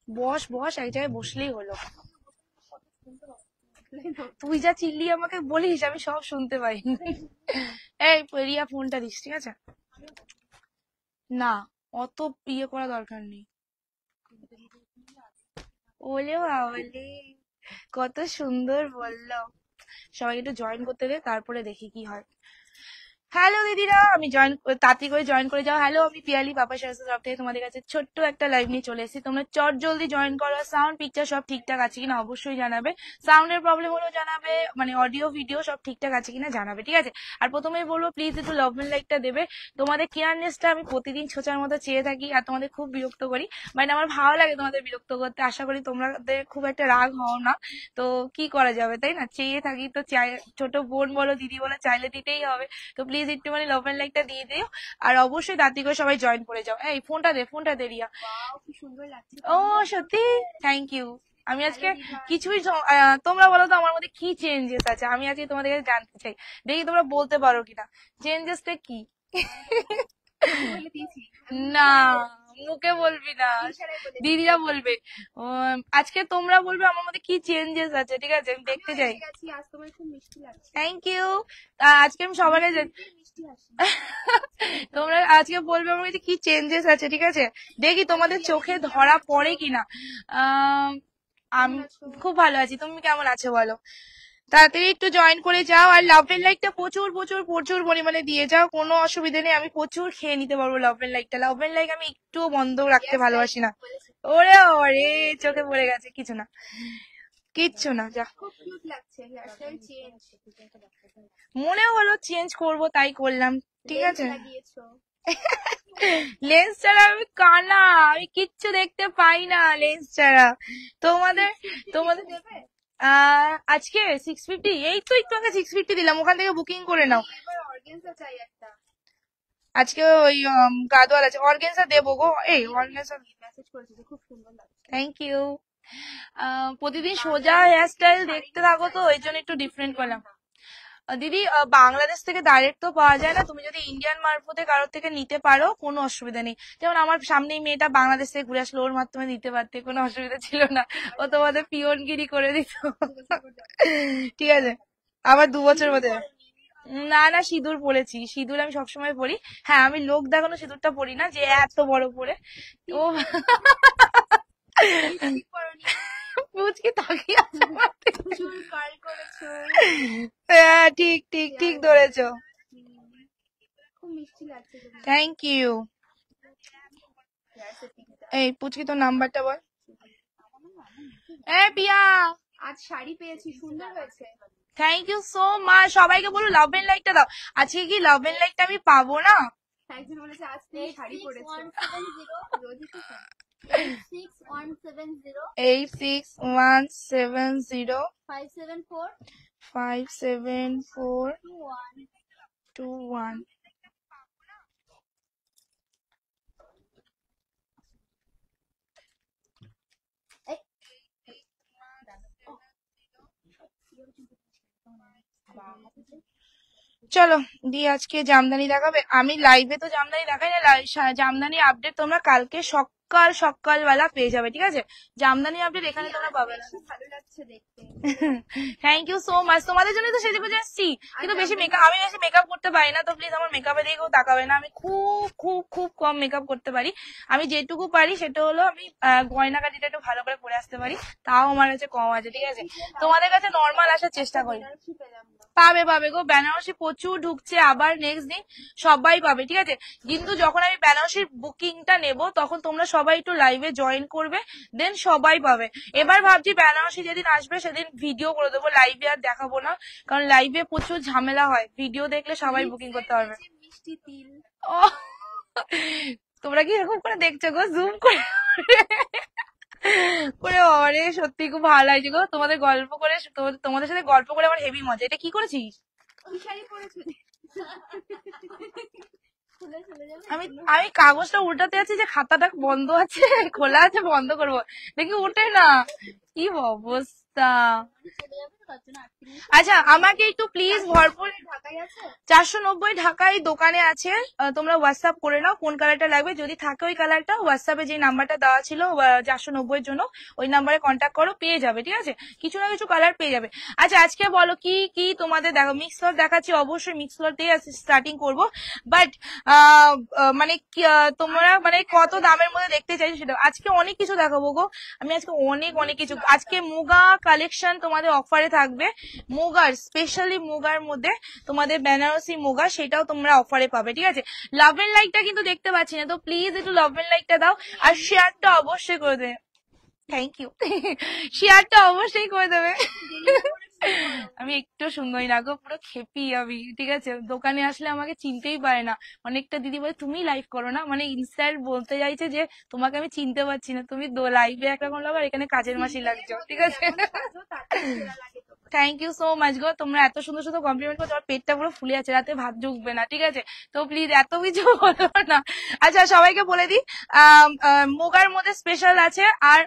বস বস, এক জায়গায় বসলেই হলো। তুই যা চিল্লি আমাকে বলিস আমি সব শুনতে পাই। এই রিয়া ফোনটা দিস, ঠিক আছে? না, অত ইয়ে করা দরকার নেই। ওলে বাবালে, কত সুন্দর বললো। সবাই একটু জয়েন করতে দে, তারপরে দেখি কি হয়। হ্যালো দিদিরা, আমি জয়েন তাড়াতাড়ি করে জয়েন করে যাও। হ্যালো, আমি পিয়ালি পাপা শাস্ত্র তরফ থেকে তোমাদের কাছে ছোট্ট একটা লাইভ নিয়ে চলে এসেছি। তোমরা চট জলদি জয়েন করো। সাউন্ড পিকচার সব ঠিকঠাক আছে কিনা অবশ্যই জানাবে। সাউন্ডের প্রবলেম হলেও জানাবে, মানে অডিও ভিডিও সব ঠিকঠাক আছে কিনা জানাবে, ঠিক আছে? আর প্রথমেই বলবো প্লিজ একটু লাভ এন্ড লাইকটা দেবে। তোমাদের কেয়ারনেসটা আমি প্রতিদিন ছোচার মতো চেয়ে থাকি, আর তোমাদের খুব বিরক্ত করি, মানে আমার ভালো লাগে তোমাদের বিরক্ত করতে। আশা করি তোমাদের খুব একটা রাগ হও না। তো কি করা যাবে, তাই না? চেয়ে থাকি তো, ছোট বোন বলো দিদি বলো, চাইলে দিতেই হবে। তো প্লিজ একটু মানে লাভ এন্ড লাইকটা দিয়ে দিও। আর অবশ্যই দাঁতি করে সবাই জয়েন করে যাও। এই ফোনটা দে রিয়া। ও সত্যি, থ্যাংক ইউ। আমি আজকে কিছুই তোমরা বলো তো আমার মধ্যে কি চেঞ্জেস আছে, আমি আজকে তোমাদের কাছে জানতে চাই। দেখি তোমরা বলতে পারো কিনা চেঞ্জেসটা কি। না, মুখে বলবি না, দিদিরা বলবে। আজকে তোমরা বলবে আমার মধ্যে কি চেঞ্জেস আছে, ঠিক আছে? আমি দেখতে চাই। Thank you. আজকে আমি সবার কাছে তোমরা আজকে বলবে আমার মধ্যে কি চেঞ্জেস আছে, ঠিক আছে? দেখি তোমাদের চোখে ধরা পড়ে কিনা। আমি খুব ভালো আছি, তুমি কেমন আছো বলো? তাড়াতাড়ি একটু জয়েন করে যাও, আর লাভ এন্ড লাইকটা প্রচুর প্রচুর প্রচুর পরিমাণে দিয়ে যাও, কোনো অসুবিধা নেই। আমি প্রচুর খেয়ে নিতে পারবো লাভ এন্ড লাইকটা। লাভ এন্ড লাইক আমি একটু বন্ধ রাখতে ভালোবাসি না। ওরে ওরে, চোখে পড়ে গেছে, কিছু না কিচ্ছু না, যা। মনে হলো চেঞ্জ করব, তাই করলাম, ঠিক আছে? লেন্স ছাড়া আমি কানা, আমি কিচ্ছু দেখতে পাই না লেন্স ছাড়া। তোমাদের তোমাদের আজকে 650, এই তো একটু আগে 650 দিলাম, ওখান থেকে বুকিং করে নাও। আজকে ওই গাদোয়াল আছে, অর্গেনজা দেবো গো। এই অর্গেনজা, থ্যাংক ইউ। প্রতিদিন সোজা হেয়ার স্টাইল দেখতে থাকো তো, ওই জন্য একটু ডিফারেন্ট করলাম। দিদি বাংলাদেশ থেকে ডাইরেক্ট তো পাওয়া যায় না, তুমি যদি ইন্ডিয়ান মারফতে কারোর থেকে নিতে পারো কোনো অসুবিধা নেই। যেমন আমার সামনেই মেয়েটা বাংলাদেশ থেকে ঘুরে আসলো, ওর মাধ্যমে নিতে পারতে, কোনো অসুবিধা ছিল না। ও তোমাদের পিয়নগিরি করে দিত। ঠিক আছে, আবার 2 বছর মধ্যে। না না, সিঁদুর পরেছি, সিঁদুর আমি সবসময় পরি। হ্যাঁ, আমি লোক দেখানো সিঁদুরটা পরি না, যে এত বড় পরে। ও মুচকি তাকিয়ে আছে। হ্যাঁ, ঠিক ঠিক ঠিক ধরেছো। Thank you. এই পুচকি, তোর নাম্বারটা বল। এই পিয়া, আজ শাড়ি পেয়েছি, সুন্দর হয়েছে। Thank you so much. সবাইকে বলো লাভ এন্ড লাইকটা দাও। আজকে কি লাভ এন্ড লাইকটা আমি পাবো না? একজন বলেছে আজ তুমি শাড়ি পরেছো। 86170574 57421। চলো দিয়ে আজকে জামদানি দেখাবে। আমি লাইভে তো জামদানি দেখাই না, জামদানি আপডেট তোমরা কালকে সকালবেলা পেয়ে যাবে, ঠিক আছে? জামদানি আপডেট এখানে তোমরা পাবে না। থ্যাংক ইউ সো মাচ, তোমাদের জন্য তো সেজে গুজে আসছি, কিন্তু আমি বেশি মেকআপ করতে পারি না, তো প্লিজ আমার মেকআপের দিকেও তাকাবে না। আমি খুব খুব খুব কম মেকআপ করতে পারি। আমি যেটুকু পারি সেটা হলো আমি গয়নাগাটিটা একটু ভালো করে পরে আসতে পারি, তাও আমার কাছে কম আছে, ঠিক আছে? তোমাদের কাছে নর্মাল আসার চেষ্টা করি। পাবে পাবে গো, বেনারসি প্রচুর ঢুকছে, আবার নেক্সট দিন সবাই পাবে, ঠিক আছে? কিন্তু যখন আমি বেনারসির বুকিংটা নেব, তখন তোমরা সবাই একটু লাইভে জয়েন করবে, দেন সবাই পাবে। এবার ভাবছি বেনারসি যেদিন আসবে সেদিন ভিডিও করে দেবো, লাইভে আর দেখাবো না, কারণ লাইভে প্রচুর ঝামেলা হয়, ভিডিও দেখলে সবাই বুকিং করতে পারবে। ও, তোমরা কি এরকম করে দেখছো গো, জুম করে? করে অরে সত্যি খুব ভালো লাগছে গো, তোমাদের গল্প করে, তোমাদের সাথে গল্প করে আমার হেভি মজা। এটা কি করেছিস? আমি আমি কাগজটা উল্টাতে আছি যে খাতাটা বন্ধ আছে, খোলা আছে, বন্ধ করবো, দেখি উঠে না। কি অবস্থা! আচ্ছা আমাকে একটু প্লিজ ভরপুর 490 ঢাকায় দোকানে আছে, তোমরা হোয়াটসঅ্যাপ করে নাও কোন কালারটা লাগবে, যদি থাকে ওই কালারটা হোয়াটসঅ্যাপে যে নাম্বারটা দেওয়া ছিল 490 এর জন্য ওই নাম্বারে কন্ট্যাক্ট করো, পেয়ে যাবে। ঠিক আছে, কিছু না কিছু কালার পেয়ে যাবে। আচ্ছা আজকে বলো কি কি তোমাদের দেখো, মিক্স ফ্লোর দেখাচ্ছি, অবশ্যই মিক্স ফ্লোর দিয়ে স্টার্টিং করবো, বাট মানে তোমরা মানে কত দামের মধ্যে দেখতে চাইছো সেটা আজকে অনেক কিছু দেখাবো গো। আমি আজকে অনেক অনেক কিছু, আজকে মুগা কালেকশন তোমাদের অফারে থাকবে, মুগার স্পেশালি মুগার মধ্যে তোমাদের বেনারসি মুগা, সেটাও তোমরা অফারে পাবে। ঠিক আছে, লাভ এন্ড লাইকটা কিন্তু দেখতে পাচ্ছি না, তো প্লিজ একটু লাভ এন্ড লাইকটা দাও, আর শেয়ারটা অবশ্যই করে দেবে। থ্যাংক ইউ, শেয়ারটা অবশ্যই করে দেবে। আমি একটু সুন্দরী না গো, পুরো খেপি আমি। ঠিক আছে, দোকানে আসলে আমাকে চিনতেই পারে না, অনেকটা দিদি বলে তুমি লাইভ করো না, মানে ইনস্টার বলতে চাইছে যে তোমাকে আমি চিনতে পারছি না, তুমি লাইভে একরকম লাগো আর এখানে কাজের মাসি লাগছো। ঠিক আছে, থ্যাংক ইউ সো মাচ গো, তোমরা এত সুন্দর সুন্দর কমপ্লিমেন্ট করছো, আমার পেটটা পুরো ফুলে আছে, রাতে ভাত ঢুকবে না। ঠিক আছে, তো প্লিজ এত কিছু বলো না। আচ্ছা সবাইকে বলে দিই, মুগার মধ্যে স্পেশাল আছে। আর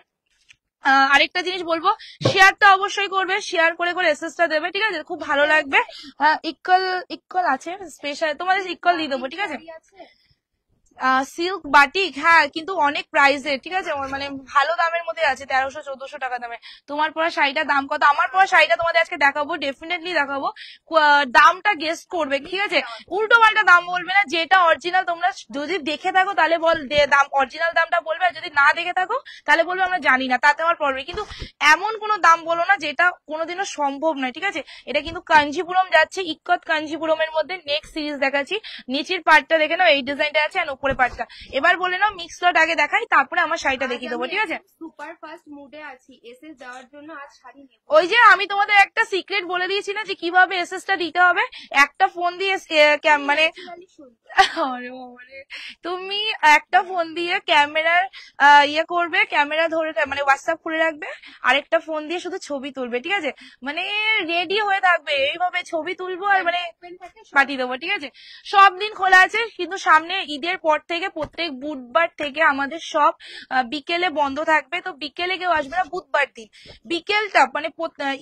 আরেকটা জিনিস বলবো, শেয়ারটা অবশ্যই করবে, শেয়ার করে করে এসএসটা দেবে। ঠিক আছে, খুব ভালো লাগবে। ইকুয়াল ইকুয়াল আছে স্পেশাল, তোমাদের ইকুয়াল দিয়ে দেবো। ঠিক আছে, সিল্ক বাটিক, হ্যাঁ কিন্তু অনেক প্রাইসের। ঠিক আছে, মানে ভালো দামের মধ্যে আছে, 1300-1400 টাকা দামে। তোমার পরা শাড়িটার দাম কত? আমার পরা শাড়িটা তোমাদের আজকে দেখাবো, ডেফিনেটলি দেখাবো, দামটা গেস করবে। ঠিক আছে, উল্টো পাল্টা দাম বলবে না, যেটা অরিজিনাল তোমরা যদি দেখে থাকো তাহলে দাম অরিজিনাল দামটা বলবে, আর যদি না দেখে থাকো তাহলে বলবে আমরা জানি না, তাতে আমার প্রবলেম। কিন্তু এমন কোনো দাম বলো না যেটা কোনোদিনও সম্ভব নয়। ঠিক আছে, এটা কিন্তু কাঞ্জিপুরম যাচ্ছে, ইক্কত কাঞ্জিপুরমের মধ্যে নেক্সট সিরিজ দেখাচ্ছি। নিচের পার্টটা দেখে নাও, এই ডিজাইনটা আছে, আর উপরে পার্টটা। এবার বলে নাও মিক্স লট আগে দেখাই, তারপরে আমার শাড়িটা দেখিয়ে দেবো। ঠিক আছে, সুপার ফাস্ট মুডে আছি, এসএস দেওয়ার জন্য আজ শাড়ি নেব। ওই যে আমি তোমাদের একটা সিক্রেট বলে দিয়েছি না, যে কিভাবে এসএসটা দিতে হবে। একটা ফোন দিয়ে মানে তুমি একটা ফোন দিয়ে ক্যামেরার ইয়ে করবে, ক্যামেরা ধরে মানে হোয়াটসঅ্যাপ খুলে রাখবে, আরেকটা ফোন দিয়ে শুধু ছবি তুলবে। ঠিক আছে, মানে রেডি হয়ে থাকবে, এইভাবে ছবি তুলবো আর মানে পাঠিয়ে দেবো। ঠিক আছে, সব দিন খোলা আছে, কিন্তু সামনে ঈদের পর থেকে প্রত্যেক বুধবার থেকে আমাদের সব বিকেলে বন্ধ থাকবে। তো বিকেলে কেউ আসবে না, বুধবার দিন বিকেলটা মানে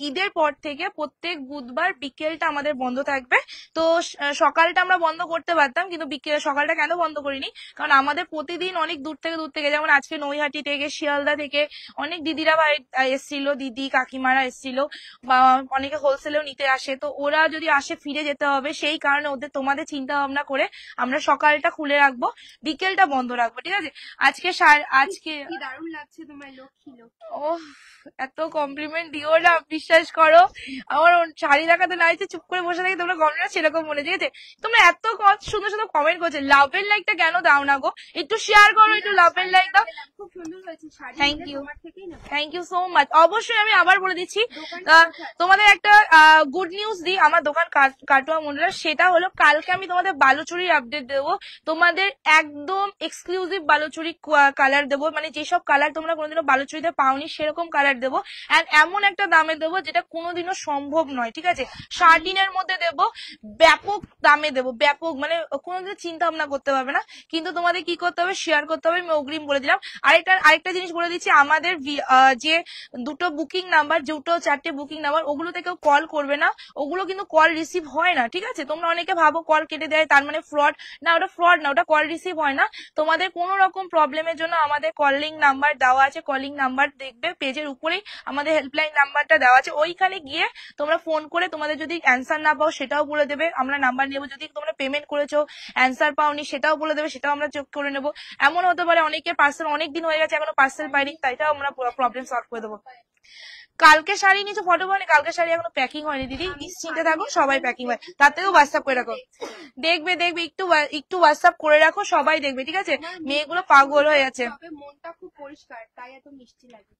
ঈদের পর থেকে প্রত্যেক বুধবার বিকেলটা আমাদের বন্ধ থাকবে। তো সকালটা আমরা বন্ধ করতে পারতাম, কিন্তু বিকেল সকালটা কেন বন্ধ করিনি, কারণ আমাদের প্রতিদিন অনেক দূর থেকে যেমন আজকে নৈহাটি থেকে, শিয়ালদা থেকে অনেক দিদিরা এসছিল, দিদি কাকিমারা এসছিল, বা অনেকে হোলসেলেও নিতে আসে। তো ওরা যদি আসে ফিরে যেতে হবে, সেই কারণে তোমাদের চিন্তা ভাবনা করে আমরা সকালটা খুলে রাখবো, বিকেলটা বন্ধ রাখবো। ঠিক আছে, আজকে কি দারুণ লাগছে তোমার, লক্ষ্মী লক্ষ্মী। ওহ, এত কমপ্লিমেন্ট দিও না, বিশ্বাস করো আমার শাড়ি দেখাতে না চুপ করে বসে থাকি, তোমরা কমপ্লিমেন্ট সেরকম মনে যেতে। তোমরা এত সুন্দর সুন্দর কমেন্ট করছো, লাভ এর লাইকটা কেন দাও না গো, একটু শেয়ার করো, একটু লাভ এর লাইক দাও। খুব সুন্দর হয়েছে sari, thank you, thank you so much. অবশ্যই আমি আবার বলে দিচ্ছি, তোমাদের একটা গুড নিউজ দিই, আমার দোকান কাটোয়া মন্ডলা, সেটা হলো কালকে আমি তোমাদের বালুচুরির আপডেট দেবো, তোমাদের একদম এক্সক্লুসিভ বালুচুরি কালার দেবো, মানে যেসব কালার তোমরা কোনোদিনও বালুচুরিতে পাওনি সেরকম কালার দেবো, এন্ড এমন একটা দামে দেবো যেটা কোনোদিনও সম্ভব নয়। ঠিক আছে, 13.5 মধ্যে দেবো, ব্যাপক দামে দেবো, ব্যাপক মানে কোনোদিন চিন্তা ভাবনা করতে পারবে না। কিন্তু তোমাদের কি করতে হবে, শেয়ার করতে হবে, আমি অগ্রিম বলে দিলাম। আরেকটা জিনিস বলে দিচ্ছি, আমাদের যে দুটো বুকিং নাম্বার, দুটো 4টে বুকিং নাম্বার, ওগুলোতে কেউ কল করবে না, ওগুলো কিন্তু কল রিসিভ হয় না। ঠিক আছে, তোমরা অনেকে ভাবো কল কেটে দেয় তার মানে ফ্রড, না ওটা ফ্রড না, ওটা কল রিসিভ হয় না। তোমাদের কোনো রকম প্রবলেমের জন্য আমাদের কলিং নাম্বার দেওয়া আছে, কলিং নাম্বার দেখবে পেজের উপরেই আমাদের হেল্পলাইন নাম্বারটা দেওয়া আছে, ওইখানে গিয়ে তোমরা ফোন করে তোমাদের যদি অ্যান্সার না পাও সেটাও বলে দেবে, আমরা নাম্বার নেবো। যদি তোমরা পেমেন্ট করেছো অ্যান্সার পাওনি সেটাও বলে দেবে, সেটাও আমরা চেক করে নেবো। এমন হতে পারে অনেকের পার্সেল অনেক দিন হয়ে গেছে এখনো পার্সেল পাইনি, তাইটাও আমরা প্রবলেম সলভ করে দেবো। কালকে শাড়ি নিচে ফটো পাওনি, কালকে শাড়ি এখনো প্যাকিং হয়নি দিদি, নিশ্চিন্তে থাকো, সবাই প্যাকিং হয়, তার থেকেও হোয়াটসঅ্যাপ করে রাখো, দেখবে একটু হোয়াটসঅ্যাপ করে রাখো, সবাই দেখবে। ঠিক আছে, মেয়েগুলো পাগল হয়ে যাচ্ছে। মনটা খুব পরিষ্কার, তাই এত মিষ্টি লাগে।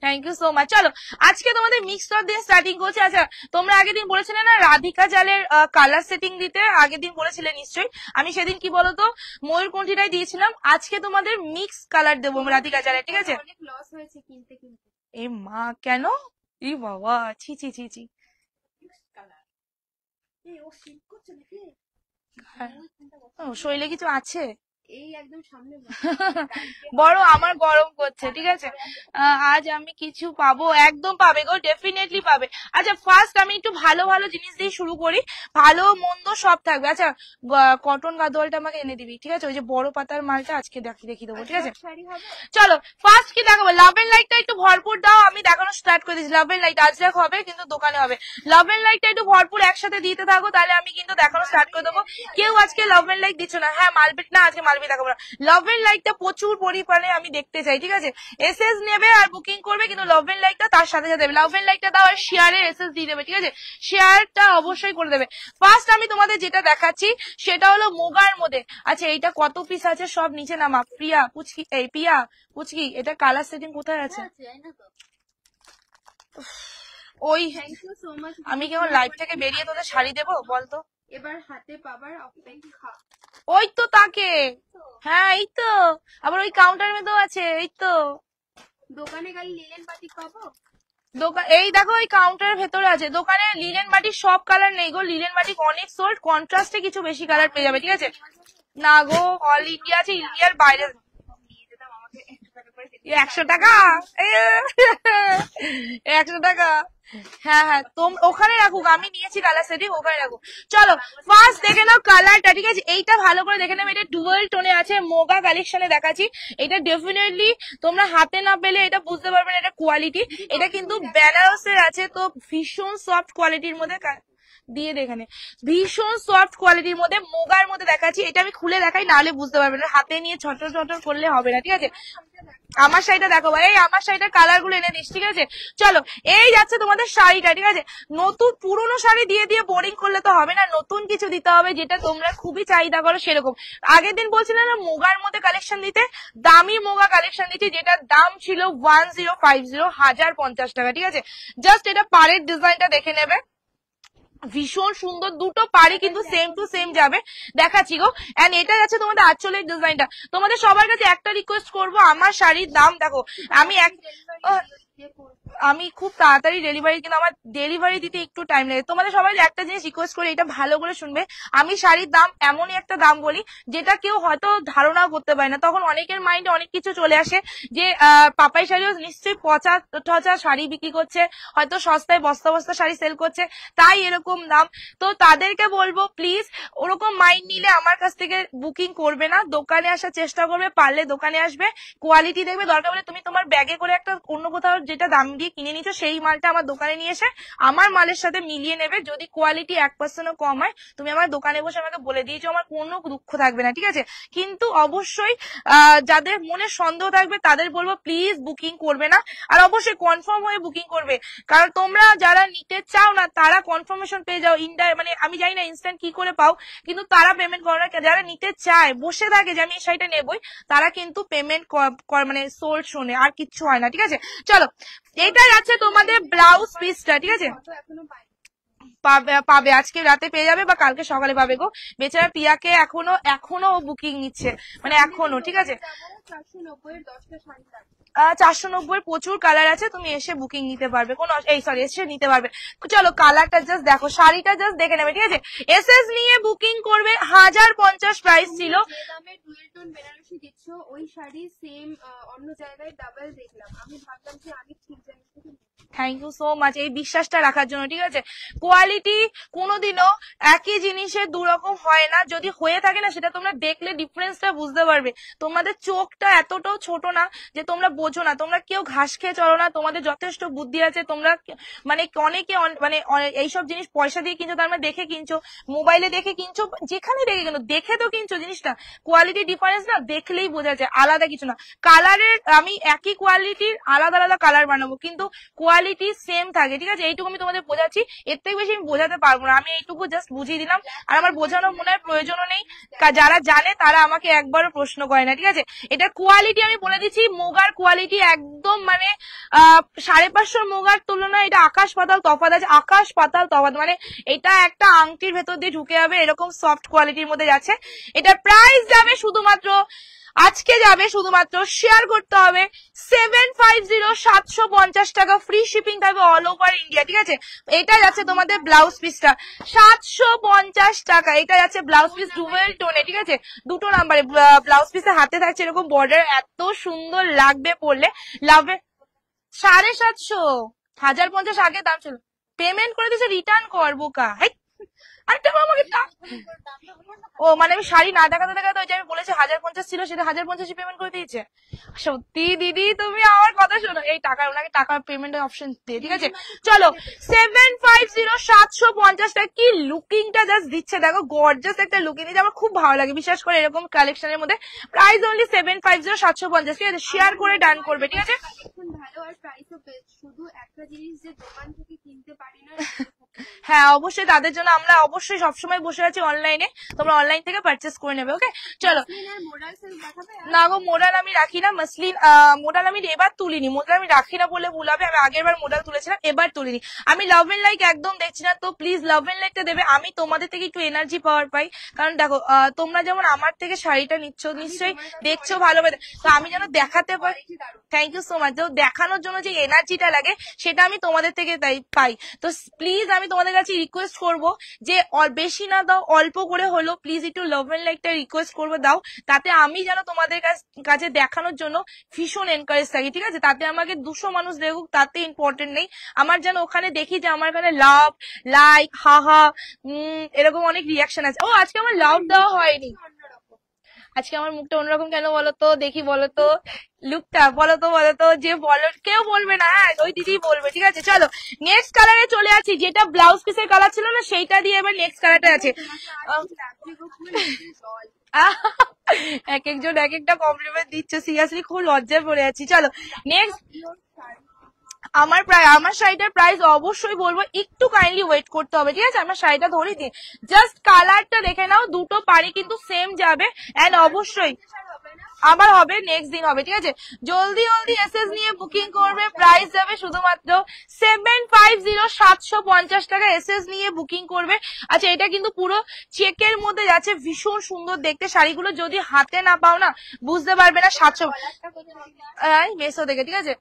Thank you so much. চলো আজকে তোমাদের মিক্সড দিয়ে স্টার্টিং করছে। আচ্ছা তোমরা আগের দিন বলেছিলে না রাধিকা জালের কালার সেটিং দিতে, আগের দিন বলেছিলে নিশ্চয়ই, আমি সেদিন কি বলতো ময়ূরকণ্ঠীটাই দিয়েছিলাম, আজকে তোমাদের মিক্স কালার দেবো রাধিকা জালের। ঠিক আছে, অনেক লস হয়েছে কিনতে কিনতে। এ মা কেন, ই বাবা, ছি ছি ছি ছি, শৈলে কিছু আছে, এই একদম সামনে বড় আমার গরম করছে, ঠিক আছে। আজ আমি কিছু পাবো, একদম পাবে গো, ডেফিনেটলি পাবে। আচ্ছা ফার্স্ট আমি একটু ভালো ভালো জিনিস দিয়ে শুরু করি, ভালো মন্দ সব থাকবে। আচ্ছা কটন গাদোয়ালটা আমাকে এনে দিবি, ঠিক আছে, ওই যে বড় পাতার মালটা আজকে দেখিয়ে দেবো, ঠিক আছে। শাড়ি হবে। চলো ফার্স্ট কি দেখাবো, লাভ এন্ড লাইটটা একটু ভরপুর দাও, আমি দেখানো স্টার্ট করে দিচ্ছি। লাভ এন্ড লাইট আজ দেখ হবে কিন্তু দোকানে হবে, লাভ এন্ড লাইটটা একটু ভরপুর একসাথে দিতে থাকো, তাহলে আমি কিন্তু দেখানো স্টার্ট করে দেবো। কেউ আজকে লাভ এন্ড লাইট দিচ্ছ না, হ্যাঁ মালবিট না, আজকে মালবি দেখাবো না। লাভ এন্ড লাইটটা প্রচুর পরিমাণে আমি দেখতে চাই, ঠিক আছে। এসএস নেবে আর বুকিং করবে, কিন্তু লাভ এন্ড লাইটটা তার সাথে সাথে লাভ এন্ড লাইটটা দাও আর শেয়ারে এসএস দিয়ে দেবে, ঠিক আছে, শেয়ারটা অবশ্যই করে দেবে। ফার্স্ট আমি তোমাদের যেটা দেখাচ্ছি সেটা হলো মোগার মধ্যে। আচ্ছা এইটা কত পিস আছে সব নিচে নামা। প্রিয়া পুচকি, এই প্রিয়া পুচকি, এটা কালার সেটিং কোথায় আছে? ওই আমি কেমন লাইভ থেকে বেরিয়ে তোদের শাড়ি দেবো বলতো? এবার হাতে পাবার অপেক্ষা। ওই তো তাকে, হ্যাঁ এই তো, আবার ওই কাউন্টার মধ্যেও আছে, এই তো। দোকানে গেলে লিলেন বাটিক পাবো? দোকান এই দেখো ওই কাউন্টারের ভেতরে আছে। দোকানে লিলেন বাটিক সব কালার নেই গো, লিলেন বাটিক অনেক সোল্ড, কন্ট্রাস্টে কিছু বেশি কালার পেয়ে যাবে, ঠিক আছে। না গো অল ইন্ডিয়া আছে, ইন্ডিয়ার বাইরে। 100 টাকা 100 টাকা, হ্যাঁ হ্যাঁ ওখানে রাখুক, আমি নিয়েছি কালার সেটিং, ওখানে রাখুক। চলো ফার্স্ট দেখে নাও কালারটা, ঠিক আছে, এইটা ভালো করে দেখে নেবে। এটা ডুয়েল টোনে আছে, মোগা কালেকশনে দেখাচ্ছি। এটা ডেফিনেটলি তোমরা হাতে না পেলে এটা বুঝতে পারবে না এটা কোয়ালিটি। এটা কিন্তু বেনারসের আছে, তো ভীষণ সফট কোয়ালিটির মধ্যে দিয়ে এখানে ভীষণ সফট কোয়ালিটির মধ্যে মোগার মধ্যে দেখাচ্ছি। এটা আমি খুলে দেখাই, নাহলে বুঝতে পারবে না, হাতে নিয়ে ছটর ছটর করলে হবে না, ঠিক আছে। আমার শাড়িটা দেখো ভাই, এই আমার শাড়িটার কালার গুলো এনে দিস, ঠিক আছে। চলো এই যাচ্ছে তোমাদের শাড়িটা, ঠিক আছে। নতুন পুরোনো শাড়ি দিয়ে দিয়ে বোরিং করলে তো হবে না, নতুন কিছু দিতে হবে যেটা তোমরা খুবই চাহিদা করো সেরকম। আগের দিন বলছিলাম না মোগার মধ্যে কালেকশন দিতে, দামি মোগা কালেকশন দিচ্ছি, যেটার দাম ছিল 1050 টাকা, ঠিক আছে। জাস্ট এটা পাড়ের ডিজাইনটা দেখে নেবে, ভীষণ সুন্দর, দুটো পাড়ি কিন্তু সেম টু সেম যাবে, দেখাচ্ছি গো। এন্ড এটা যাচ্ছে তোমাদের আঁচলের ডিজাইনটা। তোমাদের সবার কাছে একটা রিকোয়েস্ট করবো, আমার শাড়ির দাম দেখো, আমি খুব তাড়াতাড়ি ডেলিভারি, কিন্তু আমার ডেলিভারি দিতে একটু টাইম লাগে। তোমাদের সবাই একটা জিনিস রিকোয়েস্ট করি, এটা ভালো করে শুনবে, আমি শাড়ির দাম এমনই একটা দাম বলি যেটা কেউ হয়তো ধারণাও করতে পারে না। তখন অনেকের মাইন্ডে অনেক কিছু চলে আসে যে পাপাই শাড়িও নিশ্চয়ই পচা টচা শাড়ি বিক্রি করছে, হয়তো সস্তায় বস্তা বস্তা শাড়ি সেল করছে, তাই এরকম দাম। তো তাদেরকে বলবো প্লিজ ওরকম মাইন্ড নিলে আমার কাছ থেকে বুকিং করবে না, দোকানে আসার চেষ্টা করবে, পারলে দোকানে আসবে, কোয়ালিটি দেখবে, দরকার হলে তুমি তোমার ব্যাগে করে একটা অন্য কোথাও যেটা দাম দিয়ে কিনে নিচ্ছ সেই মালটা আমার দোকানে নিয়ে এসে আমার মালের সাথে মিলিয়ে নেবে। যদি কোয়ালিটি 1% কম হয় তুমি আমার দোকানে বসে আমাকে বলে দিয়েছো, আমার কোনো দুঃখ থাকবে না, ঠিক আছে। কিন্তু অবশ্যই যাদের মনে সন্দেহ থাকবে তাদের বলবো প্লিজ বুকিং করবে না, আর অবশ্যই কনফার্ম হয়ে বুকিং করবে, কারণ তোমরা যারা নিতে চাও না তারা কনফার্মেশন পেয়ে যাও, মানে আমি জানি না ইনস্ট্যান্ট কি করে পাও, কিন্তু তারা পেমেন্ট করে না। যারা নিতে চায় বসে থাকে যে আমি এই শাড়িটা নেবই, তারা কিন্তু পেমেন্ট মানে সোল্ড শোনে, আর কিচ্ছু হয় না, ঠিক আছে। চলো এটা যাচ্ছে তোমাদের ব্লাউজ পিসটা, ঠিক আছে, পাবে আজকে রাতে পেয়ে যাবে বা কালকে সকালে পাবে গো। বেচারা পিয়াকে এখনো বুকিং নিচ্ছে, মানে এখনো, ঠিক আছে। 490 প্রচুর কালার আছে, তুমি এসে বুকিং নিতে পারবে, কোন এসে নিতে পারবে। চলো কালারটা জাস্ট দেখো, শাড়িটা জাস্ট দেখে নেবে, ঠিক আছে। এসএস নিয়ে বুকিং করবে, 1050 প্রাইস ছিল। বেনারসি দিচ্ছ ওই শাড়ি সেম অন্য জায়গায় ডাবল দেখলাম, আমি ভাবলাম যে আমি ঠিক জানি। থ্যাংক ইউ সো মাচ এই বিশ্বাসটা রাখার জন্য, ঠিক আছে। কোয়ালিটি কোনোদিনও একই জিনিসের দুরকম হয় না, যদি হয়ে থাকে না সেটা তোমরা দেখলে ডিফারেন্সটা বুঝতে পারবে। তোমাদের চোখটা এতটাও ছোট না যে তোমরা বোঝো না, তোমরা কেউ ঘাস খেয়ে চলো না, তোমাদের যথেষ্ট বুদ্ধি আছে। তোমরা মানে অনেকে মানে এইসব জিনিস পয়সা দিয়ে কিনছো, তার মানে দেখে কিনছো, মোবাইলে দেখে কিনছো, যেখানে দেখে কিনো, দেখে তো কিনছো জিনিসটা, কোয়ালিটি ডিফারেন্স না দেখলেই বোঝা যায়, আলাদা কিছু না। কালারের আমি একই কোয়ালিটির আলাদা আলাদা কালার বানাবো, কিন্তু কোয়ালিটি সেম থাকে, ঠিক আছে। এইটুকু আমি তোমাদের বোঝাচ্ছি, এর থেকে বেশি আমি বোঝাতে পারবো না, আমি এইটুকু জাস্ট বুঝিয়ে দিলাম, আর আমার বোঝানোর মনে হয় প্রয়োজনও নেই, যারা জানে তারা আমাকে একবারও প্রশ্ন করে না, ঠিক আছে। এটা কোয়ালিটি আমি বলে দিচ্ছি, মোগার কোয়ালিটি একদম মানে 550 মোগার তুলনায় এটা আকাশ পাতাল তফাৎ আছে, আকাশ পাতাল তফাৎ, মানে এটা একটা আংটির ভেতর দিয়ে ঢুকে যাবে, এরকম সফট কোয়ালিটির মধ্যে যাচ্ছে। এটা প্রাইস যাবে শুধুমাত্র আজকে যাবে শুধুমাত্র শেয়ার করতে হবে 750 টাকা, ফ্রি শিপিং থাকবে অল ওভার ইন্ডিয়া, ঠিক আছে। এটা যাচ্ছে তোমাদের ব্লাউজ পিসটা 750 টাকা, এটা যাচ্ছে ব্লাউজ পিস ডুয়েল টোনে, ঠিক আছে, দুটো নাম্বারে ব্লাউজ পিসের হাতে থাকছে এরকম বর্ডার, এত সুন্দর লাগবে পরলে, লাভে 750, 1050 আগে দাম ছিল, পেমেন্ট করে দিয়েছে, রিটার্ন কর বোকা, আরেকটা আমাকে ও মানে আমি শাড়ি না দেখাতে দেখাতে ওই যে আমি বলেছি 1050 ছিল, সেটা 1050 পেমেন্ট করে দিয়েছে। সত্যি দিদি তুমি আমার কথা শোনো, এই টাকা ওনাকে টাকা পেমেন্টের অপশন দিয়ে, ঠিক আছে। চলো 750 টাকা, কি লুকিংটা জাস্ট দিচ্ছে দেখো, গর্জাস একটা লুকিং দিচ্ছে, আমার খুব ভালো লাগে বিশেষ করে এরকম কালেকশনের মধ্যে। প্রাইস অনলি 750, ঠিক আছে, শেয়ার করে ডান করবে, ঠিক আছে। ভালো আর প্রাইসও বেস্ট, শুধু একটা জিনিস যে দোকান থেকে কিনতে পারি না। হ্যাঁ অবশ্যই তাদের জন্য আমরা অবশ্যই সবসময় বসে আছি অনলাইনে, তোমরা অনলাইন থেকে পারচেস করে নেবে, ওকে। চলো না গো মোডাল আমি রাখি না, মসলিন মোডাল আমি এবার তুলিনি, মোডাল আমি রাখি না বলে ভুল হবে, আমি আগের বার মোডাল তুলেছিলাম, এবার তুলিনি। আমি লাভ এন্ড লাইক একদম দেখছি না, তো প্লিজ লাভ এন্ড লাইকটা দেবে, আমি তোমাদের থেকে একটু এনার্জি পাওয়ার পাই, কারণ দেখো তোমরা যেমন আমার থেকে শাড়িটা নিচ্ছ, নিশ্চয়ই দেখছো ভালোভাবে, তো আমি যেন দেখাতে পারি, থ্যাংক ইউ সো মাচ, তো দেখানোর জন্য যে এনার্জিটা লাগে সেটা আমি তোমাদের থেকে তাই পাই। তো প্লিজ আমি তোমাদের কাছে রিকোয়েস্ট করব যে বেশি না দাও, অল্প করে হলো প্লিজ একটু লাভ এন্ড লাইকটা রিকোয়েস্ট করবো দাও, তাতে আমি যেন তোমাদের কাছে দেখানোর জন্য ভীষণ এনকারেজ থাকি, ঠিক আছে। তাতে আমাকে 200 মানুষ দেখুক তাতে ইম্পর্টেন্ট নেই, আমার যেন ওখানে দেখি যে আমার এখানে লাভ লাইক হাহা এরকম অনেক রিয়াকশন আছে। ও আজকে আমার লাভ দেওয়া হয়নি, আজকে আমার মুখটা অন্যরকম কেন বলতো, দেখি বলতো লুকটা, বলতো যে বলো, কেউ বলবে না, হ্যাঁ ওই দিদি বলবে, ঠিক আছে। চলো নেক্সট কালারে চলে আছি, যেটা ব্লাউজ পিসের কালার ছিল না সেইটা দিয়ে এবার নেক্সট কালারটা আছে। এক একজন এক একটা কমপ্লিমেন্ট দিচ্ছে, সিরিয়াসলি খুব লজ্জায় পড়ে আছি। চলো নেক্সট, আমার শাড়িটার প্রাইস অবশ্যই বলবো, একটু কাইন্ডলি ওয়েট করতে হবে, ঠিক আছে। আমার শাড়িটা ধরে দিন, জাস্ট কালারটা দেখে নাও, দুটো পাড়ি কিন্তু সেম যাবে, এন্ড অবশ্যই আবার হবে, নেক্সট দিন হবে, ঠিক আছে। জলদি জলদি এসএস নিয়ে বুকিং করবে, প্রাইস যাবে শুধুমাত্র 750 টাকা, এসএস নিয়ে বুকিং করবে। আচ্ছা এটা কিন্তু পুরো চেকের মধ্যে যাচ্ছে, ভীষণ সুন্দর দেখতে, শাড়িগুলো যদি হাতে না পাও না বুঝতে পারবে না। 700 মেসো দেখে, ঠিক আছে,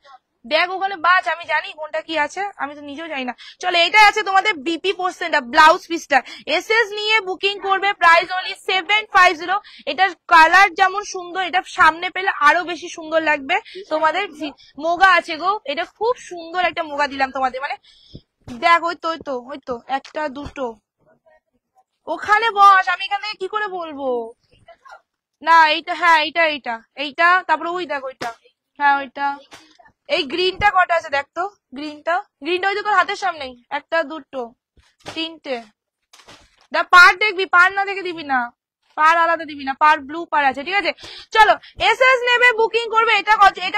দেখ ওখানে বাজ, আমি জানি কোনটা কি আছে, আমি তো নিজেও জানি না। চলো এইটাই আছে তোমাদের বিপি পোর্শনটা, ব্লাউজ পিসটা, এসএস নিয়ে বুকিং করবে, প্রাইস অনলি 750। এটার কালার যেমন সুন্দর, এটা সামনে পেলে আরো বেশি সুন্দর লাগবে তোমাদের। মোগা আছে গো, এটা খুব সুন্দর একটা মোগা দিলাম তোমাদের, মানে দেখ ওই তো একটা দুটো, ওখানে বস, আমি এখান থেকে কি করে বলবো, না এইটা, হ্যাঁ এইটা তারপরে ওই দেখ ওইটা, হ্যাঁ ওইটা, এই গ্রিনটা কটা আছে দেখ তো, গ্রিনটা ওই তো তোর হাতের সামনেই, একটা দুটো তিনটে, পার দেখবি, পার না দেখে দিবি না, পার আলাদা দিবি না, পার ব্লু পার আছে, ঠিক আছে। চলো এসএস নেবে বুকিং করবে, এটা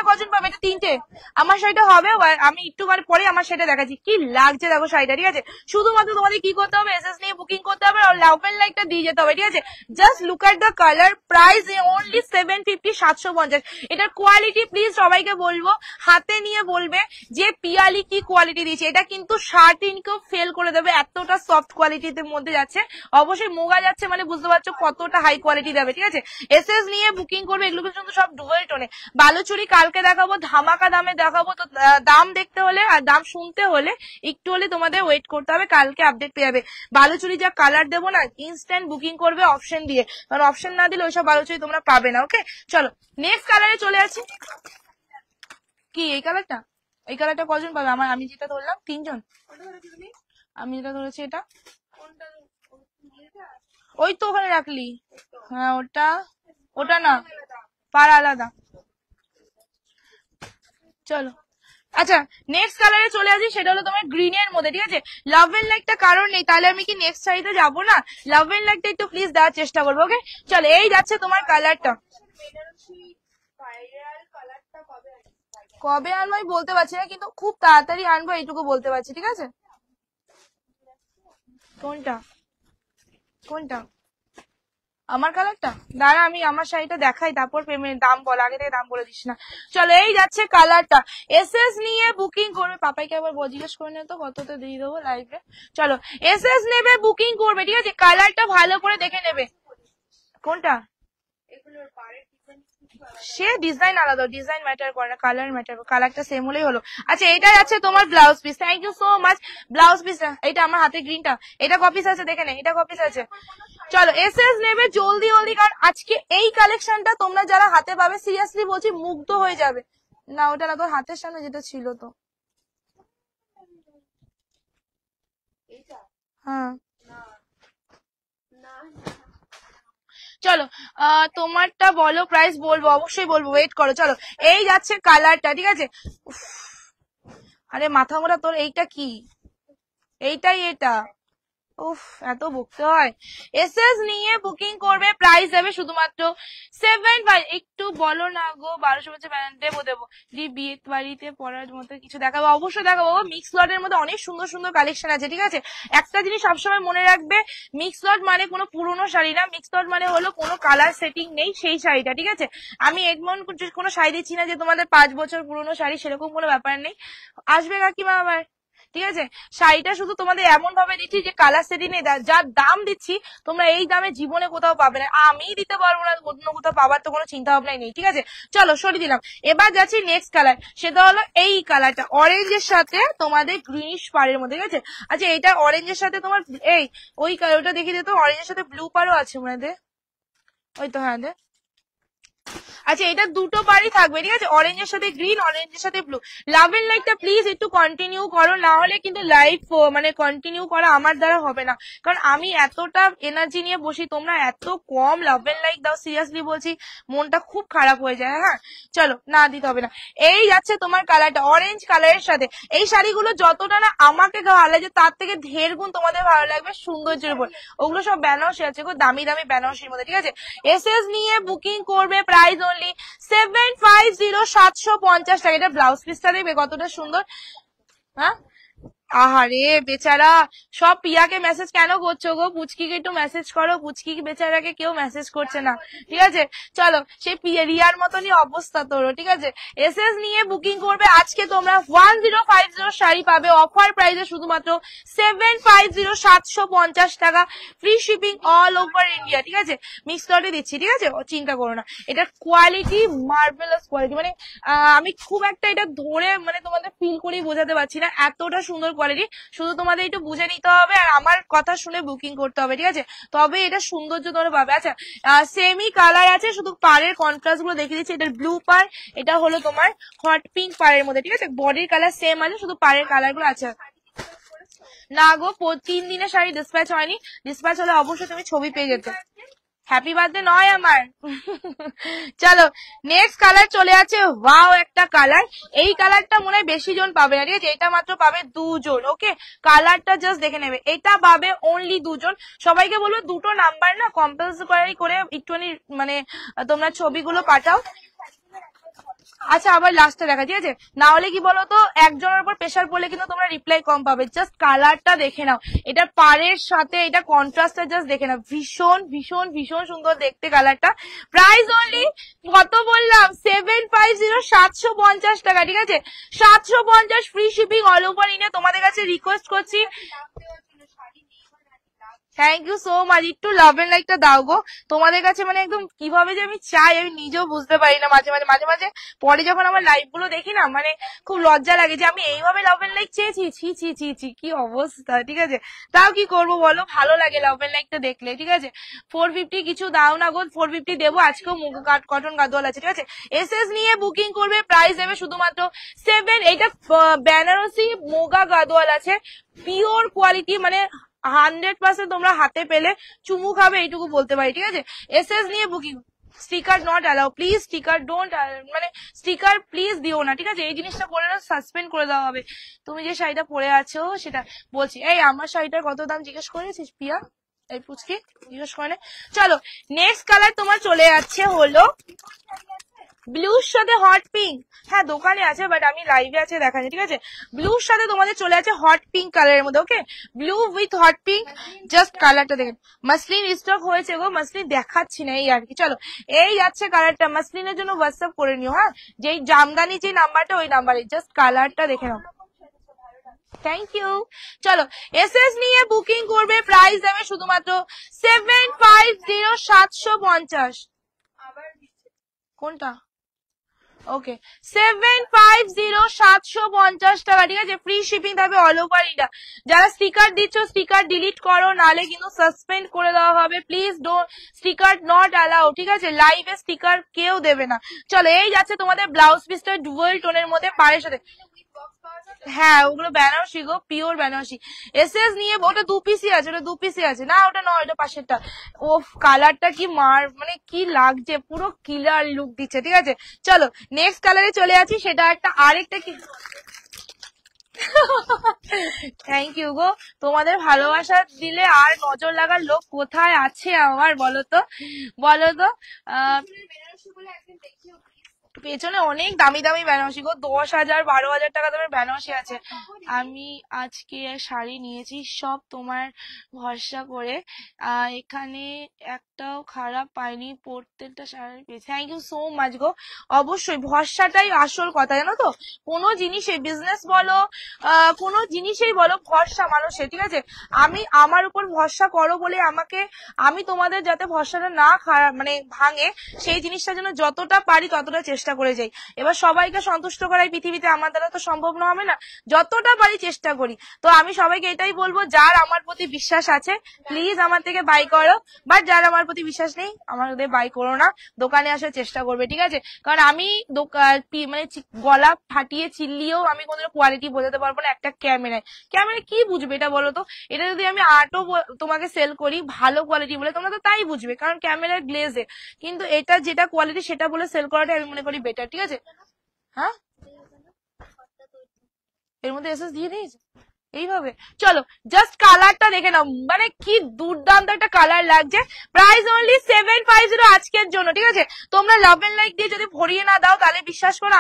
কজন পাবে, এটা তিনটে, আমার শাড়িটা হবে, আমি একটু পরে আমার শাড়িটা দেখাচ্ছি, কি লাগছে দেখো শাড়িটা, ঠিক আছে। শুধুমাত্র তোমাদের কি করতে হবে, এসএস নিয়ে বুকিং করতে হবে, আর লাভ এন্ড লাইকটা দিয়ে যেতে হবে, ঠিক আছে। Just look at the colour, price only 750, 750। এটার কোয়ালিটি প্লিজ সবাইকে বলবো হাতে নিয়ে বলবে যে পিয়ালি কি কোয়ালিটি দিয়েছে, এটা কিন্তু শার্ট ইনকেও ফেল করে দেবে, এতটা সফট কোয়ালিটির মধ্যে যাচ্ছে, অবশ্যই মোগা যাচ্ছে মানে বুঝতে পারছো কতটা হাই কোয়ালিটি যাবে, ঠিক আছে। এসএস নিয়ে বুকিং করবে, এগুলো কিন্তু সব ডুয়েল টোনে। বালুচুরি কালকে দেখাবো, ধামাকা দামে দেখাবো, তো দাম দেখতে হলে আর দাম শুনতে হলে একটু হলে তোমাদের ওয়েট করতে হবে, কালকে আপডেট পেয়ে যাবে। বালুচুরি যা কালার দেবো না, ইনস্ট্যান্ট বুকিং করবে অপশন দিয়ে, কারণ অপশন না দিলে ওইসব বালুচুরি তোমরা পাবে না, ওকে। চলো নেক্সট কালারে চলে আসি, কি এই কালারটা, এই কালারটা কজন পাবে, আমি যেটা ধরলাম 3 জন, আমি যেটা ধরেছি এটা, ওই তো ওখানে রাখলি, হ্যাঁ ওটা না, পার আলাদা। চলো আচ্ছা নেক্সট কালারে চলে আসি, সেটা হলো তোমার গ্রিন এর মধ্যে, ঠিক আছে। লাভ এন্ড লাইকটা কারণ নেই, তাহলে আমি কি নেক্সট শাড়িতে যাবো না, লাভ এন্ড লাইকটা একটু প্লিজ দেওয়ার চেষ্টা করবো, ওকে। চলো এই যাচ্ছে তোমার কালারটা, কবে আনবো আমি বলতে পারছি না, কিন্তু খুব তাড়াতাড়ি আনবো এইটুকু বলতে পারছি, ঠিক আছে। কোনটা কোনটা আমার কালারটা, দাঁড়া আমি আমার শাড়িটা দেখাই, তারপর পেমেন্ট দাম বল, আগে থেকে দাম বলে দিস না। চলো এই যাচ্ছে কালারটা, এসএস নিয়ে বুকিং করবে, পাপাইকে আবার জিজ্ঞেস করে নে তো কততে দিয়ে দেবো লাইভে। চলো এসএস নেবে বুকিং করবে, ঠিক আছে, কালারটা ভালো করে দেখে নেবে। কোনটা সে ডিজাইন আলাদা, ডিজাইন ম্যাটার করে না, কালার ম্যাটার, কালারটা সেম হলেই হলো। আচ্ছা এটা যাচ্ছে তোমার blouse piece, thank you so much. Blouse পিসটা এটা আমার হাতে গ্রিনটা, এটা কপিস আছে দেখে নে, এটা কপিস আছে। চলো এসএস নেবে জলদি জলদি, কারণ আজকে এই কালেকশনটা তোমরা যারা হাতে পাবে সিরিয়াসলি বলছি মুগ্ধ হয়ে যাবে। না ওটা না, তোর হাতের সামনে যেটা ছিল তো, হ্যাঁ চলো তোমারটা বলো, প্রাইস বলবো অবশ্যই বলবো, ওয়েট করো। চলো এই যাচ্ছে কালারটা, ঠিক আছে। উফ, আরে মাথা মোটা তোর, এইটা কি, এইটাই এটা, উফ এত বকতে হয়। এসএস নিয়ে বুকিং করবে, প্রাইস দেবে শুধুমাত্র 7 একটু বলো না গো, 1200 বছর দেবো দেবো দি, বিয়ে বাড়িতে পড়ার মতো কিছু দেখাবো, অবশ্যই দেখাবো। মিক্স লটের মধ্যে অনেক সুন্দর সুন্দর কালেকশন আছে, ঠিক আছে। একটা জিনিস সবসময় মনে রাখবে, মিক্স লট মানে কোনো পুরোনো শাড়ি না, মিক্স লট মানে হলো কোনো কালার সেটিং নেই সেই শাড়িটা, ঠিক আছে। আমি এমন কোনো শাড়ি দিচ্ছি না যে তোমাদের 5 বছর পুরোনো শাড়ি, সেরকম কোনো ব্যাপার নেই। আসবে কাকিমা আবার, ঠিক আছে। শাড়িটা শুধু তোমাদের এমন ভাবে দিচ্ছি যে কালার সেটিং নেই, যার দাম দিচ্ছি তোমরা এই দামে জীবনে কোথাও পাবে না, আমি দিতে পারবো না, অন্য কোথাও পাবার তো কোনো চিন্তা ভাবনাই নেই, ঠিক আছে। চলো সরিয়ে দিলাম, এবার যাচ্ছি নেক্সট কালার, সেটা হলো এই কালারটা, অরেঞ্জের সাথে তোমাদের গ্রিনিশ পাড়ের মধ্যে, ঠিক আছে। আচ্ছা এটা অরেঞ্জের সাথে তোমার এই ওই কালারটা দেখিয়ে দিত, অরেঞ্জের সাথে ব্লু পাড়ও আছে মনে হয়, ওই তো হ্যাঁ। আচ্ছা এটা দুটো পাড়ই থাকবে, ঠিক আছে, অরেঞ্জের সাথে গ্রিন, অরেঞ্জের সাথে ব্লু। লাভ এন্ড লাইকটা প্লিজ একটু কন্টিনিউ করো, না হলে কিন্তু লাইভ মানে কন্টিনিউ করা আমার দ্বারা হবে না, কারণ আমি এতটা এনার্জি নিয়ে বসি, তোমরা এত কম লাভ এন্ড লাইক দাও, সিরিয়াসলি বলছি মনটা খুব খারাপ হয়ে যায়। হ্যাঁ চলো না দিতে হবে না। এই যাচ্ছে তোমার কালারটা অরেঞ্জ কালারের সাথে, এই শাড়িগুলো যতটা না আমাকে ভালো লাগে তার থেকে 1.5 গুণ তোমাদের ভালো লাগবে সৌন্দর্যের উপর, ওগুলো সব বেনারসি আছে গো, দামি দামি বেনারসির মধ্যে, ঠিক আছে। এসএস নিয়ে বুকিং করবে, প্রাইস অনলি 750, 750 টাকা। এটা ব্লাউজ পিসটা দেখবে কতটা সুন্দর, হ্যাঁ। আহারে বেচারা, সব পিয়াকে মেসেজ কেন করছো গো, পুচকিকে একটু মেসেজ করো, পুচকি বেচারাকে কেউ মেসেজ করছে না, ঠিক আছে। চলো সেই রিয়ার মতনই অবস্থা তোরও, ঠিক আছে। এসএস নিয়ে বুকিং করবে, আজকে তোমরা 1050 শাড়ি পাবে অফার প্রাইসে, শুধুমাত্র 750, 750 টাকা, free shipping all over India, ঠিক আছে। মিক্স লটে দিচ্ছি, ঠিক আছে, চিন্তা করো না। এটা কোয়ালিটি মার্ভেলাস কোয়ালিটি, মানে আমি খুব একটা এটা ধরে মানে তোমাদের ফিল করেই বোঝাতে পারছি না, এতটা সুন্দর কোয়ালিটি, শুধু তোমাদের একটু বুঝে নিতে হবে আর আমার কথা শুনে বুকিং করতে হবে, ঠিক আছে, তবে এটা সৌন্দর্য তোমরা পাবে। আচ্ছা সেমি কালার আছে, শুধু পাড়ের কন্ট্রাস্ট গুলো দেখে দিচ্ছি, এটা ব্লু পার, এটা হলো তোমার হট পিঙ্ক পাড়ের মধ্যে, ঠিক আছে। বডির কালার সেম আছে, শুধু পাড়ের কালার গুলো আছে। না গো 3 দিনের শাড়ি ডিসপ্যাচ হয়নি, ডিসপ্যাচ হলে অবশ্যই তুমি ছবি পেয়ে যেতে। হ্যাপি বার্থডে নয় আমার। চলো নেক্সট কালার চলে আছে, ওয়াও একটা কালার, এই কালারটা মনে হয় বেশি জন পাবে না, ঠিক আছে, এটা মাত্র পাবে 2 জন, ওকে। কালারটা জাস্ট দেখে নেবে, এটা পাবে অনলি 2 জন। সবাইকে বলবো দুটো নাম্বার না কম্পালসারি করে একটুখানি মানে তোমরা ছবিগুলো পাঠাও। আচ্ছা আবার লাস্টে দেখা, ঠিক আছে, না হলে কি বলতো একজনের উপর প্রেশার পড়লে কিন্তু তোমরা রিপ্লাই কম পাবে। জাস্ট কালারটা দেখে নাও, এটা পাড়ের সাথে এটা কন্ট্রাস্টটা জাস্ট দেখে নাও, ভীষণ ভীষণ ভীষণ সুন্দর দেখতে কালারটা। প্রাইস অনলি কত বললাম, 750, 750 টাকা, ঠিক আছে, 750, free shipping all over India. তোমাদের কাছে রিকোয়েস্ট করছি, থ্যাংক ইউ সো মাচ, একটু লাভ এন্ড লাইকটা দাও গো, তোমাদের কাছে মানে একদম কিভাবে যে আমি চাই আমি নিজেও বুঝতে পারি না, মাঝে মাঝে মাঝে মাঝে পরে যখন আমার লাইভ গুলো দেখি না, মানে খুব লজ্জা লাগে যে আমি এইভাবে লাভ এন্ড লাইক চেয়েছি, ছি ছি ছি ছি কি অবস্থা, ঠিক আছে। তাও কি করবো বলো, ভালো লাগে লাভ এন্ড লাইকটা দেখলে, ঠিক আছে। 450 কিছু দাও না গো, 450 দেবো, আজকেও কটন গাদোয়াল আছে, ঠিক আছে। এসএস নিয়ে বুকিং করবে, প্রাইস দেবে শুধুমাত্র 7, এইটা বেনারসি মোগা গাদোয়াল আছে, পিওর কোয়ালিটি, মানে 100% তোমরা হাতে পেলে চুমু খাবে এইটুকু বলতে পারি, ঠিক আছে। এসএস নিয়ে booking, sticker not allow please, sticker don't, মানে স্টিকার প্লিজ দিও না, ঠিক আছে, এই জিনিসটা পরে না সাসপেন্ড করে দেওয়া হবে। তুমি যে শাড়িটা পরে আছো সেটা বলছি, এই আমার শাড়িটার কত দাম জিজ্ঞেস করেছিস পিয়া, এই পুচকি জিজ্ঞেস করে। চলো নেক্সট কালার তোমার চলে যাচ্ছে হলো ব্লুর সাথে হট পিঙ্ক, হ্যাঁ দোকানে আছে বাট আমি লাইভে আছে দেখাচ্ছি, ঠিক আছে। ব্লুর সাথে তোমাদের চলে আছে হট পিঙ্ক কালারের মধ্যে, okay, blue with hot pink, just কালারটা দেখেন। মাসলিন স্টক হয়েছে গো, মাসলিন দেখাচ্ছি না এই আর কি। চলো এই যাচ্ছে কালারটা, মাসলিনের জন্য হোয়াটসঅ্যাপ করে নিও, হ্যাঁ, যেই জামদানি যে নাম্বারটা ওই নাম্বারে, জাস্ট কালারটা দেখে নাও। Thank you. চলো এসএস নিয়ে বুকিং করবে, প্রাইস দেবে শুধুমাত্র 750, 750। কোনটা? ওকে, 750 টাকা, ঠিক আছে, ফ্রি শিপিং থাকবে অল ওভার ইন্ডিয়া। যারা স্টিকার দিচ্ছ স্টিকার ডিলিট করো, নালে কিন্তু সাসপেন্ড করে দেওয়া হবে। Please don't, sticker not allow, ঠিক আছে, লাইভে স্টিকার কেউ দেবে না। চলো, এই যাচ্ছে তোমাদের ব্লাউজ পিসটা ডুয়াল টোনের মধ্যে পাড়ের সাথে। হ্যাঁ, ওগুলো বেনারসি গো, পিওর বেনারসি। এসএস নিয়ে, ওটা 2 পিসই আছে, ওটা 2 পিসই আছে, না ওটা নয়, ওটা পাশেরটা। ও কালারটা কি মানে কি লাগছে, পুরো কিলার লুক দিচ্ছে, ঠিক আছে। চলো নেক্সট কালারে চলে আছি, সেটা একটা আরেকটা কি। থ্যাংক ইউ গো, তোমাদের ভালোবাসা দিলে আর নজর লাগার লোক কোথায় আছে আমার, বলো তো বলো তো। পেছনে অনেক দামি দামি বেনারসি গো, 10,000 12,000 টাকা দামের বেনারসি আছে। আমি আজকে শাড়ি নিয়েছি সব তোমার ভরসা করে, এখানে একটাও খারাপ পাইনি, প্রত্যেকটা শাড়ি পেয়েছি। থ্যাংক ইউ সো মাচ গো। অবশ্যই ভরসাটাই আসল কথা, জানো তো, কোনো জিনিসে বিজনেস বলো, কোনো জিনিসেই বলো, ভরসা মানুষের, ঠিক আছে। আমি আমার উপর ভরসা করো বলে আমি তোমাদের যাতে ভরসাটা না মানে ভাঙে, সেই জিনিসটা যেন যতটা পারি ততটা চেষ্টা করে যাই। এবার সবাইকে সন্তুষ্ট করাই পৃথিবীতে আমার দ্বারা তো সম্ভব না, হবে না, যতটা পারি চেষ্টা করি। তো আমি সবাইকে এটাই বলবো, যার আমার প্রতি বিশ্বাস আছে প্লিজ আমার থেকে বাই করো, বাট যার আমার প্রতি বিশ্বাস নেই আমাদের বাই করো না, দোকানে আসার চেষ্টা করবে, ঠিক আছে। কারণ আমি মানে গলা ফাটিয়ে চিল্লিয়েও আমি কোনোদিন কোয়ালিটি বোঝাতে পারবো না একটা ক্যামেরায়। ক্যামেরায় কি বুঝবে এটা বলো তো? এটা যদি আমি আর্টও তোমাকে সেল করি ভালো কোয়ালিটি বলে, তোমরা তো তাই বুঝবে, কারণ ক্যামেরার গ্লেজে। কিন্তু এটা যেটা কোয়ালিটি সেটা বলে সেল করাটা আমি মনে করি বেটার, ঠিক আছে। হ্যাঁ, এর মধ্যে এসএস দিয়ে দিয়েছে এইভাবে। চলো জাস্ট কালারটা দেখে নাও, মানে কি দুর্দান্ত একটা কালার লাগছে। প্রাইস অনলি 750 আজকের জন্য, ঠিক আছে। তোমরা লাভ এন্ড লাইক দিয়ে যদি ভরিয়ে না দাও তাহলে বিশ্বাস করো,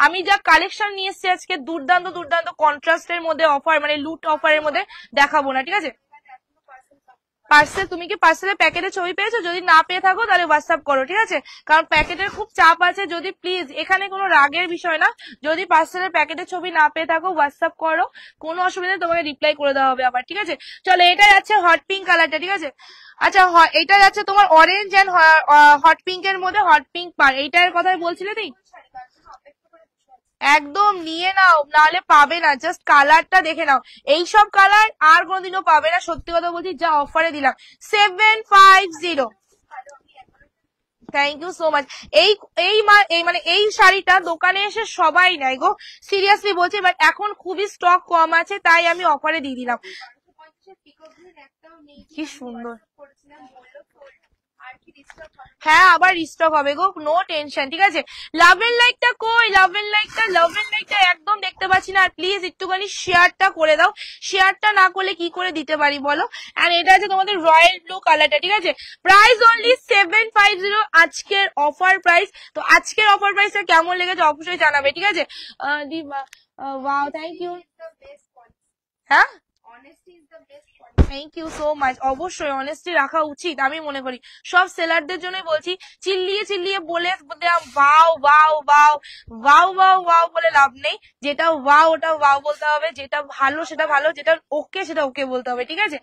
আমি যা কালেকশন নিয়ে এসেছি আজকে, দুর্দান্ত দুর্দান্ত কন্ট্রাস্টের মধ্যে অফার, মানে লুট অফারের মধ্যে দেখাবো না, ঠিক আছে। পার্সেল, তুমি কি পার্সেলের প্যাকেটের ছবি পেয়েছো? যদি না পেয়ে থাকো তাহলে হোয়াটসঅ্যাপ করো, ঠিক আছে, কারণ প্যাকেটের খুব চাপ আছে। যদি প্লিজ, এখানে কোনো রাগের বিষয় না, যদি পার্সেলের প্যাকেটের ছবি না পেয়ে থাকো হোয়াটসঅ্যাপ করো, কোনো অসুবিধা নেই, তোমাকে রিপ্লাই করে দেওয়া হবে আবার, ঠিক আছে। চলো, এটা যাচ্ছে হট পিঙ্ক কালারটা, ঠিক আছে। আচ্ছা, এটা যাচ্ছে তোমার অরেঞ্জ এন্ড হট পিঙ্ক এর মধ্যে, হট পিঙ্ক পার, এইটার কথাই বলছিলে তুই। একদম নিয়ে নাও, নাহলে পাবে না, জাস্ট কালারটা দেখে নাও, এইসব কালার আর কোনোদিনও পাবে না, সত্যি কথা বলছি, যা অফারে দিলাম। 750। Thank you so much. মানে এই শাড়িটা দোকানে এসে সবাই নেয় গো, সিরিয়াসলি বলছি, বাট এখন খুবই স্টক কম আছে, তাই আমি অফারে দিয়ে দিলাম। কি সুন্দর, হ্যাঁ আবার রিস্টক হবে গো, নো টেনশন, ঠিক আছে। লাভ এন্ড লাইকটা কই, লাভ এন্ড লাইকটা একদম দেখতে পাচ্ছি না। আর প্লিজ একটুখানি শেয়ারটা করে দাও, শেয়ারটা না করলে কি করে দিতে পারি বলো। এন্ড এটা আছে তোমাদের রয়্যাল ব্লু কালারটা, ঠিক আছে। প্রাইস অনলি 750 আজকের অফার প্রাইস। তো আজকের অফার প্রাইসটা কেমন লেগেছে অবশ্যই জানাবে, ঠিক আছে। Wow, thank you. হ্যাঁ, থ্যাংক ইউ সো মাচ। অবশ্যই অনেস্টি রাখা উচিত আমি মনে করি, সব সেলারদের জন্যই বলছি। চিল্লিয়ে চিল্লিয়ে বলে wow wow wow wow wow wow বলে লাভ নেই, যেটা ওয়াও ওটা ওয়াও বলতে হবে, যেটা ভালো সেটা ভালো, যেটা ওকে সেটা ওকে বলতে হবে, ঠিক আছে।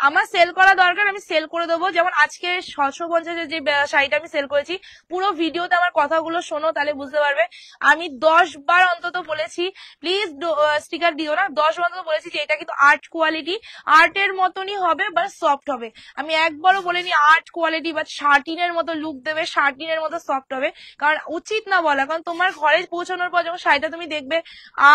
আমার সেল করা দরকার, আমি সেল করে দেবো। যেমন আজকে 750 যে শাড়িটা আমি সেল করেছি, পুরো ভিডিওতে আমার কথাগুলো শোনো, তাহলে বুঝতে পারবে। আমি 10 বার অন্তত বলেছি প্লিজ স্টিকার দিও না, 10 বার অন্তত বলেছি যে এটা কিন্তু আর্ট কোয়ালিটি, আর্টের মতনই হবে বা সফট হবে। আমি একবারও বলিনি আর্ট কোয়ালিটি বা শার্টিনের মতো লুক দেবে, শার্টিনের মতো সফট হবে, কারণ উচিত না বলা। কারণ তোমার ঘরে পৌঁছানোর পর যখন শাড়িটা তুমি দেখবে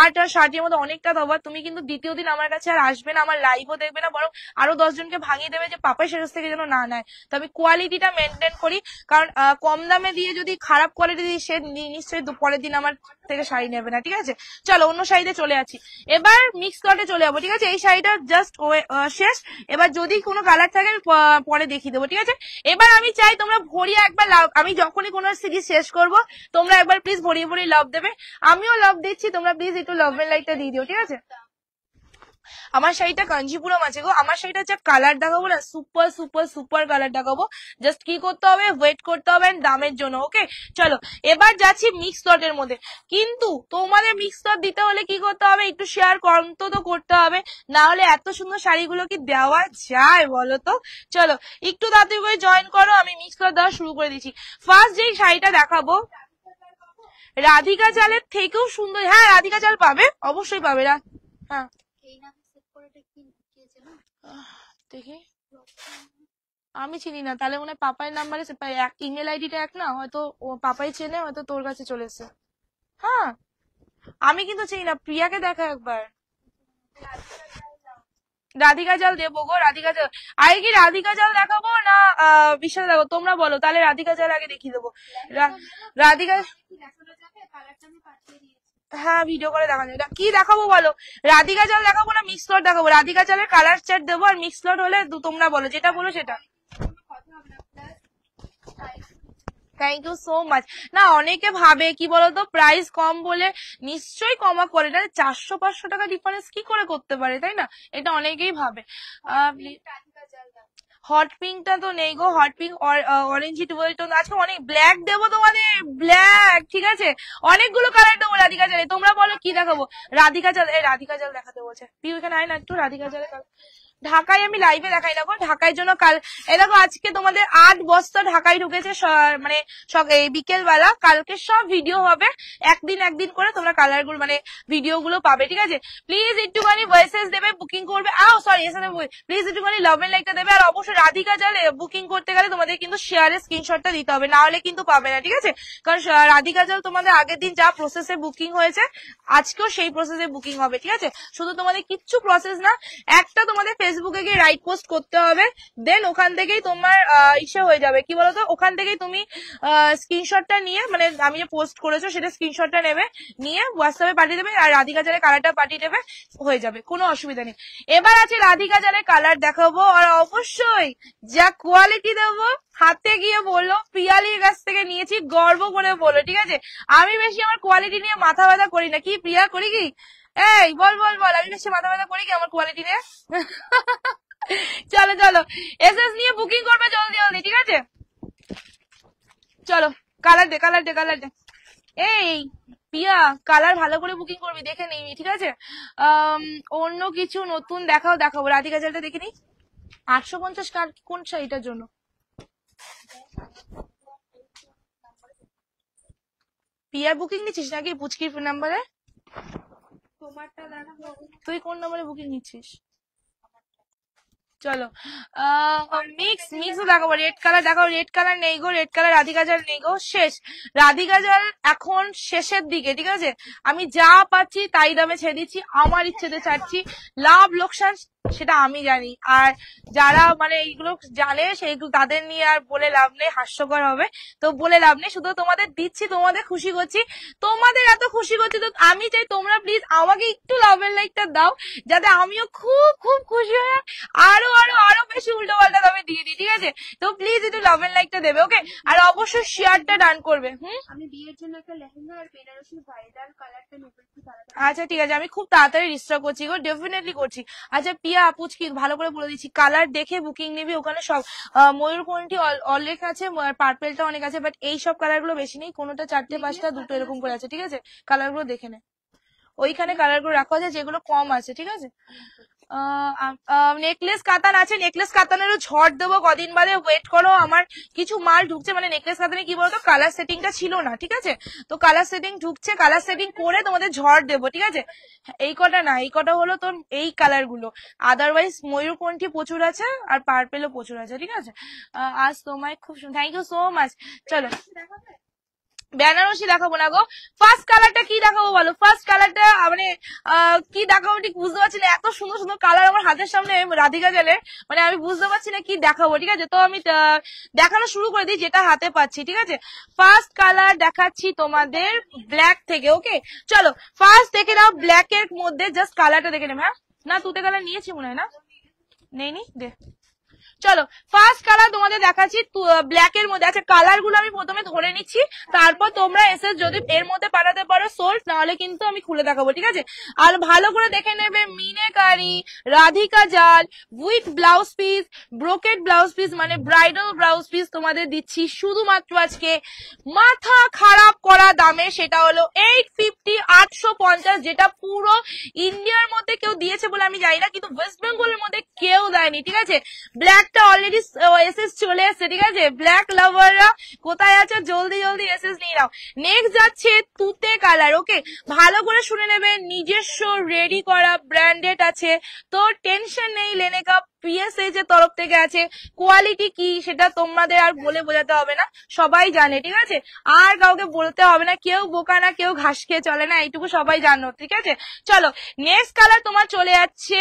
আর্ট আর শার্টির মধ্যে অনেকটা তফাৎ, তুমি কিন্তু দ্বিতীয় দিন আমার কাছে আর আসবে না, আমার লাইভও দেখবে না, বরং আরো 10 জনকে ভাঙিয়ে দেবে যে পাপাই সেরস থেকে যেন না নেয়। তো আমি কোয়ালিটিটা মেনটেন করি, কারণ কম দামে দিয়ে যদি খারাপ কোয়ালিটি দিই, সে নিশ্চয়ই পরের দিন আমার থেকে শাড়ি নেবে না, ঠিক আছে। চলো অন্য শাড়িতে চলে আছি, এবার মিক্স কাটে চলে যাবো, ঠিক আছে। এই শাড়িটা জাস্ট শেষ, এবার যদি কোনো কালার থাকে পরে দেখিয়ে দেবো, ঠিক আছে। এবার আমি চাই তোমরা ভরিয়ে একবার লাভ, আমি যখনই কোনো সিরিজ শেষ করব তোমরা একবার প্লিজ ভরিয়ে ভরিয়ে লাভ দেবে, আমিও লাভ দিচ্ছি, তোমরা প্লিজ একটু লাভ এন্ড লাইকটা দিয়ে দিও, ঠিক আছে। আমার শাড়িটা কাঞ্জিপুরম আছে গো। আমার শাড়িটা যা কালার দেখাবো না, সুপার সুপার সুপার কালার দেখাবো। জাস্ট কি করতে হবে, ওয়েট করতে হবে দামের জন্য। ওকে চলো এবার যাচ্ছি মিক্স লটের মধ্যে। কিন্তু তোমাদের মিক্স লট দিতে হলে কি করতে হবে, একটু শেয়ার অন্তত করতে হবে, না হলে এত সুন্দর শাড়িগুলো কি দেওয়া যায় বলো তো। চলো একটু তাড়াতাড়ি করে জয়েন করো, আমি মিক্স লট দেওয়া শুরু করে দিচ্ছি। ফার্স্ট যেই শাড়িটা দেখাবো রাধিকা চালের থেকেও সুন্দর। হ্যাঁ রাধিকা চাল পাবে, অবশ্যই পাবে। হ্যাঁ দেখি, আমি চিনি না, তাহলে মনে হয় পাপাইয়ের নাম্বারে ইমেল আইডিটা এক না, হয়তো ও পাপাই চেনে, হয়তো তোর কাছে চলে এসছে। হ্যাঁ আমি কিন্তু চিনি না, প্রিয়াকে দেখা একবার। রাধিকা জাল দেবো গো, রাধিকা জাল। আগে কি রাধিকা জাল দেখাবো না বিশাল দেখাবো, তোমরা বলো। তাহলে রাধিকা জাল আগে দেখিয়ে দেবো। রাধিকা, হ্যাঁ ভিডিও করে দেখানো যায়। কি দেখাবো বলো, রাধিকা জাল দেখাবো না মিক্স লট দেখাবো? রাধিকা জালের কালার চার্ট দেবো, আর মিক্স লট হলে তোমরা বলো, যেটা বলো সেটা। Thank you so much. না অনেকে ভাবে কি বলতো, প্রাইস কম বলে নিশ্চয়ই কমা করে না, 400-500 টাকা ডিফারেন্স কি করে করতে পারে, তাই না? এটা অনেকেই ভাবে। হট পিঙ্কটা তো নেই গো, hot pink orangey twelve tone. আজকে অনেক ব্ল্যাক দেবো তোমাদের, ব্ল্যাক ঠিক আছে, অনেকগুলো কালার দেবো রাধিকা জালে। তোমরা বলো কি দেখাবো? রাধিকা জাল, এই রাধিকা জাল দেখাতে বলছে। তুই ওখানে আয় না একটু, রাধিকা জালে। ঢাকায় আমি লাইভে দেখাই না গো, ঢাকায় জন্য কাল এই দেখো আজকে তোমাদের 8 বস্তা ঢাকায় ঢুকেছে, মানে এই বিকেল বেলা। কালকে সব ভিডিও হবে, একদিন একদিন করে তোমরা কালার গুলো মানে ভিডিও গুলো পাবে, ঠিক আছে? প্লিজ একটুখানি ভয়েসেস দেবে, বুকিং করবে। সরি প্লিজ একটুখানি লাভ এন্ড লাইকটা দেবে। আর অবশ্যই রাধিকা জালে বুকিং করতে গেলে তোমাদের কিন্তু শেয়ারের স্ক্রিনশটটা দিতে হবে, না হলে কিন্তু পাবে না, ঠিক আছে? কারণ রাধিকা জাল তোমাদের আগের দিন যা প্রসেসে বুকিং হয়েছে, আজকেও সেই প্রসেসে বুকিং হবে, ঠিক আছে? শুধু তোমাদের কিচ্ছু প্রসেস না, একটা তোমাদের ফেসবুকে গিয়ে রাইট পোস্ট করতে হবে, দেন ওখান থেকেই তোমার ইসে হয়ে যাবে, কি বলতো, ওখান থেকেই তুমি স্ক্রিনশটটা নিয়ে, মানে আমি যে পোস্ট করেছো সেটা স্ক্রিনশটটা নেবে, নিয়ে হোয়াটসঅ্যাপে পাঠিয়ে দেবে, আর রাধিকা জালের কালারটা পাঠিয়ে দেবে, হয়ে যাবে, কোনো অসুবিধা নেই। এবার আছে রাধিকা জালের কালার দেখাবো, আর অবশ্যই যা কোয়ালিটি দেবো, হাতে গিয়ে বললো প্রিয়ালির কাছ থেকে নিয়েছি, গর্ব করে বলো, ঠিক আছে? আমি বেশি আমার কোয়ালিটি নিয়ে মাথা ব্যথা করি না, কি প্রিয়া করি কি? এই বল বল বল, আমি বেশি মাথা ব্যথা করি কি আমার কোয়ালিটি নিয়ে? চলো চলো এসএস নিয়ে বুকিং করবে জলদি জলদি, ঠিক আছে? চলো কালার দে, কালার দে, কালার দে। এই পিয়া কালার ভালো করে বুকিং করবি, দেখে নিবি, ঠিক আছে? অন্য কিছু নতুন দেখাবো। রাধিকা জালটা দেখে নি। 850 কার কোন শাড়িটার জন্য? পিয়ার বুকিং নিচ্ছিস নাকি পুচকির নাম্বারে? তুই কোন নাম্বারে বুকিং নিচ্ছিস? চলো মিক্স দেখাবো। রেড কালার দেখাবো, রেড কালার নেই গো, রেড কালার রাধিকা জাল নেই গো, শেষ। রাধিকা জাল এখন শেষের দিকে, ঠিক আছে? আমি যা পাচ্ছি তাই দামে ছেড়ে দিচ্ছি, আমার ইচ্ছেতে ছাড়ছি, লাভ লোকসান সেটা আমি জানি। আর যারা মানে এইগুলো জানে সেইগুলো তাদের নিয়ে আর বলে লাভ নেই, হাস্যকর হবে, তো বলে লাভ নেই। শুধু তোমাদের দিচ্ছি, তোমাদের খুশি করছি, তোমাদের এত খুশি করছি, তো আমি চাই তোমরা প্লিজ আমাকে একটু লাভ এন্ড লাইকটা দাও, যাতে আমিও খুব খুব খুশি হয়ে আরো আরো আরো বেশি উল্টো পাল্টা দামে দিয়ে দিই, ঠিক আছে? তো প্লিজ একটু লাভ এন্ড লাইকটা দেবে, ওকে? আর অবশ্যই শেয়ারটা ডান করবে। আমি বিয়ের জন্য একটা লেহেঙ্গা আর বেনারসি ভাইরাল কালারটা নেবো, একটু তাড়াতাড়ি। আচ্ছা ঠিক আছে, আমি খুব তাড়াতাড়ি রিস্টার করছি গো, ডেফিনেটলি করছি। আচ্ছা পিয়া পুচকি ভালো করে বলে দিচ্ছি, কালার দেখে বুকিং নিবি, ওখানে সব ময়ূরকণ্ঠী অনেক আছে, পার্পেলটা অনেক আছে, বাট এই সব কালার গুলো বেশি নেই, কোনোটা 4টে 5টা 2টো এরকম করে আছে, ঠিক আছে? কালার গুলো দেখে নে, ওইখানে কালার গুলো রাখা আছে যেগুলো কম আছে, ঠিক আছে? নেকলেস কাতান আছে, নেকলেস কাতানেরও ঝড় দেবো কদিন বাদে, ওয়েট করো। আমার কিছু মাল ঢুকছে, মানে নেকলেস কাতানে কি বলতো কালার সেটিংটা ছিল না, ঠিক আছে? তো কালার সেটিং ঢুকছে, কালার সেটিং করে তোমাদের ঝড় দেবো, ঠিক আছে? এই কটা না, এই কটা হলো তোর এই কালার গুলো, আদারওয়াইজ ময়ূরকণ্ঠী প্রচুর আছে আর পার্পেলও প্রচুর আছে, ঠিক আছে? আজ তোমায় খুব থ্যাংক ইউ সো মাচ। চলো বেনারসি দেখাবো না গো, ফার্স্ট কালারটা কি দেখাবো বলো? ফার্স্ট কালারটা মানে কি দেখাবো ঠিক বুঝতে পারছি না, এত সুন্দর সুন্দর কালার আমার হাতের সামনে রাধিকা জালের, মানে আমি বুঝতে পারছি না কি দেখাবো, ঠিক আছে? তো আমি দেখানো শুরু করে দিই যেটা হাতে পাচ্ছি, ঠিক আছে? ফার্স্ট কালার দেখাচ্ছি তোমাদের ব্ল্যাক থেকে, ওকে? চলো ফার্স্ট দেখে নাও, ব্ল্যাক এর মধ্যে জাস্ট কালারটা দেখে নেবে। হ্যাঁ না তুতে কালার নিয়েছি মনে হয়, না নেই নি দে। চলো ফার্স্ট কালার তোমাদের দেখাচ্ছি ব্ল্যাক এর মধ্যে। আচ্ছা কালার গুলো আমি প্রথমে ধরে নিচ্ছি, তারপর তোমরা এসে যদি এর মধ্যে পাঠাতে পারো সোল্ড, নাহলে কিন্তু আমি খুলে দেখাবো, ঠিক আছে? আর ভালো করে দেখে নেবে মিনেকারি রাধিকা জাল with blouse piece, brocade blouse piece মানে ব্রাইডাল ব্লাউজ পিস তোমাদের দিচ্ছি শুধুমাত্র আজকে মাথা খারাপ করা দামে। সেটা হলো 850, 850, যেটা পুরো ইন্ডিয়ার মধ্যে কেউ দিয়েছে বলে আমি জানি না, কিন্তু ওয়েস্ট বেঙ্গলের মধ্যে কেউ দেয়নি, ঠিক আছে? ব্ল্যাকটা অলরেডি এসএস চলে এসছে, ঠিক আছে? ব্ল্যাক লাভাররা কোথায় আছে জলদি জলদি এসএস নিয়ে নাও। নেক্সট যাচ্ছে তুতে কালার। ওকে, ভালো করে শুনে নেবে, নিজস্ব রেডি করা ব্র্যান্ডেড আছে, তো টেনশন নেই। লেনেকা পিএসএইচ এর তরফ থেকে আছে। কোয়ালিটি কি সেটা তোমাদের আর বলে বোঝাতে হবে না, সবাই জানে, ঠিক আছে? আর কাউকে বলতে হবে না, কেউ বোকা না, কেউ ঘাস খেয়ে চলে না, এইটুকু সবাই জানো, ঠিক আছে? চলো নেক্সট কালার তোমার চলে যাচ্ছে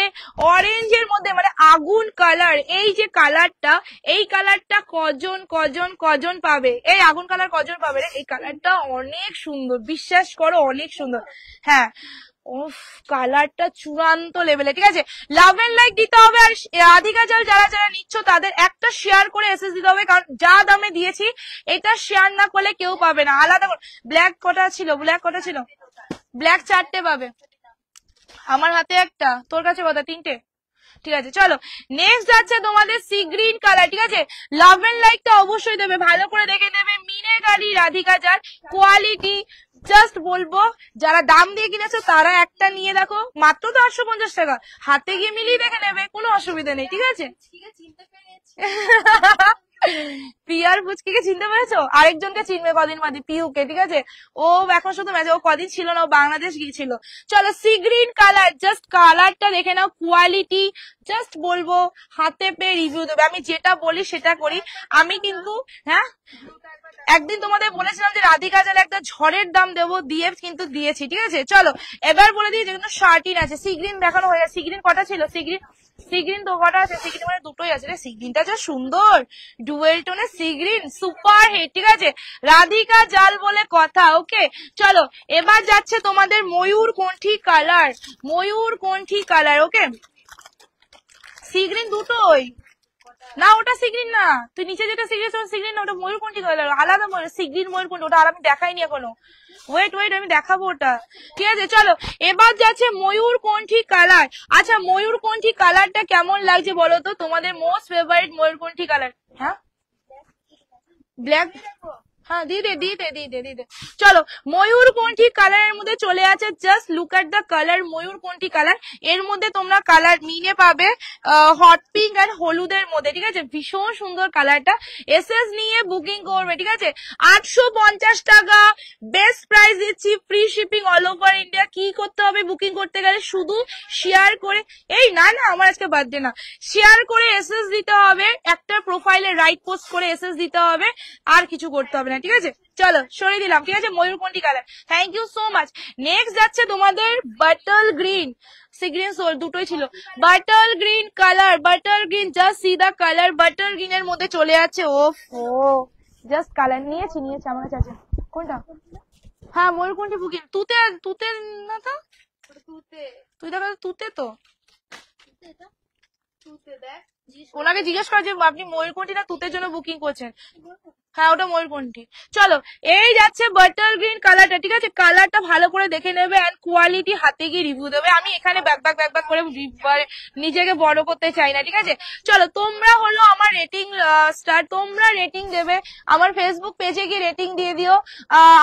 অরেঞ্জের মধ্যে, মানে আগুন কালার। এই যে কালারটা, এই কালারটা কজন কজন কজন পাবে? এই আগুন কালার কজন পাবে রে? এই কালারটা অনেক সুন্দর, বিশ্বাস করো অনেক সুন্দর। হ্যাঁ উফ, কালারটা চূড়ান্ত লেভেলে, ঠিক আছে? লাভ এন্ড লাইক দিতে হবে। আর রাধিকা জাল যারা যারা নিচ্ছ তাদের একটা শেয়ার করে এসএস দিতে হবে, কারণ যা দামে দিয়েছি এটা শেয়ার না করলে কেউ পাবে না। আলাদা করে ব্ল্যাক কটা ছিল? ব্ল্যাক কটা ছিল? ব্ল্যাক 4টে পাবে, আমার হাতে একটা, তোর কাছে কটা? 3টে, ঠিক আছে? চলো নেক্সট যাচ্ছে তোমাদের সি গ্রিন কালার, ঠিক আছে? লাভ এন্ড লাইকটা অবশ্যই দেবে, ভালো করে দেখে নেবে মিনেকারি রাধিকা জাল। কোয়ালিটি জাস্ট বলবো, যারা দাম দিয়ে কিনেছো তারা একটা নিয়ে দেখো, মাত্র তো 850 টাকা, হাতে গিয়ে মিলিয়ে দেখে নেবে, কোনো অসুবিধা নেই, ঠিক আছে? পিয়ার ফুচকিকে চিনতে পেরেছো? আরেকজনকে চিনবে কদিন বাদে, পিউকে, ঠিক আছে? ও এখন শুধু ম্যাচে, ও কদিন ছিল না, ও বাংলাদেশ গিয়েছিল। চলো সি গ্রিন কালার, জাস্ট কালারটা দেখে নাও, কোয়ালিটি জাস্ট বলবো, হাতে পেয়ে রিভিউ দেবে। আমি যেটা বলি সেটা করি, আমি কিন্তু হ্যাঁ একদিন তোমাদের বলেছিলাম যে রাধিকা জাল একটা ঝড়ের দাম দেবো, দিয়ে কিন্তু দিয়েছি, ঠিক আছে? চলো এবার বলে দিই, যেগুলো শার্টিন আছে। সি গ্রিন দেখানো হয়ে যায়। সি গ্রিন কটা ছিল? সি গ্রিন তো কটা আছে? সি গ্রিন মানে দুটোই আছে রে। সি গ্রিনটা যা সুন্দর, ডুয়েল টোনের সি গ্রিন, সুপার হিট, ঠিক আছে? রাধিকা জাল বলে কথা। ওকে চলো এবার যাচ্ছে তোমাদের ময়ূর কণ্ঠী কালার। ময়ূর কণ্ঠী কালার, ওকে? সি গ্রিন দুটোই না, ওটা সিগ্রিন না, তুই নিচে যেটা সিগ্রিন না, ওটা ময়ূরকণ্ঠী কালার, আলাদা সিগ্রিন ময়ূরকণ্ঠী, ওটা আর আমি দেখাইনি এখনো। ওয়েট আমি দেখাবো ওটা, ঠিক আছে? চলো এবার যাচ্ছে ময়ূরকণ্ঠী কালার। আচ্ছা ময়ূরকণ্ঠী কালারটা কেমন লাগছে বলো তো, তোমাদের মোস্ট ফেভারিট ময়ূরকণ্ঠী কালার? হ্যাঁ ব্ল্যাক, হ্যাঁ দিদে। চলো ময়ূরকণ্ঠী কালারের মধ্যে চলে আছে, just look at the colour, ময়ূরকণ্ঠী কালার। এর মধ্যে তোমরা কালার মিনে পাবে হট পিঙ্ক আর হলুদের মধ্যে, ঠিক আছে? ভীষণ সুন্দর কালারটা। এসএস নিয়ে বুকিং করবে, ঠিক আছে? 850 টাকা বেস্ট প্রাইস দিচ্ছি, free shipping all over India. কি করতে হবে বুকিং করতে গেলে? শুধু শেয়ার করে, এই না আমার আজকে বার্থডে না, শেয়ার করে এসএস দিতে হবে, একটা প্রোফাইলে রাইট পোস্ট করে এসএস দিতে হবে, আর কিছু করতে হবে না, ঠিক আছে? চলো সরিয়ে দিলাম, ঠিক আছে? ময়ূরকণ্ঠী colour, thank you so much. Next যাচ্ছে তোমাদের বাটল গ্রিন, সি গ্রিন সোল দুটোই ছিল। Bottle green colour, bottle green, just see the colour, bottle green এর মধ্যে চলে যাচ্ছে। ওফ ও জাস্ট কালার নিয়েছি আমার কাছে আছে। কোনটা? হ্যাঁ ময়ূরকণ্ঠী বুকিং। তুতে না তো, তুই দেখো তুতে তো, ওনাকে জিজ্ঞেস করা যে আপনি ময়ূরকণ্ঠী না তুতের জন্য বুকিং করছেন। হ্যাঁ ওটা ময়ূরকণ্ঠী। চলো এই যাচ্ছে বাটার গ্রিন কালারটা, ঠিক আছে? কালারটা ভালো করে দেখে নেবে, এন্ড কোয়ালিটি হাতে গিয়ে রিভিউ দেবে। আমি এখানে ব্যাক করে নিজেকে বড় করতে চাই না, ঠিক আছে? চলো তোমরা হলো আমার রেটিং স্টার, তোমরা রেটিং দেবে, আমার ফেসবুক পেজে গিয়ে রেটিং দিয়ে দিও,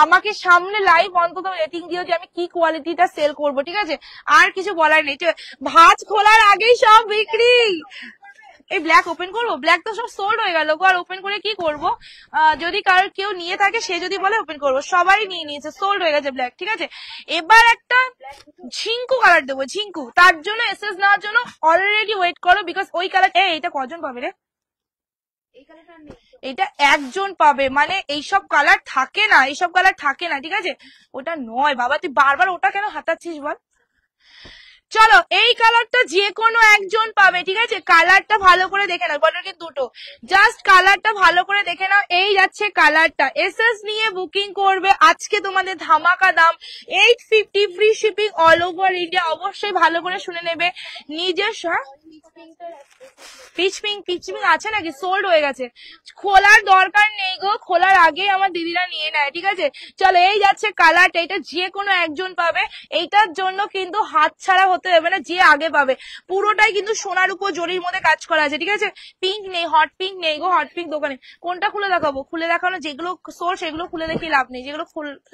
আমাকে সামনে লাইভ অন্তত রেটিং দিও যে আমি কি কোয়ালিটিটা সেল করব, ঠিক আছে? আর কিছু বলার নেই, ভাঁজ খোলার আগেই সব বিক্রি। এই ব্ল্যাক ওপেন করবো? ব্ল্যাক তো সব সোল্ড হয়ে গেল গো, আর ওপেন করে কি করব? যদি কারোর কেউ নিয়ে থাকে, সে যদি বলে ওপেন করবো, সবাই নিয়ে নিয়েছে, সোল্ড হয়ে গেছে ব্ল্যাক, ঠিক আছে? এবার একটা ঝিঙ্কু কালার দেবো, ঝিঙ্কু। তার জন্য এসএস নেওয়ার জন্য অলরেডি ওয়েট করো, বিকজ ওই কালার, এইটা কজন পাবে রে? এটা একজন পাবে, মানে এইসব কালার থাকে না, এইসব কালার থাকে না, ঠিক আছে? ওটা নয় বাবা, তুই বারবার ওটা কেন হাতাচ্ছিস বল? চলো এই কালারটা যে কোনো একজন পাবে, ঠিক আছে? কালারটা ভালো করে দেখে নাও, বটল কিন্তু দুটো, জাস্ট কালারটা ভালো করে দেখে নাও। এই যাচ্ছে কালারটা, এসএস নিয়ে বুকিং করবে আজকে তোমাদের ধামাকা দাম 850, free shipping all over India. অবশ্যই ভালো করে শুনে নেবে নিজস্ব। পিচ পিঙ্ক আছে নাকি? সোল্ড হয়ে গেছে, খোলার দরকার নেই গো, খোলার আগে আমার দিদিরা নিয়ে নেয়, ঠিক আছে? চলো এই যাচ্ছে কালারটা, এটা যে কোনো একজন পাবে, এইটার জন্য কিন্তু হাত ছাড়া হতে হবে না, যে আগে পাবে। পুরোটাই কিন্তু সোনার উপর জরির মধ্যে কাজ করা আছে, ঠিক আছে? পিঙ্ক নেই, হট পিঙ্ক নেই গো, হট পিঙ্ক দোকানে। কোনটা খুলে দেখাবো? খুলে দেখানো যেগুলো সোল্ড সেগুলো খুলে দেখি লাভ নেই, যেগুলো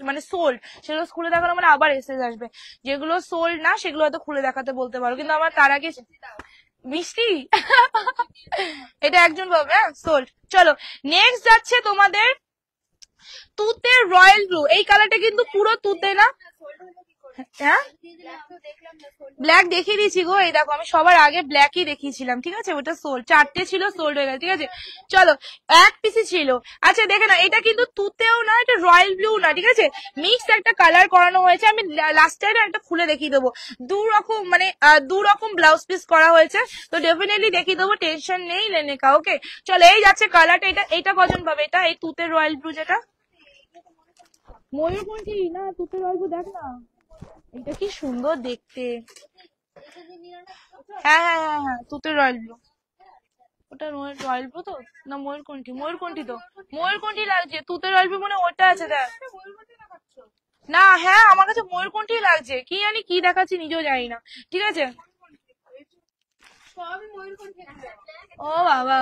মানে সোল্ড সেগুলো খুলে দেখানো মানে আবার এসেজ আসবে। যেগুলো সোল্ড না সেগুলো হয়তো খুলে দেখাতে বলতে পারো, কিন্তু আমার তার আগে মিষ্টি এটা একজন পাবে, হ্যাঁ সোল্ড। চলো নেক্সট যাচ্ছে তোমাদের তুতের রয়্যাল ব্লু। এই কালারটা কিন্তু পুরো তুতে না, হ্যাঁ ব্ল্যাক দেখিয়ে দিয়েছি গো, এই দেখো আমি সবার আগে ব্ল্যাকই দেখিয়েছিলাম, ঠিক আছে? ওটা সোল্ড, চারটে ছিল সোল্ড হয়ে গেছে, ঠিক আছে? চলো এক পিসি ছিল। আচ্ছা দেখে না, এটা কিন্তু তুতেও না, এটা রয়্যাল ব্লু না, ঠিক আছে? মিক্স একটা কালার করানো হয়েছে। আমি লাস্ট টাইম একটা খুলে দেখিয়ে দেবো, দু রকম ব্লাউজ পিস করা হয়েছে, তো ডেফিনেটলি দেখিয়ে দেবো, টেনশন নেই লেনেকা। ওকে চলো এই যাচ্ছে কালারটা, এটা কজন পাবে? এটা এই তুতের রয়্যাল ব্লু, যেটা ময়ূরকণ্ঠী না, তুতের রয়্যাল ব্লু, দেখ না এটা কি সুন্দর দেখতে। হ্যাঁ হ্যাঁ হ্যাঁ হ্যাঁ তুতের রয়্যাল ব্লু, ওটা রয়্যাল ব্লু তো না? ময়ূরকণ্ঠী তো ময়ূরকণ্ঠী লাগছে, তুতের রয়্যাল ব্লু মানে ওটা আছে দেখ না। হ্যাঁ আমার কাছে ময়ূরকণ্ঠী লাগছে, কি জানি কি দেখাচ্ছি নিজেও জানি না, ঠিক আছে? ও বাবা,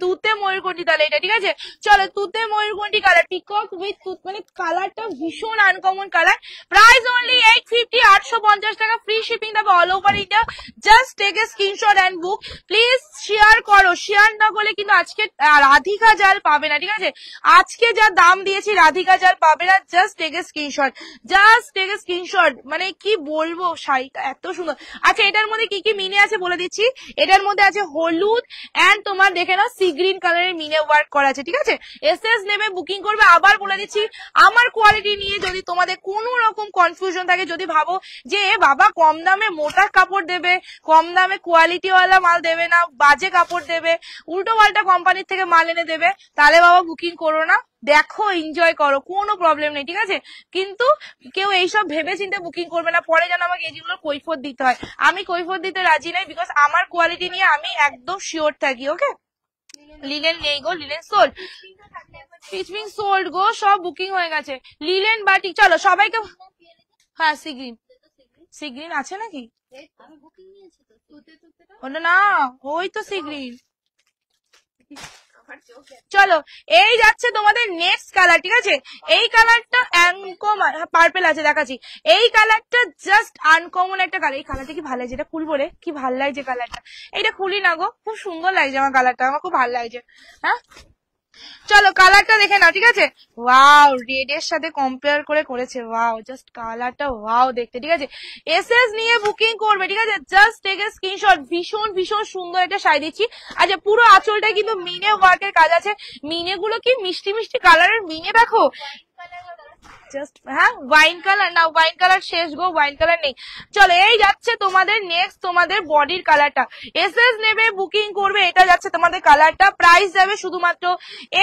তুতে ময়ূরকণ্ঠী তাহলে এটা, ঠিক আছে? চলো তুতে ময়ূরকণ্ঠী কালার, পিকক উইথ মানে কালারটা ভীষণ আনকমন কালার। প্রাইস অনলি 850, 850 টাকা, ফ্রি শিপিং দেবে all over India. Just take a screenshot and book, please share করো, শেয়ার না করলে কিন্তু আজকে রাধিকা জাল পাবে না, ঠিক আছে? আজকে যা দাম দিয়েছি রাধিকা জাল পাবে না। জাস্ট টেক এ স্ক্রিনশট, মানে কি বলবো, শাড়িটা এত সুন্দর। আচ্ছা এটার মধ্যে কি কি মিনে আছে বলে দিচ্ছি, এটার মধ্যে আছে হলুদ এন্ড তোমার দেখে নাও সি গ্রিন কালারের মিনে ওয়ার্ক করা আছে, ঠিক আছে? এসএস নেবে বুকিং করবে। আবার বলে দিচ্ছি, আমার কোয়ালিটি নিয়ে যদি তোমাদের কোনো রকম কনফিউশন থাকে, যদি ভাবো যে বাবা কম দামে মোটা কাপড় দেবে, কম দামে কোয়ালিটিওয়ালা মাল দেবে না, বাজে কাপড় দেবে, উল্টো পাল্টা কোম্পানির থেকে মাল এনে দেবে, তাহলে বাবা বুকিং করো না, দেখো এনজয় করো, কোনো প্রবলেম নেই, ঠিক আছে? কিন্তু কেউ এইসব ভেবে চিন্তে বুকিং করবে না, পরে যেন আমাকে এইগুলো কৈফত দিতে হয়। আমি কৈফত দিতে রাজি নাই, বিকজ আমার কোয়ালিটি নিয়ে আমি একদম শিওর থাকি। ওকে লিলেন নেই গো, লিলেন সোল্ড, পিচপিং সোল্ড গো, সব বুকিং হয়ে গেছে। লিলেন বাটিক, চলো সবাইকে, হ্যাঁ সি গ্রিন আছে নাকি? ওটা না, ওই তো সি গ্রিন। চলো এই যাচ্ছে তোমাদের নেক্সট কালার, ঠিক আছে? এই কালারটা আনকমন, পার্পেল আছে দেখাচ্ছি। এই কালারটা জাস্ট আনকমন একটা কালার। এই কালারটা কি ভালো লাগছে, এটা খুলবো রে, কি ভালো লাগছে কালারটা। এইটা খুলি না গো, খুব সুন্দর লাগছে আমার কালারটা, আমার খুব ভালো লাগছে। হ্যাঁ চলো কালারটা দেখে নাও, ঠিক আছে? ওয়াও, রেড এর সাথে কম্পেয়ার করে করেছে, ওয়াও, জাস্ট কালারটা ওয়াও দেখতে, ঠিক আছে? এসএস নিয়ে বুকিং করবে, ঠিক আছে? জাস্ট টেক এ স্ক্রিনশট, ভীষণ ভীষণ সুন্দর একটা শাড়ি দিচ্ছি। আচ্ছা পুরো আঁচলটা কিন্তু মিনে ওয়ার্কের কাজ আছে, মিনে গুলো কি মিষ্টি মিষ্টি কালারের মিনে, দেখো জাস্ট, হ্যাঁ ওয়াইন কালার না, ওয়াইন কালার শেষ গো, ওয়াইন কালার নেই। চলো এই যাচ্ছে তোমাদের নেক্সট, তোমাদের বডির কালারটা, এসএস নেবে বুকিং করবে, এটা যাচ্ছে তোমাদের কালারটা। প্রাইস যাবে শুধুমাত্র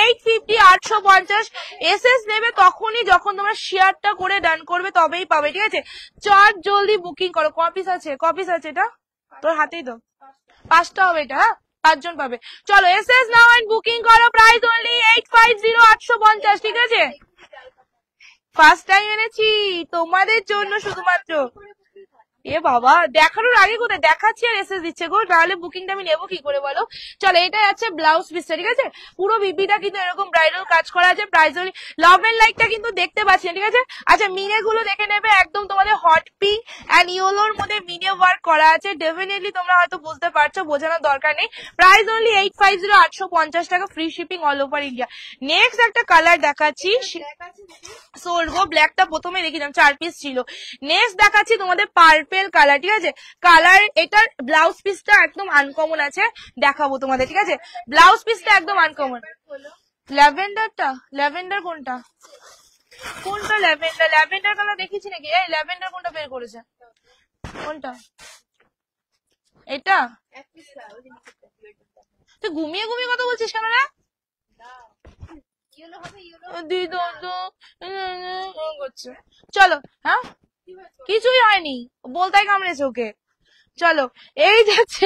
850, 850। এসএস নেবে তখনই যখন তোমরা শেয়ারটা করে ডান করবে, তবেই পাবে, ঠিক আছে? চট জলদি বুকিং করো। কপিস আছে এটা তোর হাতেই তো, 5টা হবে এটা, হ্যাঁ 5 জন পাবে। চলো এসএস নাও এন্ড বুকিং করো। প্রাইস অনলি 850, 850, ঠিক আছে? ফার্স্ট টাইম এনেছি তোমাদের জন্য শুধুমাত্র। এ বাবা, দেখানোর আগে কোথায় দেখাচ্ছি আর এসে দিচ্ছে গো, তাহলে বুকিংটা আমি নেবো কি করে বলো? চলো এটা আছে ব্লাউজ পিসটা, ঠিক আছে? পুরো বিপিটা কিন্তু এরকম ব্রাইডাল কাজ করা আছে। প্রাইস হল লাভ এন্ড লাইকটা কিন্তু দেখতে পাচ্ছেন, ঠিক আছে? আচ্ছা মিনে গুলো দেখে নেবে, একদম তোমাদের হট পিঙ্ক এন্ড ইয়েলোর মধ্যে মিনে ওয়ার্ক করা আছে। ডেফিনেটলি তোমরা হয়তো বুঝতে পারছো, বোঝানোর দরকার নেই। প্রাইস অনলি 850, 850 টাকা, free shipping all over India. Next একটা কালার দেখাচ্ছি, সোল্ড গো, ব্ল্যাকটা প্রথমে দেখিলাম, 4 পিস ছিল। নেক্সট দেখাচ্ছি তোমাদের পার্পেল কালার, ঠিক আছে? কালার এটার ব্লাউজ পিসটা একদম আনকমন আছে, দেখাবো তোমাদের, ঠিক আছে? ব্লাউজ পিসটা একদম আনকমন। ল্যাভেন্ডার কোনটা ল্যাভেন্ডার কালার দেখিয়েছি নাকি? এই ল্যাভেন্ডার কোনটা বের করেছে, কোনটা? এটা এক পিস ওই যে নিচেরটা, দুয়েরটা। তুই ঘুমিয়ে ঘুমিয়ে কথা বলছিস কেন রে? দাও। ইয়েলো হবে, ইয়েলো। দিদি তো করছে। চলো। হ্যাঁ, কি হয়েছে? কিছুই হয়নি, বলতাই কামড়েছে ওকে। চলো, এই যাচ্ছে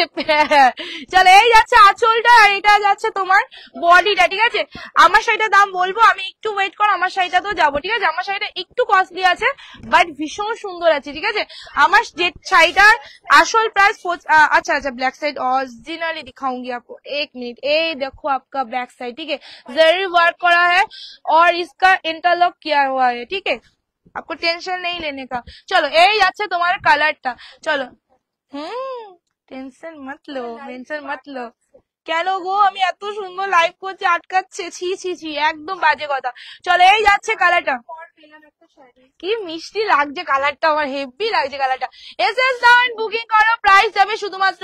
চলো, এই যাচ্ছে আঁচলটা, আর এটা যাচ্ছে তোমার বডিটা, ঠিক আছে? আমার শাড়িটার দাম বলবো, আমি একটু ওয়েট করো, আমার শাড়িটা তো যাবো, ঠিক আছে? আমার শাড়িটা একটু কস্টলি আছে, বাট ভীষণ সুন্দর আছে, ঠিক আছে? আমার যে শাড়িটার আসল প্রাইস अच्छा अच्छा ब्लैक साइड ओरिजिनली दिखाऊंगी आपको, एक मिनट। ये देखो आपका ब्लैक साइड, ठीक है? जरी वर्क करा है और इसका इंटरलॉक किया हुआ है, ठीक है? आपको टेंशन नहीं लेने का। चलो, यही যাচ্ছে তোমার কালারটা। চলো। টেনশন মত লো, টেনশন মত লো। কেন গো, আমি এত সুন্দর লাইভ করছি আটকাচ্ছে? ছি ছি ছি, একদম বাজে কথা। চলো, এই যাচ্ছে কালারটা। পর পেলাম একটা শাড়ি। কি মিষ্টি লাগছে কালারটা, আমার হেভি লাগছে কালারটা। এসএস ডাউন বুকিং করো, প্রাইস যাবে শুধুমাত্র।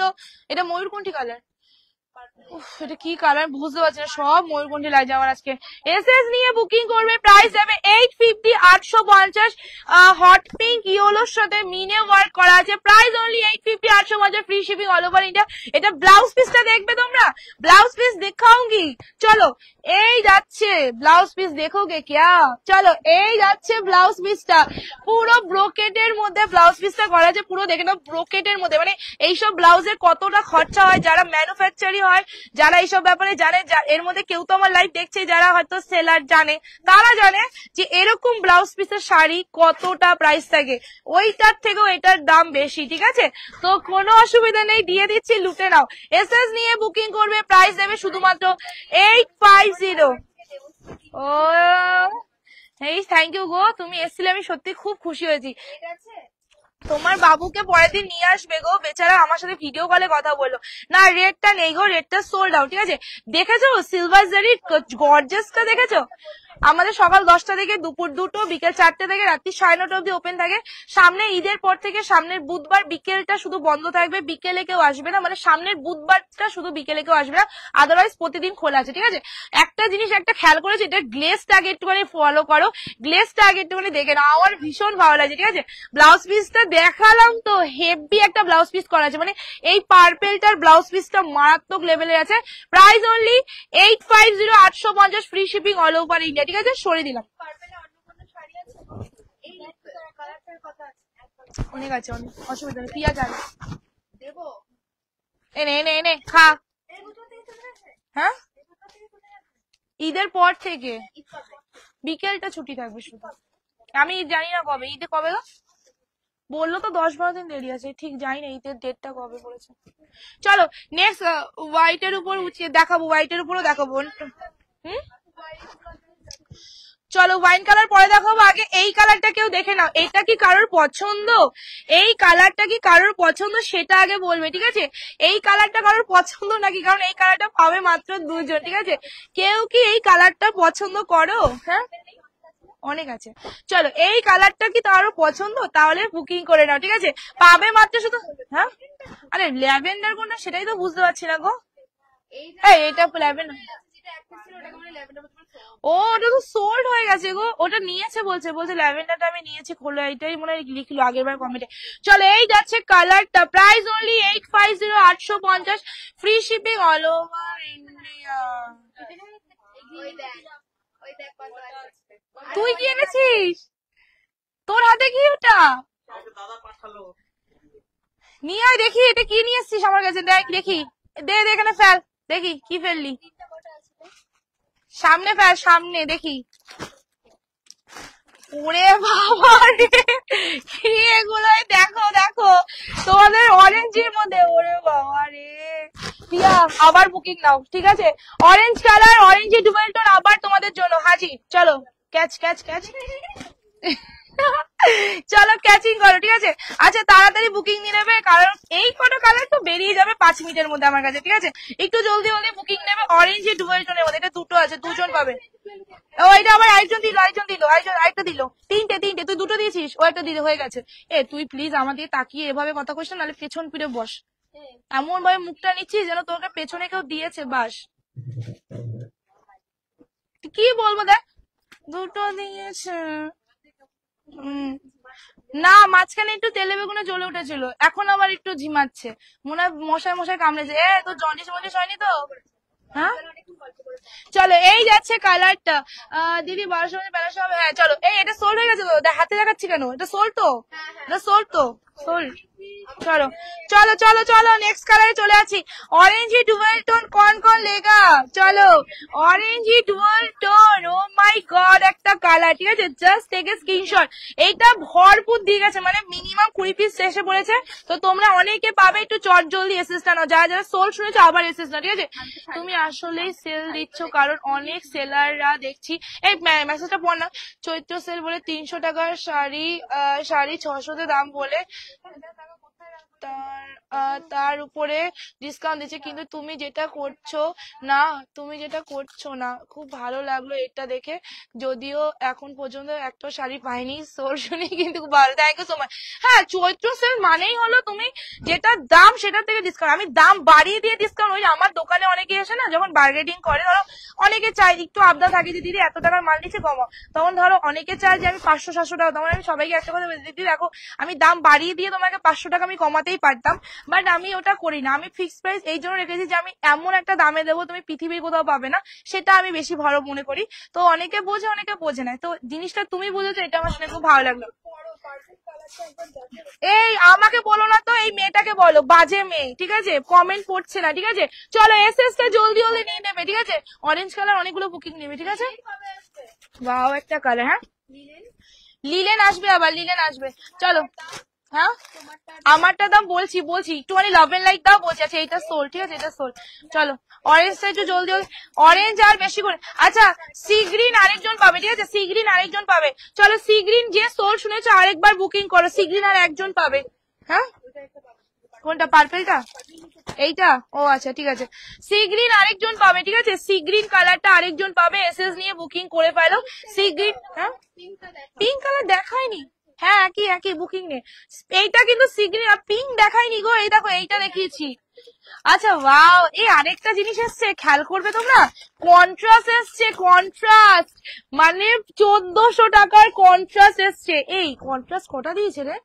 এটা ময়ূরকণ্ঠী কালার। উফ, এটা কি কালার বুঝতে পারছি না, সব ময়ূরকণ্ঠী লাগছে আমার আজকে। এসএস নিয়ে বুকিং করবে, প্রাইস যাবে 850, 850। হট পিঙ্ক ইয়েলোর সাথে মিনে ওয়ার্ক করা আছে, price only 850, 850, free shipping all over India. এটা ব্লাউজ পিসটা দেখবে তোমরা, ব্লাউজ পিস দেখাऊंगी। চলো, এই যাচ্ছে ব্লাউজ পিস, দেখোগে क्या? চলো, এই যাচ্ছে ব্লাউজ পিসটা, পুরো ব্রোকেটের মধ্যে ব্লাউজ পিসটা করা আছে, পুরো দেখে নাও ব্রোকেটের মধ্যে। মানে এইসব ব্লাউজে কতটা খরচা হয়, যারা ম্যানুফ্যাকচারি হয়, যারা এইসব ব্যাপারে জানে, এর মধ্যে কেউ তো আমার লাইভ দেখছে যারা হয়তো সেলার জানে, তারা জানে যে এরকম ব্লাউজ পিসের শাড়ি কতটা প্রাইস থাকে, ওইটার থেকেও এটার দাম বেশি, ঠিক আছে? তো কোনো অসুবিধা নেই, দিয়ে দিচ্ছি, লুটে নাও। এসএস নিয়ে বুকিং করবে, প্রাইস দেবে শুধুমাত্র 850। ও, এই থ্যাংক ইউ গো, তুমি এসেছিলে, আমি সত্যি খুব খুশি হয়েছি। ঠিক আছে? তোমার বাবুকে পরের দিন নিয়ে আসবে গো, বেচারা আমার সাথে ভিডিও কলে কথা বললো। না, রেডটা নেই গো, রেডটা সোল্ড আউট, ঠিক আছে? দেখেছো সিলভার জারি গর্জাসটা দেখেছো? আমাদের সকাল 10টা থেকে দুপুর 2টো, বিকেল 4টে থেকে রাত্রি 9:30 অব্দি ওপেন থাকে। সামনে ঈদের পর থেকে সামনের বুধবার বিকেলটা শুধু বন্ধ থাকবে, বিকেলে কেউ আসবে না, মানে সামনের বুধবারটা শুধু বিকেলে কেউ আসবে না, আদারওয়াইজ প্রতিদিন খোলা আছে, ঠিক আছে? একটা জিনিস একটা খেয়াল করেছে, এটা গ্লেজটা আগে একটুখানি ফলো করো, গ্লেজটা আগে একটুখানি দেখে নাও, আমার ভীষণ ভালো লাগছে, ঠিক আছে? ব্লাউজ পিসটা দেখালাম তো, হেভি একটা ব্লাউজ পিস করা আছে, মানে এই পার্পেলটার ব্লাউজ পিসটা মারাত্মক লেভেলের আছে। Price only 850, 850, free shipping all over India, ঠিক আছে? সরিয়ে দিলাম। পার্পেলে অন্য কোনো শাড়ি আছে? এই কালারটার কথা আছে। অনেক আছে, অনেক, অসুবিধা নেই, পিয়া যাবে। দেবো? এনে এনে এনে খা। এই দুটো থেকে চলে গেছে? হ্যাঁ, এই দুটো থেকে চলে গেছে? ঈদের পর থেকে ঈদ কবে? বিকেলটা ছুটি থাকবে শুধু। আমি জানি না কবে, ঈদে কবে গো? বললো তো 10-12 দিন দেরি আছে, ঠিক জানি না ঈদের ডেটটা কবে বলেছে। চলো, নেক্সট হোয়াইটের উপর উঠিয়ে দেখাবো, হোয়াইটের উপরও দেখাবো। হুম, চলো ওয়াইন কালার পরে দেখাবো, আগে এই কালারটা কেউ দেখে নাও, এটা কি কারোর পছন্দ? এই কালারটা কি কারোর পছন্দ সেটা আগে বলবে, ঠিক আছে? এই কালারটা কারোর পছন্দ নাকি, কারণ এই কালারটা পাবে মাত্র 2জন, ঠিক আছে? কেউ কি এই কালারটা পছন্দ করো? হ্যাঁ, অনেক আছে। চলো, এই কালারটা কি তারও পছন্দ, তাহলে বুকিং করে নাও, ঠিক আছে? পাবে মাত্র শুধু। হ্যাঁ, আরে ল্যাভেন্ডার কোনটা সেটাই তো বুঝতে পারছি না গো। এটা ল্যাভেন্ডার। যেটা একটা ছিল ওটাকে মানে ল্যাভেন্ডার বলতে পারছো? ও, ওটা তো সোল্ড হয়ে গেছে গো, ওটা নিয়েছে বলছে, বলছে ল্যাভেন্ডারটা আমি নিয়েছি, খোলো, এইটাই মনে হয় লিখলো আগের বার কমেন্টে। চলো, এই যাচ্ছে কালারটা, price only 850, 850, free shipping all over India. ওই দেখ, ওই দেখ কত আছে। তুই কি এনেছিস? তোর হাতে কি ওটা? নিয়ে আয় দেখি, এটা কি নিয়ে এসছিস আমার কাছে, দেখ দেখি, দে দে, এখানে ফেল, দেখি কি ফেললি, সামনে ফেল, সামনে দেখি। ওরে বাবা রে, কি এগুলো, দেখো দেখো, তোমাদের অরেঞ্জের মধ্যে, ওরে বাবা রে। প্রিয়া, আবার বুকিং নাও, ঠিক আছে? Orange colour, orange dual tone আবার তোমাদের জন্য হাজির। চলো, ক্যাচ ক্যাচ ক্যাচ। চলো, ক্যাচিং করো, ঠিক আছে? আচ্ছা, তাড়াতাড়ি বুকিং নিয়ে নেবে, কারণ এই কটা কালার তো বেরিয়ে যাবে 5 মিনিটের মধ্যে আমার কাছে, ঠিক আছে? একটু জলদি জলদি বুকিং নেবে, অরেঞ্জ ডুয়েল টোনের মধ্যে, এটা দুটো আছে, 2জন পাবে। ও, এটা আবার আরেকজন দিল, আরেকটা দিল, তিনটে, তুই দুটো দিয়েছিস, ও একটা দিলে, হয়ে গেছে। তুই প্লিজ আমার দিকে তাকিয়ে এভাবে কথা কইস না, নাহলে পেছন ফিরে বস, এমন ভাবে মুখটা নিচ্ছিস যেন তোকে পেছনে কেউ দিয়েছে, বাস। কি বলবো, দেখ, দুটো দিয়েছে। না, মাঝখানে একটু তেলে বেগুনে জ্বলে উঠেছিল, এখন আবার একটু ঝিমাচ্ছে, মনে হয় মশাই মশাই কামড়েছে। তো জন্ডিস মন্ডিস হয়নি তো? হ্যাঁ, চলো এই যাচ্ছে কালারটা। দিদি 1200 মধ্যে বেনারসি হবে? হ্যাঁ চলো। এটা সোল্ড হয়ে গেছে তো? হাতে দেখাচ্ছি কেন? এটা সোল্ড তো? এটা সোল্ড তো? সোল্ড। চলো চলো চলো চলো, নেক্সট কালারে চলে আছি। অরেঞ্জি ডুয়েল টোন কন কন লেগা। চলো, orangey dual tone, oh my god, একটা কালার, ঠিক আছে? Just take a screenshot. এইটা ভরপুর দিয়ে গেছে, মানে মিনিমাম 20 পিস এসে পড়েছে। তো তোমরা অনেকে পাবে, একটু চট জলদি এসএস টা নাও, যারা যারা সোল শুনেছো আবার এসএস নাও, ঠিক আছে? তুমি আসলেই সেল দিচ্ছ, কারণ অনেক সেলাররা দেখছি। এই মেসেজটা পড় না। চৈত্র সেল বলে 300 টাকার শাড়ি, শাড়ি 600 দাম বলে তার উপরে ডিসকাউন্ট দিচ্ছে, কিন্তু তুমি যেটা করছো না, খুব ভালো লাগলো এটা দেখে, যদিও এখন পর্যন্ত একটা শাড়ি পাইনি। সোর শুনে কিন্তু খুব ভালো, থ্যাংক ইউ সো মাচ। হ্যাঁ, চৈত্র সেল মানেই হলো তুমি যেটা দাম সেটার থেকে ডিসকাউন্ট। আমি দাম বাড়িয়ে দিয়ে ডিসকাউন্ট, ওই আমার দোকানে অনেকে এসে না যখন বার্গেটিং করে, ধরো অনেকে চাই, একটু আবদা থাকে যে দিদি এত টাকার মাল নিচ্ছে কমাও, তখন ধরো অনেকে চায় যে আমি 500-700 টাকা, তখন আমি সবাইকে একটা কথা বলি, দিদি দেখো আমি দাম বাড়িয়ে দিয়ে তোমাকে 500 টাকা আমি কমাতেই পারতাম, বাট আমি ওটা করি না। আমি ফিক্সড প্রাইস এই জন্য রেখেছি যে আমি এমন একটা দামে দেবো তুমি পৃথিবীর কোথাও পাবে না, সেটা আমি বেশি ভালো মনে করি। তো অনেকে বোঝে অনেকে বোঝে না, তো জিনিসটা তুমি বুঝেছো, এটা আমার শুনে খুব ভালো লাগলো। এই আমাকে বলো না তো, এই মেয়েটাকে বলো, বাজে মেয়ে, ঠিক আছে? কমেন্ট পড়ছে না, ঠিক আছে? চলো এসএস টা জলদি জলদি নিয়ে নেবে, ঠিক আছে? অরেঞ্জ কালার অনেকগুলো বুকিং নেবে, ঠিক আছে? বাও, একটা কালার। হ্যাঁ, লিলেন আসবে, আবার লিলেন আসবে। চলো। হ্যাঁ, আমারটা দাম বলছি একটুখানি লাভ এন্ড লাইক দাও বলছি। আচ্ছা এটা সোল, ঠিক আছে? এটা সোল। চলো অরেঞ্জটা একটু জলদি জলদি, অরেঞ্জ আর বেশি করে। আচ্ছা, সি গ্রিন আরেকজন পাবে, ঠিক আছে? সি গ্রিন আরেকজন পাবে। চলো সি গ্রিন যে সোল শুনেছো আরেকবার বুকিং করো, সি গ্রিন আর একজন পাবে। হ্যাঁ, কোনটা? পার্পেলটা? এইটা? ও আচ্ছা, ঠিক আছে। সি গ্রিন আরেকজন পাবে, ঠিক আছে? সি গ্রিন কালারটা আরেকজন পাবে, এসএস নিয়ে বুকিং করে ফেলো। Sea green. হ্যাঁ, পিঙ্ক কালার দেখায়নি? হ্যাঁ, একই একই বুকিং নে। এইটা কিন্তু সি গ্রিন, পিঙ্ক দেখায়নি গো, এই দেখো এইটা দেখিয়েছি। আচ্ছা ওয়াও, এই আরেকটা জিনিস এসছে, খেয়াল করবে তোমরা, কন্ট্রাস্ট এসছে, কন্ট্রাস্ট, মানে 1400 টাকার কন্ট্রাস্ট এসছে। এই কন্ট্রাস্ট কটা দিয়েছে রে?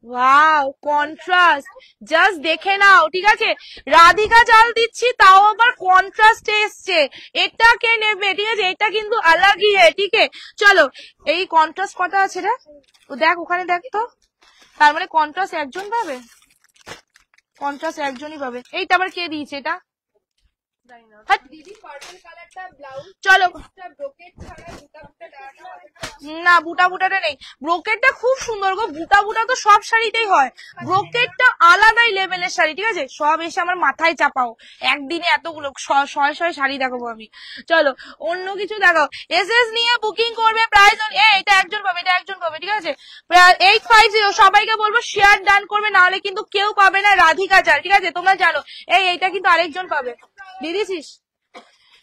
ওয়াও, কন্ট্রাস্ট জাস্ট দেখে নাও, ঠিক আছে? রাধিকা চাল দিচ্ছি, তাও আবার কন্ট্রাস্ট এসছে। এটা কে নেবে, ঠিক আছে? এটা কিন্তু আলাগই ঠিক আছে? চলো, এই কন্ট্রাস্ট কটা আছে রে? দেখ ওখানে, দেখ তো। তার মানে কন্ট্রাস্ট একজন পাবে, কন্ট্রাস্ট একজনই পাবে। এইটা আবার কে দিয়েছে এটা? চলো না, বুটা বুটাটা নেই। ব্রোকেটটা খুব সুন্দর গো, বুটা বুটা তো সব শাড়িতেই হয়, ব্রোকেটটা আলাদাই লেভেলের শাড়ি, ঠিক আছে? সব এসে আমার মাথায় চাপাও, একদিনে এতগুলো শয়ে শয়ে শাড়ি দেখাবো আমি। চলো অন্য কিছু দেখাও। এসএস নিয়ে বুকিং করবে, প্রাইস এটা একজন পাবে, এটা একজন পাবে, ঠিক আছে? 850। সবাইকে বলবো শেয়ার ডান করবে, নাহলে কিন্তু কেউ পাবে না রাধিকা চাল, ঠিক আছে? তোমরা জানো এইটা কিন্তু আরেকজন পাবে। দিয়ে দিছিস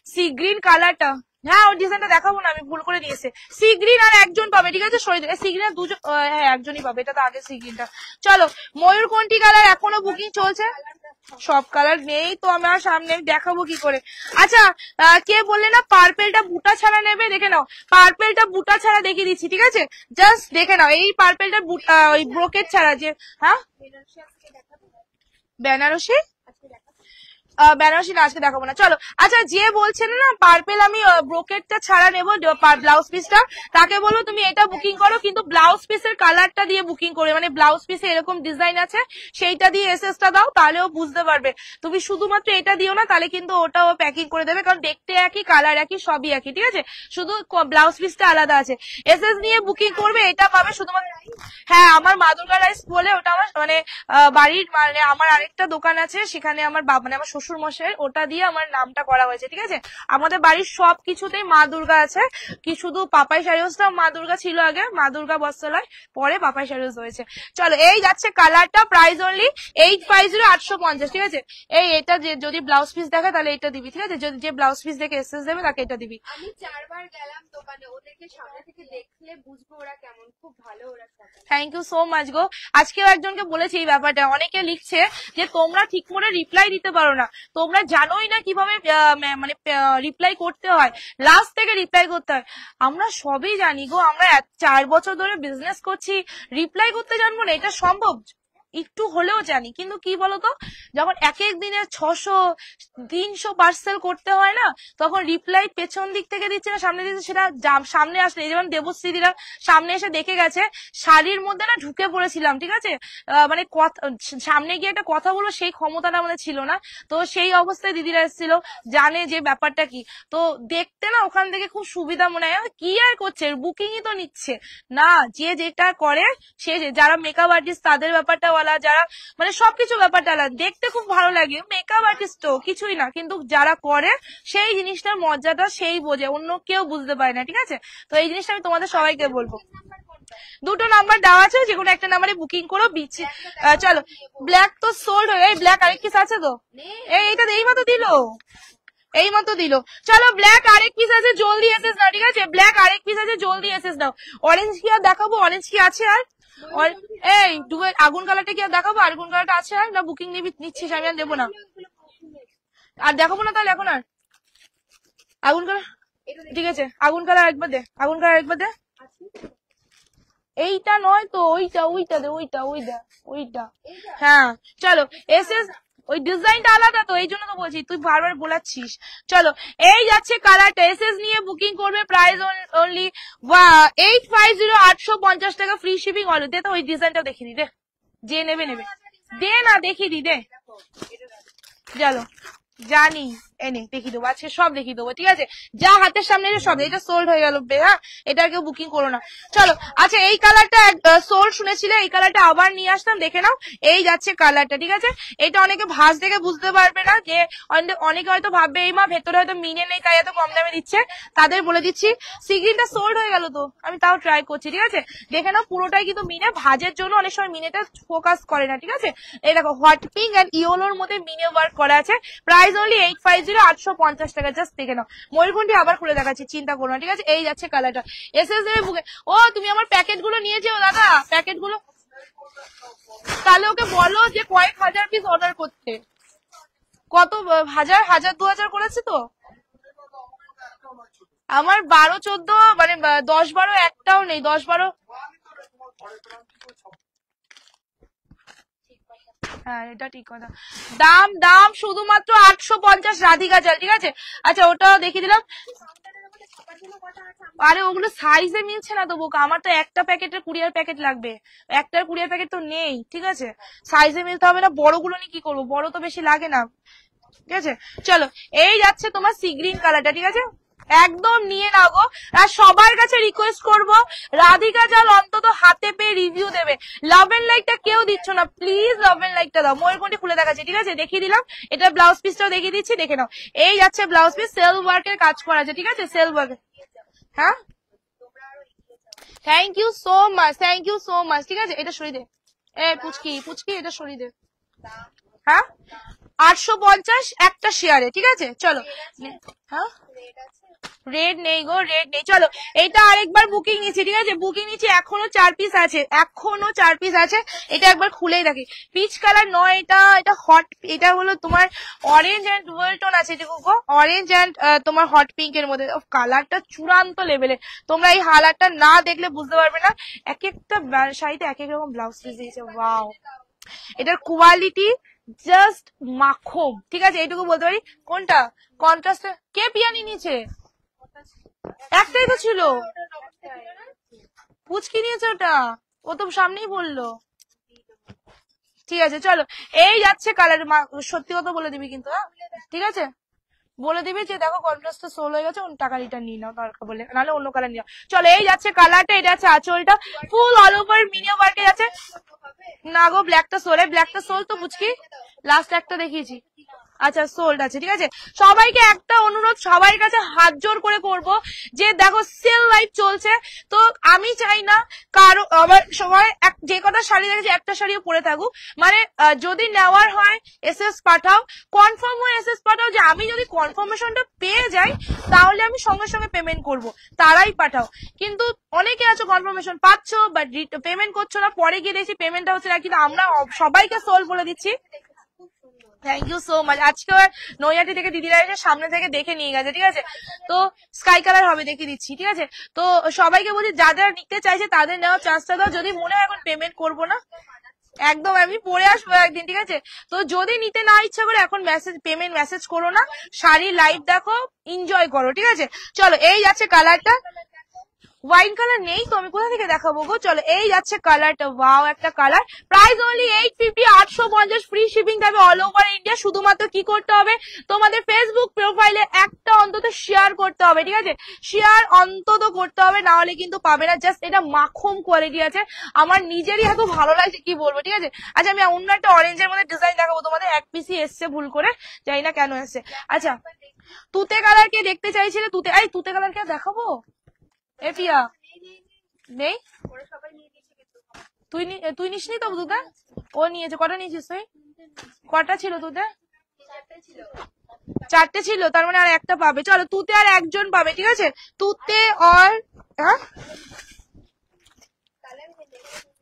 সি গ্রিন কালারটা? হ্যাঁ, ওর ডিজাইনটা দেখাবো না, আমি ভুল করে দিয়েছে। সি গ্রিন আর একজন পাবে, ঠিক আছে? সি গ্রিন আর দুজন, হ্যাঁ একজনই পাবে, এটা তো আগে সি গ্রিনটা। চলো ময়ূরকণ্ঠী কালার এখনো বুকিং চলছে, সব কালার নেই তো আমার সামনে, দেখাবো কি করে? আচ্ছা, কে বললে না পার্পেলটা বুটা ছাড়া নেবে? দেখে নাও, পার্পেলটা বুটা ছাড়া দেখিয়ে দিচ্ছি, ঠিক আছে? জাস্ট দেখে নাও, এই পার্পেলটা ওই ব্রোকেট ছাড়া, যে হ্যাঁ বেনারসি, বেনারসি না আজকে দেখাবো না। চলো আচ্ছা, যে বলছেন না পার্পেল আমি ব্রোকেটটা ছাড়া নেবো ব্লাউজ পিসটা, তাকে বলো তুমি এটা বুকিং করো, কিন্তু ব্লাউজ পিসের কালারটা দিয়ে বুকিং করবে, মানে ব্লাউজ পিসে এরকম ডিজাইন আছে সেইটা দিয়ে এসএসটা দাও, তাহলেও বুঝতে পারবে। তুমি শুধুমাত্র এটা দিও না, তাহলে কিন্তু ওটাও প্যাকিং করে দেবে, কারণ দেখতে একই, কালার একই, সবই একই, ঠিক আছে? শুধু ব্লাউজ পিসটা আলাদা আছে। এসএস নিয়ে বুকিং করবে, এটা পাবে শুধুমাত্র। হ্যাঁ, আমার মা দুর্গা রাইস বলে, ওটা আমার মানে বাড়ির, মানে আমার আরেকটা দোকান আছে সেখানে, আমার বাবা মানে আমার শ্বশুর মশাই, ওটা দিয়ে আমার নামটা করা হয়েছে, ঠিক আছে? আমাদের বাড়ির সব কিছুতেই মা দুর্গা আছে, কি শুধু পাপাই শাড়িটা মা দুর্গা ছিল আগে, মা দুর্গা বস্ত্রালয়, পরে পাপাই শাড়িজ হয়েছে। চলো এই যাচ্ছে কালারটা, প্রাইস অনলি 850, 850, ঠিক আছে? এটা যদি ব্লাউজ পিস দেখে তাহলে এটা দিবি, ঠিক আছে? যদি যে ব্লাউজ পিস দেখে এসএস দেবে তাকে এটা দিবি। আমি 4বার গেলাম দোকানে, ওদেরকে সামনে থেকে দেখলে বুঝবো ওরা কেমন, খুব ভালো ওরা। থ্যাংক ইউ সো মাচ গো। আজকেও একজনকে বলেছি এই ব্যাপারটা, অনেকে লিখছে যে তোমরা ঠিক করে রিপ্লাই দিতে পারো না, তোমরা জানোই না কিভাবে মানে রিপ্লাই করতে হয়, লাস্ট থেকে রিপ্লাই করতে হয়। আমরা সবই জানি গো, আমরা 4 বছর ধরে বিজনেস করছি, রিপ্লাই করতে জানবো না? এটা সম্ভব? একটু হলেও জানি, কিন্তু কি বলতো, যখন এক এক দিনে 600-300 পার্সেল করতে হয় না, তখন রিপ্লাই পেছন দিক থেকে দিচ্ছে না সামনে দিচ্ছে, সেটা সামনে আসলে, যেমন দেবশ্রী দিরা সামনে এসে দেখে গেছে, শাড়ির মধ্যে না ঢুকে পড়েছিলাম, ঠিক আছে, মানে সামনে গিয়ে একটা কথা বলবো সেই ক্ষমতাটা আমাদের ছিল না। তো সেই অবস্থায় দিদিরা এসেছিল, জানে যে ব্যাপারটা কি। তো দেখতে না ওখান থেকে খুব সুবিধা মনে হয়, কি আর করছে, বুকিংই তো নিচ্ছে না। যে যেটা করে, সে যারা মেকআপ আর্টিস্ট তাদের ব্যাপারটা বলা, যারা মানে সবকিছু ব্যাপারটা আলাদা, দেখতে খুব ভালো লাগে, মেকআপ আর্টিস্ট তো কিছুই না, কিন্তু যারা করে সেই জিনিসটার মজাটা সেই বোঝে, অন্য কেউ বুঝতে পারে না, ঠিক আছে। তো এই জিনিসটা আমি তোমাদের সবাইকে বলবো। দুটো নাম্বার দেওয়া আছে, যে কোনো একটা নাম্বারে বুকিং করো। চলো, ব্ল্যাক তো সোল্ড হয়ে, এই ব্ল্যাক আরেক পিস আছে তো, এইটা এই মতো দিল, এই মতো দিল। চলো, ব্ল্যাক আরেক পিস আছে, জলদি এসেস নাও, ঠিক আছে, ব্ল্যাক আরেক পিস আছে, জলদি এসেস নাও। অরেঞ্জ কি আর দেখাবো? অরেঞ্জ কি আছে আর? এই আগুন কালারটা কি আর দেখাবো? আগুন কালারটা আছে আর? না বুকিং নিচ্ছিস? আমি আর দেবো না, আর দেখাবো না তাহলে এখন আর আগুন কালার। ঠিক আছে, আগুন কালার একবার দে, আগুন কালার একবার দে। এইটা নয় তো, ওইটা ওইটা দে, ওইটা ওইটা ওইটা। হ্যাঁ চলো, এসএস ওই ডিজাইনটা আলাদা তো, এই জন্য তো বলছি, তুই বারবার বলাচ্ছিস। চলো, এই যাচ্ছে কালারটা, এসএস নিয়ে বুকিং করবে, প্রাইস অনলি 850, 850 টাকা, ফ্রি শিপিং অল। দে তো ওই ডিজাইনটা দেখিয়ে দি, দে, যে নেবে নেবে, দে না দেখিয়ে দি, দে। চলো, জানি এনে দেখিয়ে দেবো, আজকে সব দেখিয়ে দেবো, ঠিক আছে, যা হাতের সামনে সব। এটা সোল্ড হয়ে গেল, হ্যাঁ, এটা কেউ বুকিং করো না। চলো, আচ্ছা, এই কালারটা সোল্ড শুনেছিলে, এই কালারটা আবার নিয়ে আসলাম, দেখে নাও। এই যাচ্ছে কালারটা, ঠিক আছে। এটা অনেকে ভাঁজ দেখে বুঝতে পারবে না, যে অনেকে হয়তো ভাববে এই মা ভেতরে হয়তো মিনে নেই তাই এত কম দামে দিচ্ছে, তাদের বলে দিচ্ছি, সিগ্রিনটা সোল্ড হয়ে গেল তো, আমি তাও ট্রাই করছি, ঠিক আছে। দেখে নাও, পুরোটাই কিন্তু মিনে, ভাজের জন্য অনেক সময় মিনেটা ফোকাস করে না, ঠিক আছে। এই দেখো, হট পিঙ্ক অ্যান্ড ইয়েলোর মধ্যে মিনে ওয়ার্ক করা আছে, প্রাইস অনলি 850, 850 টাকা, জাস্ট দেখে নাও। ময়ূরকণ্ঠী আবার খুলে দেখাচ্ছি, চিন্তা করো না, ঠিক আছে। এই যাচ্ছে কালারটা, এসএস দেবে বুকে। ও, তুমি আমার প্যাকেট গুলো নিয়েছো দাদা, প্যাকেট গুলো, তাহলে ওকে বলো যে কয়েক হাজার পিস অর্ডার করতে। কত হাজার, 1000-2000 করেছে তো আমার, 12-14 মানে 10-12 একটাও নেই, 10-12। হ্যাঁ, এটা ঠিক কথা। দাম দাম শুধুমাত্র 850, রাধিকা চাল, ঠিক আছে। আচ্ছা, ওটাও দেখিয়ে দিলাম। আরে ওগুলো সাইজে মিলছে না তো বোকা, আমার তো একটা প্যাকেটের কুরিয়ার প্যাকেট লাগবে, একটার কুরিয়ার প্যাকেট তো নেই, ঠিক আছে। সাইজে মিলতে হবে না, বড়গুলো নিয়ে কি করবো, বড় তো বেশি লাগে না, ঠিক আছে। চলো, এই যাচ্ছে তোমার সি গ্রিন কালারটা, ঠিক আছে, একদম নিয়ে নাও গো। আর সবার কাছে রিকোয়েস্ট করব, রাধিকা জাল অন্তত হাতে পেয়ে রিভিউ দেবে। লাভ এন্ড লাইকটা কেউ দিচ্ছ না, প্লিজ লাভ এন্ড লাইকটা দাও। ময়ূরকণ্ঠী খুলে দেখাচ্ছে, ঠিক আছে, দেখিয়ে দিলাম। এটা ব্লাউজ পিসটাও দেখিয়ে দিচ্ছি, দেখে নাও। এই যাচ্ছে ব্লাউজ পিস, সেলফ ওয়ার্কের কাজ করা আছে, ঠিক আছে, সেলফ ওয়ার্ক। হ্যাঁ, thank you so much, thank you so much, ঠিক আছে। এটা সরিয়ে দে, পুচকি পুচকি, এটা সরিয়ে দে। হ্যাঁ, 850 একটা শেয়ারে, ঠিক আছে। চলো, হ্যাঁ, রেড নেই গো, রেড নেই। চলো, এটা আরেকবার বুকিং নিচ্ছি, ঠিক আছে, বুকিং নিচ্ছি, এখনো 4 পিস আছে, এখনো 4 পিস আছে। এটা একবার খুলেই দেখি, পিচ কালার নয় এটা, এটা হট, এটা হলো তোমার অরেঞ্জ অ্যান্ড ডুয়েল টোন আছে, দেখো গো, অরেঞ্জ অ্যান্ড তোমার হট পিঙ্ক এর মধ্যে, কালারটা চূড়ান্ত লেভেলে। তোমরা এই হালারটা না দেখলে বুঝতে পারবে না, এক একটা শাড়িতে এক এক রকম ব্লাউজ পিস দিয়েছে, ওয়াও। এটার কোয়ালিটি জাস্ট মাখন, ঠিক আছে, এইটুকু বলতে পারি। কোনটা কন্ট্রাস্ট, কে পিয়ানি নিচে, একটাই তো ছিল, পুচকি নিয়েছে ওটা, ও তো সামনেই বললো, ঠিক আছে। চলো, এই যাচ্ছে কালার, সত্যি কথা বলে দিবি কিন্তু, হ্যাঁ, ঠিক আছে, বলে দিবি যে দেখো কন্ট্রাস্টটা সোল হয়ে গেছে, টাকা রিটার্ন নিয়ে নাও দরকার বলে, নাহলে অন্য কালার নিয়ে নাও। চলো, এই যাচ্ছে কালারটা, এটা আছে আঁচলটা, ফুল অল ওভার মিনি ওয়ার্কে যাচ্ছে। না গো, ব্ল্যাকটা সোল, ব্ল্যাকটা সোল তো বুঝকি, লাস্ট একটা দেখিয়েছি। আচ্ছা, সোল্ড আছে, ঠিক আছে। সবাইকে একটা অনুরোধ, সবার কাছে হাত জোর করে করব, যে দেখো সেল লাইফ চলছে, তো আমি চাই না কারো আবার সবাই যে কটা শাড়ি দেখেছি একটা শাড়িও পরে থাকুক, মানে যদি নেওয়ার হয় এসএস পাঠাও, কনফার্ম হয়ে এসএস পাঠাও, যে আমি যদি কনফার্মেশনটা পেয়ে যাই তাহলে আমি সঙ্গে সঙ্গে পেমেন্ট করব, তারাই পাঠাও। কিন্তু অনেকে আছো কনফার্মেশন পাচ্ছ বাট পেমেন্ট করছো না, পরে গিয়ে দেখছি পেমেন্টটা হচ্ছে না, কিন্তু আমরা সবাইকে সোল বলে দিচ্ছি। Thank you so much. আজকে নৈহাটি থেকে দিদিরা এসে সামনে থেকে দেখে নিয়ে গেছে, ঠিক আছে? তো স্কাই কালার হবে, দেখে দিচ্ছি, ঠিক আছে? তো সবাইকে বলছি যারা নিতে চাইছে তাদের নেওয়ার চান্সটা দাও। যদি মনে হয় এখন পেমেন্ট করবো না, একদম আমি পরে আসবো একদিন, ঠিক আছে? তো যদি নিতে না ইচ্ছা করে এখন পেমেন্ট মেসেজ করো না, শাড়ি লাইভ দেখো, এনজয় করো, ঠিক আছে? চলো, এই যাচ্ছে কালারটা। ওয়াইন কালার নেই তো, আমি কোথা থেকে দেখাবো গো? চলো, এই যাচ্ছে কালারটা, ওয়াও একটা colour. Price only 850, 850, free shipping থাকবে অল ওভার ইন্ডিয়া। শুধুমাত্র কি করতে হবে, তোমাদের ফেসবুক প্রোফাইলে একটা অন্তত শেয়ার করতে হবে, ঠিক আছে? শেয়ার অন্তত করতে হবে, না হলে কিন্তু পাবে না। জাস্ট এটা মাখন কোয়ালিটি আছে, আমার নিজেরই এত ভালো লাগছে কি বলবো, ঠিক আছে? আচ্ছা, আমি অন্য একটা অরেঞ্জের মধ্যে ডিজাইন দেখাবো তোমাদের। এক পিসি এসছে ভুল করে, জানি না কেন এসছে। আচ্ছা, তুতে কালার কে দেখতে চাইছিলে? তুতে কালার কে দেখাবো? এপিয়া নেই, তুই নিসনি তো দুধে? ও নিয়েছে। কটা নিয়েছিস তুই? কটা ছিল দুধে? 4টে ছিল, তার মানে আর একটা পাবে। চলো, তুতে আর একজন পাবে, ঠিক আছে? তুতে আর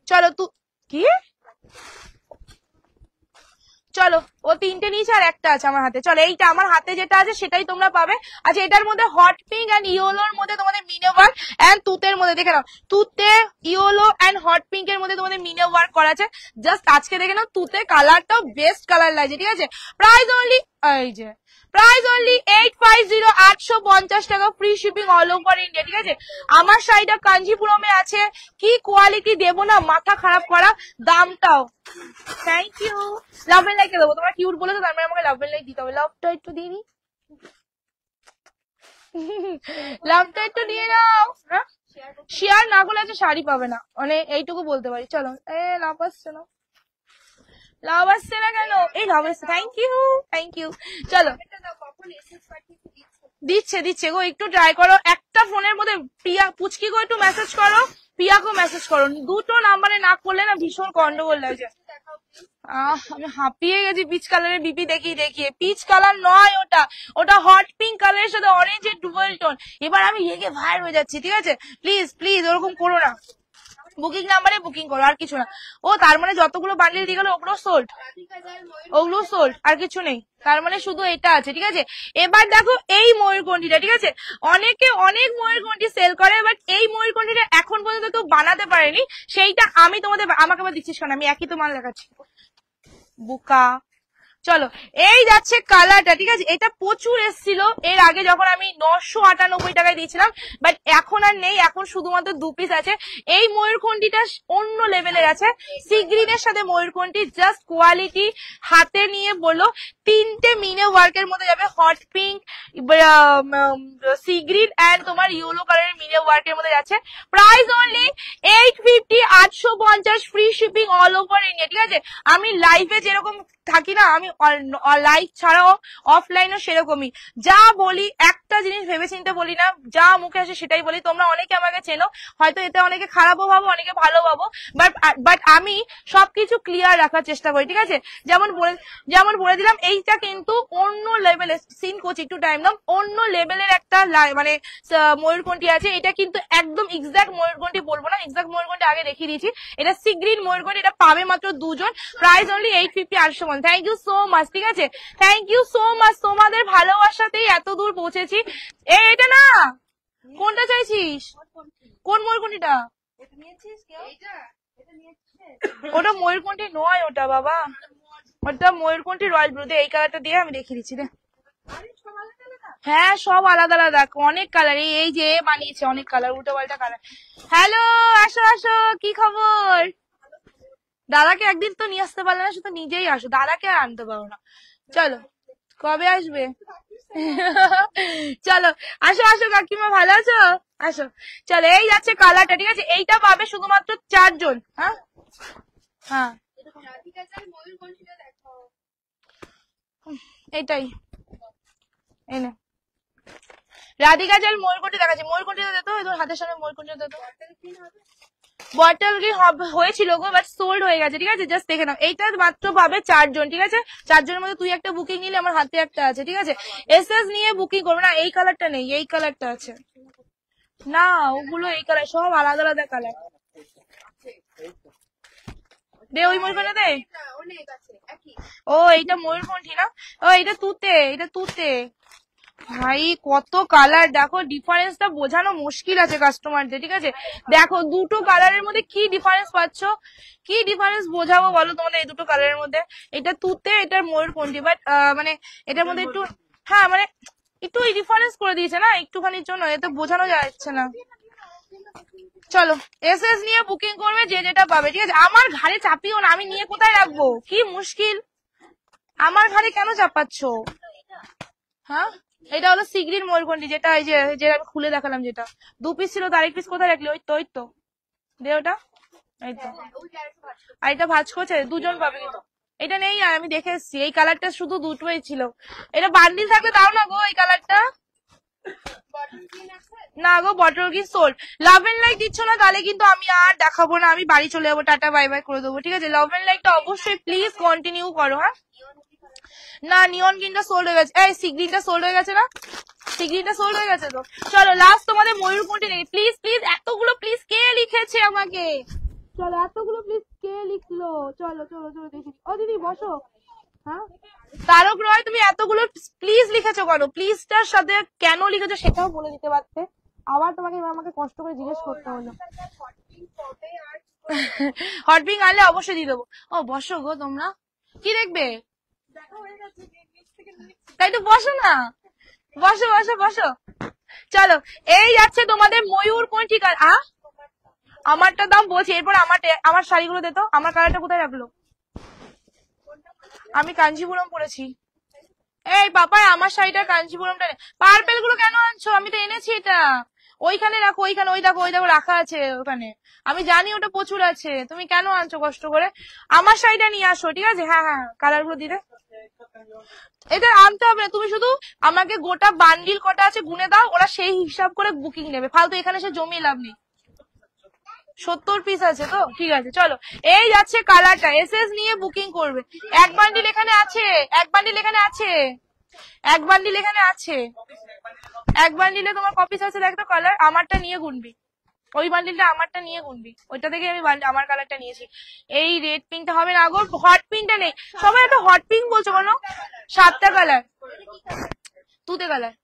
চলো কি, চলো, ও 3টে নিয়েছে আর একটা আছে আমার হাতে। চলো, এইটা আমার হাতে যেটা আছে সেটাই তোমরা পাবে। আচ্ছা, এটার মধ্যে হট পিঙ্ক এন্ড ইয়েলোর মধ্যে তোমাদের মিনে ওয়ার্ক, এন্ড তুতের মধ্যে দেখে নাও, তুতে ইয়েলো এন্ড হট পিঙ্ক এর মধ্যে তোমাদের মিনে ওয়ার্ক করা আছে। জাস্ট আজকে দেখে নাও, তুতে কালারটাও বেস্ট কালার লাগছে, ঠিক আছে? প্রাইস অনলি, এই যে প্রাইস অনলি 850, 850 টাকা, free shipping all over India, ঠিক আছে? আমার শাড়িটা কাঞ্জিপুরমে আছে, কি কোয়ালিটি দেবো না, মাথা খারাপ করা, দামটাও। Thank you. Love and like দেবো, তোমরা কিউট বলেছো, তার মানে আমাকে লাভ এন্ড লাইক দিতে হবে। লাভটা একটু দিয়ে নি, লাভটা একটু দিয়ে দাও। হ্যাঁ, শেয়ার না করলে আছে শাড়ি পাবে না, মানে এইটুকু বলতে পারি। চলো, লাভ আসছে না, লাভ আসছে না কেন? এই লাভ আসছে, থ্যাংক ইউ, থ্যাংক ইউ। চলো, দিচ্ছে গো, একটু ট্রাই করো। একটা ফোনের মধ্যে প্রিয়া পুচকি গো একটু মেসেজ করো, প্রিয়াকেও মেসেজ করো। দুটো নাম্বারে না করলে না ভীষণ গন্ডগোল লাগছে। আমি হাঁপিয়ে গেছি পিচ কালারের বিপি দেখিয়ে দেখিয়ে। পিচ কালার নয় ওটা, ওটা হট পিঙ্ক কালারের সাথে অরেঞ্জের ডুয়েল টোন। এবার আমি রেগে ভাইর হয়ে যাচ্ছি, ঠিক আছে? প্লিজ প্লিজ ওরকম করো না, বুকিং নাম্বারে বুকিং করো, আর কিছু না। ও, তার মানে যতগুলো বান্ডিল দিয়ে গেলো ওগুলো সোল্ড, ওগুলো সোল্ড, আর কিছু নেই, তার মানে শুধু এটা আছে, ঠিক আছে? এবার দেখো এই ময়ূরকণ্ঠীটা, ঠিক আছে? অনেকে অনেক ময়ূরকণ্ঠী সেল করে, বাট এই ময়ূরকণ্ঠীটা এখন পর্যন্ত কেউ বানাতে পারেনি, সেইটা আমি তোমাদের, আমাকে আবার দিচ্ছিস কেন? আমি একই তো মাল দেখাচ্ছি, বুকা। চলো, এই যাচ্ছে কালারটা, ঠিক আছে? এটা প্রচুর এসছিল এর আগে, যখন আমি 998 টাকায় দিয়েছিলাম, বাট এখন আর নেই, এখন শুধুমাত্র 2 পিস আছে। এই ময়ূরকণ্ঠীটা অন্য লেভেলের আছে, সি গ্রিনের সাথে ময়ূরকণ্ঠী, জাস্ট কোয়ালিটি। হাতে নিয়ে বলো, 3টে মিনে ওয়ার্কের মধ্যে যাবে, hot pink, sea green and তোমার ইয়েলো কালারের মিনে ওয়ার্কের মধ্যে যাচ্ছে। Price only 850, 850, free shipping all over India, ঠিক আছে? আমি লাইভে যেরকম থাকি না, আমি লাইভ ছাড়াও অফলাইনও সেরকমই। যা বলি একটা জিনিস ভেবে চিন্তে বলি না, যা মুখে আসে সেটাই বলি। তোমরা অনেকে আমাকে চেনো, হয়তো এতে অনেকে খারাপও ভাবো, অনেকে ভালো ভাবো, বাট আমি সবকিছু ক্লিয়ার রাখার চেষ্টা করি, ঠিক আছে? যেমন বলে দিলাম, এইটা কিন্তু অন্য লেভেলের সিন কোচ, একটু টাইম দাম, অন্য লেভেলের একটা মানে ময়ূরকণ্ঠী আছে। এটা কিন্তু একদম এক্সাক্ট ময়ূরকণ্ঠী বলবো না, এক্সাক্ট ময়ূরকণ্ঠী আগে দেখিয়ে দিয়েছি। এটা সি গ্রিন ময়ূরকণ্ঠী, এটা পাবে মাত্র 2 জন। Price only 850, 850। Thank you so much, ঠিক আছে? থ্যাংক ইউ সো মাচ, তোমাদের ভালোবাসাতেই এত দূর পৌঁছেছি। এটা না, কোনটা চাইছিস? কোন ময়ূরকণ্ঠীটা? ওটা ময়ূরকণ্ঠী নয়, ওটা বাবা, ওটা ময়ূরকণ্ঠী রয়্যাল ব্লু। এই কালারটা দিয়ে আমি দেখিয়ে দিচ্ছি রে। হ্যাঁ, সব আলাদা আলাদা, অনেক কালার। এই যে বানিয়েছে অনেক কালার, উল্টো পাল্টা কালার। হ্যালো, আসো আসো, কি খবর? দাদাকে একদিন তো নিয়ে আসতে পারলে না, শুধু নিজেই আসো, দাদাকে আর আনতে পারো না। চলো, কবে আসবে? চলো, আসো আসো কাকিমা, ভালো আছো? আসো। চলো, এই যাচ্ছে কালারটা, ঠিক আছে? এইটা পাবে শুধুমাত্র 4 জন। হ্যাঁ হ্যাঁ, এটাই এনে রাধিকা জাল ময়ূরকণ্ঠী দেখাচ্ছে। ময়ূরকণ্ঠীটা দে তো, তোর হাতের সামনে ময়ূরকণ্ঠীটা দে তো। বটল গ্রিন হয়েছিল গো, বাট সোল্ড হয়ে গেছে, ঠিক আছে? জাস্ট দেখে নাও, এইটা মাত্র পাবে 4 জন, ঠিক আছে? 4 জনের মধ্যে তুই একটা বুকিং নিলে, আমার হাতে একটা আছে, ঠিক আছে? এসএস নিয়ে বুকিং করবে না। এই কালারটা নেই, এই কালারটা আছে না, ওগুলো এই কালার, সব আলাদা আলাদা কালার। দে ওই ময়ূরকণ্ঠীটা দে, ও এইটা ময়ূরকণ্ঠী না? ও এটা তুতে, এটা তুতে। ভাই কত কালার, দেখো ডিফারেন্সটা বোঝানো মুশকিল আছে কাস্টমারদের, ঠিক আছে? দেখো দুটো কালারের মধ্যে কি ডিফারেন্স পাচ্ছ, কি ডিফারেন্স বোঝাবো বলো তোমাদের এই দুটো কালারের মধ্যে? এটা তুতে, এটার ময়ূরকণ্ঠী, বাট মানে এটার মধ্যে একটু, হ্যাঁ মানে একটু ডিফারেন্স করে দিয়েছে না একটুখানির জন্য, এতে বোঝানো যাচ্ছে না। চলো এসএস নিয়ে বুকিং করবে, যে যেটা পাবে, ঠিক আছে? আমার ঘাড়ে চাপিও না, আমি নিয়ে কোথায় রাখবো, কি মুশকিল, আমার ঘাড়ে কেন চাপাচ্ছ? হ্যাঁ এটা হলো সিগ্রির ময়ূরকণ্ঠী, যেটা এই যে যেটা আমি খুলে দেখালাম, যেটা 2 পিস ছিল, তার 1 পিস কোথায় রাখলি? ওই তো, ওই তো দে ওটা, এই তো। আর এটা ভাঁজ করছে, দুজন পাবে কিন্তু। এটা নেই, আর আমি দেখে এসছি এই কালারটা শুধু দুটোই ছিল। এটা বান্ডিল থাকলে দাও না গো এই কালারটা। না গো, বটল কি সোল। লাভ এন্ড লাইক দিচ্ছ না, তাহলে কিন্তু আমি আর দেখাবো না, আমি বাড়ি চলে যাবো, টাটা বাই বাই করে দেবো, ঠিক আছে? লাভ এন্ড লাইকটা অবশ্যই প্লিজ কন্টিনিউ করো। হ্যাঁ না, নিয়ন গ্রিনটা সোল্ড হয়ে গেছে, এই সি গ্রিনটা সোল্ড হয়ে গেছে না, সি গ্রিনটা সোল্ড হয়ে গেছে তো। চলো লাস্ট তোমাদের ময়ূরকণ্ঠী নেই, প্লিজ প্লিজ এতগুলো প্লিজ কে লিখেছে আমাকে, চলো এতগুলো প্লিজ কে লিখলো, চলো চলো চলো দেখি। ও দিদি বসো। হ্যাঁ তারক রয়, তুমি এতগুলো প্লিজ লিখেছো কেন? প্লিজটার সাথে কেন লিখেছো সেটাও বলে দিতে পারতে, আবার তোমাকে আমাকে কষ্ট করে জিজ্ঞেস করতে হলো। হট পিঙ্ক আনলে অবশ্যই দিয়ে দেবো। ও বসো গো তোমরা, কি দেখবে? তাই তো বসো না, বসো বসো বসো। চলো এই যাচ্ছে তোমাদের ময়ূরকণ্ঠী কালার। আমারটা দাম বলছি, এরপর আমার শাড়িগুলো দে তো, আমার কালারটা কোথায় রাখলো? আমি কাঞ্জিপুরম পরেছি। এই পাপাই আমার শাড়িটা কাঞ্জিপুরমটা পার্পেল গুলো কেন আনছো? আমি তো এনেছি এটা, ওইখানে রাখো, ওইখানে, ওই দেখো, ওই দেখো রাখা আছে ওখানে, আমি জানি ওটা প্রচুর আছে, তুমি কেন আনছো কষ্ট করে? আমার শাড়িটা নিয়ে আসো, ঠিক আছে? হ্যাঁ হ্যাঁ কালার গুলো দিলে এটা আনতে হবে না, তুমি শুধু আমাকে গোটা বান্ডিল কটা আছে গুনে দাও, ওরা সেই হিসাব করে বুকিং নেবে, ফালতু এখানে সে জমিয়ে লাভ নেই। 70 পিস আছে তো, ঠিক আছে চলো। এই যাচ্ছে কালারটা, এসএস নিয়ে বুকিং করবে। এক বান্ডিল এখানে আছে, এক বান্ডিল এখানে আছে, এক বান্ডিল এখানে আছে, এক বান্ডিলে তোমার কপিস আছে দেখ তো কালার, আমারটা নিয়ে গুনবি, ওই বান্ডিলটা আমারটা নিয়ে গুনবি, ওইটা থেকে আমি আমার কালারটা নিয়েছি। এই রেড পিঙ্কটা হবে না গো, হট পিঙ্কটা নেই, সবাই এত হট পিঙ্ক বলছো কেন? 7টা কালার, তুতে কালার।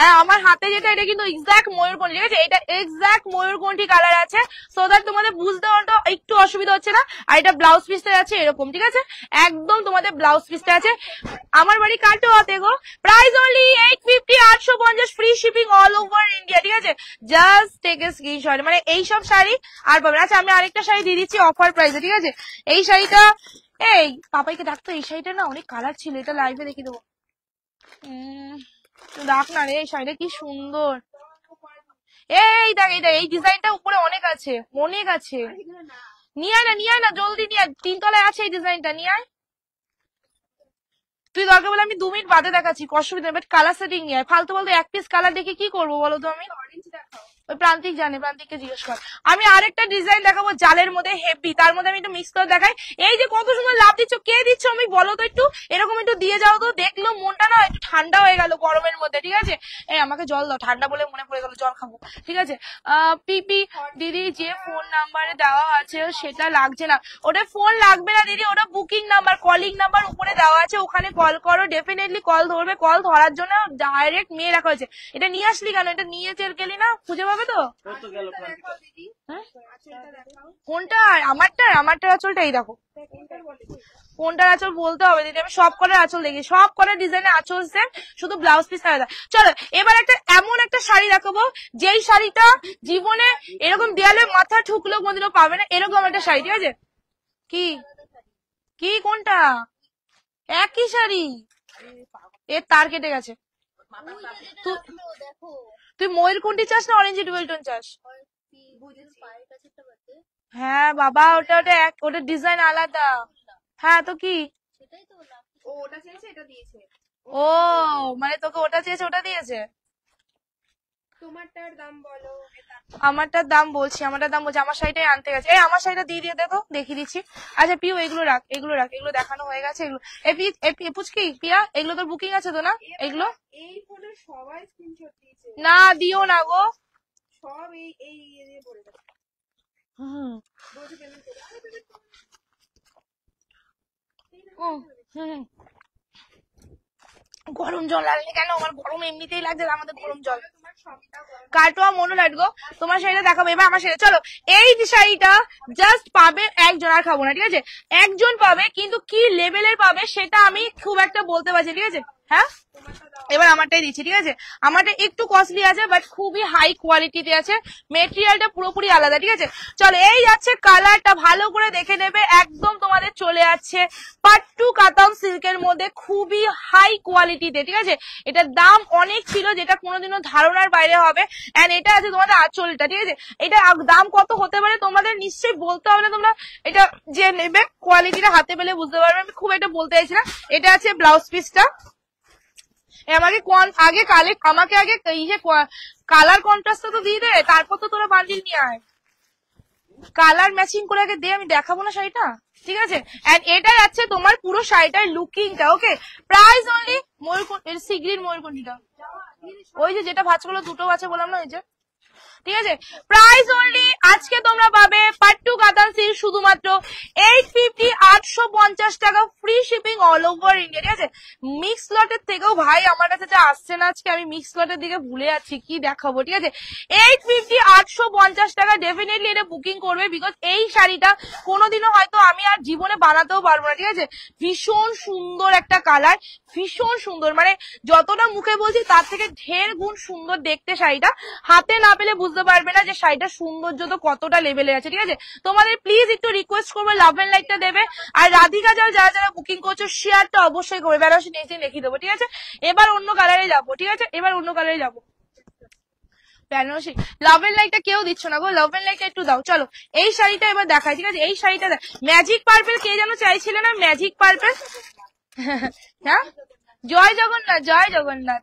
আর আমার হাতে যেটা, এটা কিন্তু এক্সাক্ট ময়ূরকণ্ঠী, ঠিক আছে? এটা এক্সাক্ট ময়ূরকণ্ঠী কালার আছে, সো দ্যাট তোমাদের বুঝতে একটু অসুবিধা হচ্ছে না। আর এটা ব্লাউজ পিসটা আছে এরকম, ঠিক আছে? একদম তোমাদের ব্লাউজ পিসটা আছে। আমার বাড়ি কাটো হাতে গো, price only 850, 850, free shipping all over India, ঠিক আছে? জাস্ট টেক এ স্ক্রিনশট, মানে এইসব শাড়ি আর পাবেন। আচ্ছা আমি আরেকটা শাড়ি দিয়ে দিচ্ছি অফার প্রাইসে, ঠিক আছে? এই শাড়িটা, এই পাপাইকে ডাকতো, এই শাড়িটা না অনেক কালার ছিল, এটা লাইভে দেখিয়ে দেবো। দেখ না রে, এই শাড়িটা কি সুন্দর, এই দেখ, এই দেখ, এই ডিজাইনটা উপরে অনেক আছে, অনেক আছে, নিয়ে আয় না, নিয়ে আয় না, জলদি নিয়ে আয়, 3 তলায় আছে এই ডিজাইনটা, নিয়ে আয়। তুই দরকার বলে আমি 2 মিনিট বাদে দেখাচ্ছি, অসুবিধা নেই, বাট কালার সেটিং নিয়ে আয়, ফালতু বলতে 1 পিস কালার দেখে কি করবো বলো তো আমি? ওই প্রান্তিক জানে, প্রান্তিককে জিজ্ঞেস কর। আমি আরেকটা ডিজাইন দেখাবো জালের মধ্যে হেভি, তার মধ্যে আমি একটু মিক্স করে দেখাই। এই যে কত সময় লাভ দিচ্ছ, কে দিচ্ছ আমি বলো তো একটু, এরকম একটু দিয়ে যাও তো, দেখলো মনটা না একটু ঠান্ডা হয়ে গেল গরমের মধ্যে, ঠিক আছে? এই আমাকে জল দাও, ঠান্ডা বলে মনে পড়ে গেল জল খাবো, ঠিক আছে? পিপি দিদি, যে ফোন নাম্বারে দেওয়া আছে সেটা লাগছে না, ওটা ফোন লাগবে না দিদি, ওটা বুকিং নাম্বার, কলিং নাম্বার উপরে দেওয়া আছে, ওখানে কল করো, ডেফিনেটলি কল ধরবে, কল ধরার জন্য ডাইরেক্ট মেয়ে রাখা হয়েছে। এটা নিয়ে আসলি কেন? এটা নিয়ে গেলি না, খুঁজে পাবে তো? কোনটা? আমারটা, আমারটার আঁচলটা এই দেখো, কোনটার আঁচল বলতে হবে দিদি, আমি সব কটার আঁচল দেখি, সব কটার ডিজাইনের আঁচল সেম, শুধু ব্লাউজ পিস আলাদা। চলো এবার এমন একটা শাড়ি দেখাবো, যেই শাড়িটা জীবনে এরকম দেয়ালে মাথা ঠুকলেও কোনদিনও পাবে না, এরকম একটা শাড়ি, ঠিক আছে? কি কি কোনটা? একই শাড়ি, এর তার কেটে গেছে। তুই ময়ূরকণ্ঠী চাস না অরেঞ্জ ডুয়েলটন চাস? হ্যাঁ বাবা, ওটা ওটা ওটা ডিজাইন আলাদা। হ্যাঁ তো কি? ওটা চেয়েছে, এটা দিয়েছে। ও মানে তোকে ওটা চেয়েছে, ওটা দিয়েছে। তোমারটার দাম বলো। আমারটার দাম বলছি, আমারটার দাম বলছি, আমার শাড়িটাই আনতে গেছে। এই আমার শাড়িটা দিয়ে দিয়ে দেখো, দেখিয়ে দিচ্ছি। আচ্ছা পিউ এগুলো রাখ, এগুলো রাখ, এগুলো দেখানো হয়ে গেছে, এগুলো পুচকি পিয়া, এগুলো তোর বুকিং আছে তো না? এগুলো এই ফোনে সবাই স্ক্রিনশট দিয়েছে, না দিও না গো, সব এই এই দিয়ে পড়ে যাচ্ছে। বলছে পেমেন্ট করে, ও হুম, গরম জল লাগলে কেন? আমার গরম এমনিতেই লাগছে, আমাদের গরম জল। তোমার সবটা বলো। কাটোয়া মনো লাগো, তোমার শাড়িটা দেখাবো এবার। আমার শাড়ি, চলো এই শাড়িটা জাস্ট পাবে একজন, আর খাবো না, ঠিক আছে? একজন পাবে, কিন্তু কি লেভেলের পাবে সেটা আমি খুব একটা বলতে পারছি, ঠিক আছে? হ্যাঁ, তোমারটা দাও। এবার আমারটাই দিচ্ছি, ঠিক আছে? আমারটা একটু কস্টলি আছে, বাট খুবই হাই কোয়ালিটিতে আছে, মেটেরিয়ালটা পুরোপুরি আলাদা, ঠিক আছে? চলো, এই যাচ্ছে কালারটা, ভালো করে দেখে নেবে, একদম তোমাদের চলে যাচ্ছে পাট্টু কাতান সিল্কের মধ্যে, খুবই হাই কোয়ালিটিতে, ঠিক আছে? এটার দাম অনেক ছিল, যেটা কোনোদিনও ধারণার বাইরে হবে। এন্ড এটা আছে তোমাদের আঁচলটা, ঠিক আছে? এটা দাম কত হতে পারে তোমাদের নিশ্চয়ই বলতে হবে না, তোমরা এটা যে নেবে কোয়ালিটিটা হাতে পেলে বুঝতে পারবে। আমি খুব একটা বলতে চাইছি না। এটা আছে ব্লাউজ পিসটা। আমাকে আমাকে আগে এই যে কালার কন্ট্রাস্টটা তো দিয়ে দে, তারপর তো তোরা বান্ডিল নিয়ে আয়। কালার ম্যাচিং করে আগে দে, আমি দেখাবো না শাড়িটা, ঠিক আছে? এন্ড এটা যাচ্ছে তোমার পুরো শাড়িটার লুকিংটা, ওকে? প্রাইস অনলি সিগ্রিন ময়ূরকণ্ঠীটা, ওই যে যেটা ভাঁজগুলো দুটো আছে বললাম না, ওই যে, ঠিক আছে? প্রাইস অনলি আজকে তোমরা পাবে পাট্টু কাতান সিল্ক শুধুমাত্র 850, 850 টাকা, free shipping all over India, ঠিক আছে? মিক্স লটের থেকেও ভাই আমার কাছে যা আসছে না আজকে, আমি মিক্স লটের দিকে ভুলে যাচ্ছি কি দেখাবো, ঠিক আছে? 850, 850 টাকা, ডেফিনেটলি এটা বুকিং করবে, বিকজ এই শাড়িটা কোনোদিনও হয়তো আমি আর জীবনে বানাতেও পারবো না, ঠিক আছে? ভীষণ সুন্দর একটা কালার, ভীষণ সুন্দর, মানে যতটা মুখে বলছি তার থেকে ঢের গুণ সুন্দর দেখতে শাড়িটা। হাতে না পেলে বুঝতে পারবে না যে শাড়িটার সৌন্দর্য তো কতটা লেভেলে আছে, ঠিক আছে? তোমাদের প্লিজ একটু রিকোয়েস্ট করবো, লাভ এন্ড লাইকটা দেবে, আর রাধিকা যারা যারা বুকিং করছো শেয়ারটা অবশ্যই করবে, বেনারসি নিচে লিখে দেবো, ঠিক আছে? এবার অন্য কালারে যাবো, ঠিক আছে? এবার অন্য কালারে যাবো। বেনারসি লাভ এন্ড লাইকটা কেউ দিচ্ছ না গো, লাভ এন্ড লাইকটা একটু দাও। চলো এই শাড়িটা এবার দেখাই, ঠিক আছে? এই শাড়িটা ম্যাজিক পার্পেল, কে যেন চাইছিলে না ম্যাজিক পার্পেল? হ্যাঁ, জয় জগন্নাথ, জয় জগন্নাথ।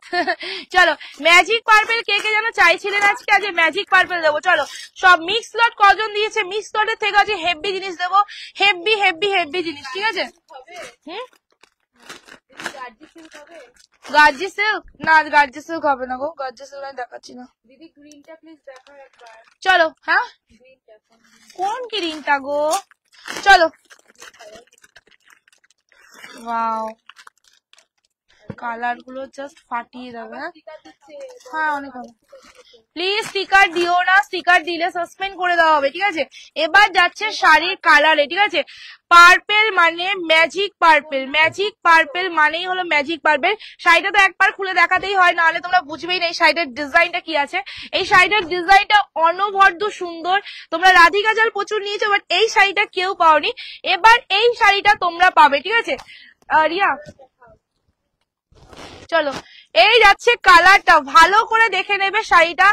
চলো, ম্যাজিক পার্পেল কে কে যেন চাইছিলেন আজকে, আজ ম্যাজিক পার্পেল দেবো। চলো, সব মিক্স লট কজন দিয়েছে, মিক্স লটের থেকে আছে হেভি জিনিস দেবো, হেভি হেভি হেভি জিনিস, ঠিক আছে? হুম, গার্জি সিল্ক না, গার্জি সিল্ক হবে না গো, গার্জি সিল্ক আমি দেখাচ্ছি না। দিদি গ্রিনটা প্লিজ দেখো একবার। চলো, হ্যাঁ, গ্রিনটা কোন গ্রিনটা গো? চলো, ওয়াও, কালার গুলো জাস্ট ফাটিয়ে দেবে। হ্যাঁ, অনেক হবে। প্লিজ স্টিকার দিও না, স্টিকার দিলে সাসপেন্ড করে দেওয়া হবে, ঠিক আছে? এবার যাচ্ছে শাড়ির কালারে, ঠিক আছে? পার্পেল মানে ম্যাজিক পার্পেল, ম্যাজিক পার্পেল মানেই হলো ম্যাজিক পার্পেল। শাড়িটা তো একবার খুলে দেখাতেই হয়, নাহলে তোমরা বুঝবেই না এই শাড়িটার ডিজাইনটা কি আছে। এই শাড়িটার ডিজাইনটা অনবদ্য সুন্দর। তোমরা রাধিকা জাল প্রচুর নিয়েছো, বাট এই শাড়িটা কেউ পাওনি। এবার এই শাড়িটা তোমরা পাবে, ঠিক আছে? রিয়া, চলো, এই যাচ্ছে কালারটা, ভালো করে দেখে নেবে শাড়িটা,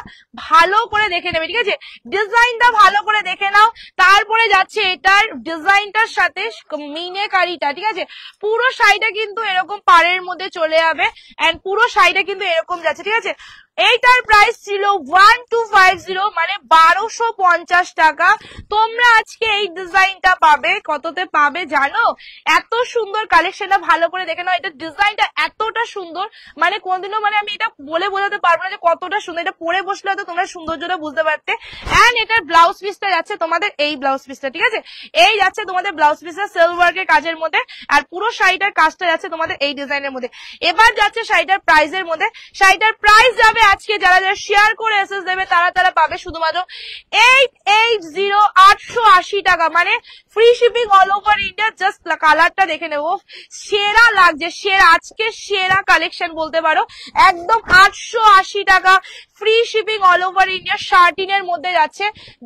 ভালো করে দেখে নেবে, ঠিক আছে? ডিজাইনটা ভালো করে দেখে নাও। তারপরে যাচ্ছে এটার ডিজাইনটার সাথে মিনেকারিটা, ঠিক আছে? পুরো শাড়িটা কিন্তু এরকম পাড়ের মধ্যে চলে যাবে, এন্ড পুরো শাড়িটা কিন্তু এরকম যাচ্ছে, ঠিক আছে? এইটার প্রাইস ছিল 1250, মানে 1250 টাকা। তোমরা আজকে এই ডিজাইনটা পাবে কততে পাবে জানো? এত সুন্দর কালেকশনটা ভালো করে দেখে নাও, এটা ডিজাইনটা এতটা সুন্দর, মানে কোনদিনও, মানে আমি এটা বলে বোঝাতে পারবো না যে কতটা সুন্দর। এটা পরে বসলে হয়তো তোমরা সৌন্দর্যটা বুঝতে পারতে। এন্ড এটার ব্লাউজ পিসটা যাচ্ছে তোমাদের এই ব্লাউজ পিসটা, ঠিক আছে? এই যাচ্ছে তোমাদের ব্লাউজ পিসটা সেলফ ওয়ার্কের কাজের মধ্যে, আর পুরো শাড়িটার কাজটা যাচ্ছে তোমাদের এই ডিজাইনের মধ্যে। এবার যাচ্ছে শাড়িটার প্রাইসের মধ্যে। শাড়িটার প্রাইস যাবে আজকে যারা যারা শেয়ার করে এসএস দেবে তারা তারা পাবে শুধুমাত্র 880, 880 টাকা, মানে free shipping all over India. Just কালারটা দেখে নেবো, সেরা লাগছে, সেরা, আজকে সেরা কালেকশন বলতে পারো। একদম 880 টাকা, free shipping all over India, 13 এর মধ্যে যাচ্ছে।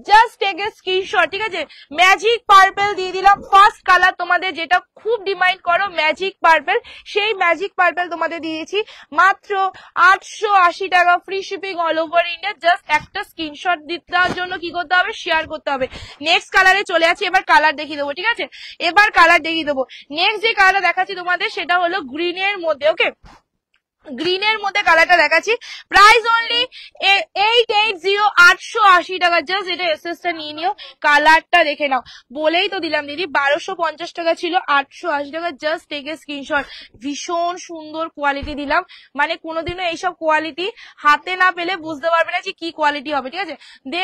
জাস্ট টেক এ স্ক্রিনশট, ঠিক আছে? ম্যাজিক পার্পেল দিয়ে দিলাম, ফার্স্ট কালার তোমাদের যেটা খুব ডিমান্ড করো ম্যাজিক পার্পেল, সেই ম্যাজিক পার্পেল তোমাদের দিয়েছি মাত্র 880 টাকা, free shipping all over India. Just একটা স্ক্রিনশট দেওয়ার জন্য কি করতে হবে, শেয়ার করতে হবে। নেক্সট কালারে চলে আছি, এবার কালার দেখিয়ে দেবো, ঠিক আছে? এবার কালার দেখিয়ে দেবো। নেক্সট যে কালারটা দেখাচ্ছি তোমাদের সেটা হলো গ্রিনের মধ্যে, ওকে? গ্রিনের মধ্যে কালারটা দেখাচ্ছি, প্রাইস অনলি 880, 880 টাকা জাস্ট। এটা এসএস টা নিয়ে নিও, কালারটা দেখে নাও। বলেই তো দিলাম দিদি 1250 টাকা ছিল, 880 টাকা জাস্ট। টেকে স্ক্রিনশট। ভীষণ সুন্দর কোয়ালিটি দিলাম, মানে কোনোদিনও এইসব কোয়ালিটি হাতে না পেলে বুঝতে পারবে না যে কি কোয়ালিটি হবে, ঠিক আছে।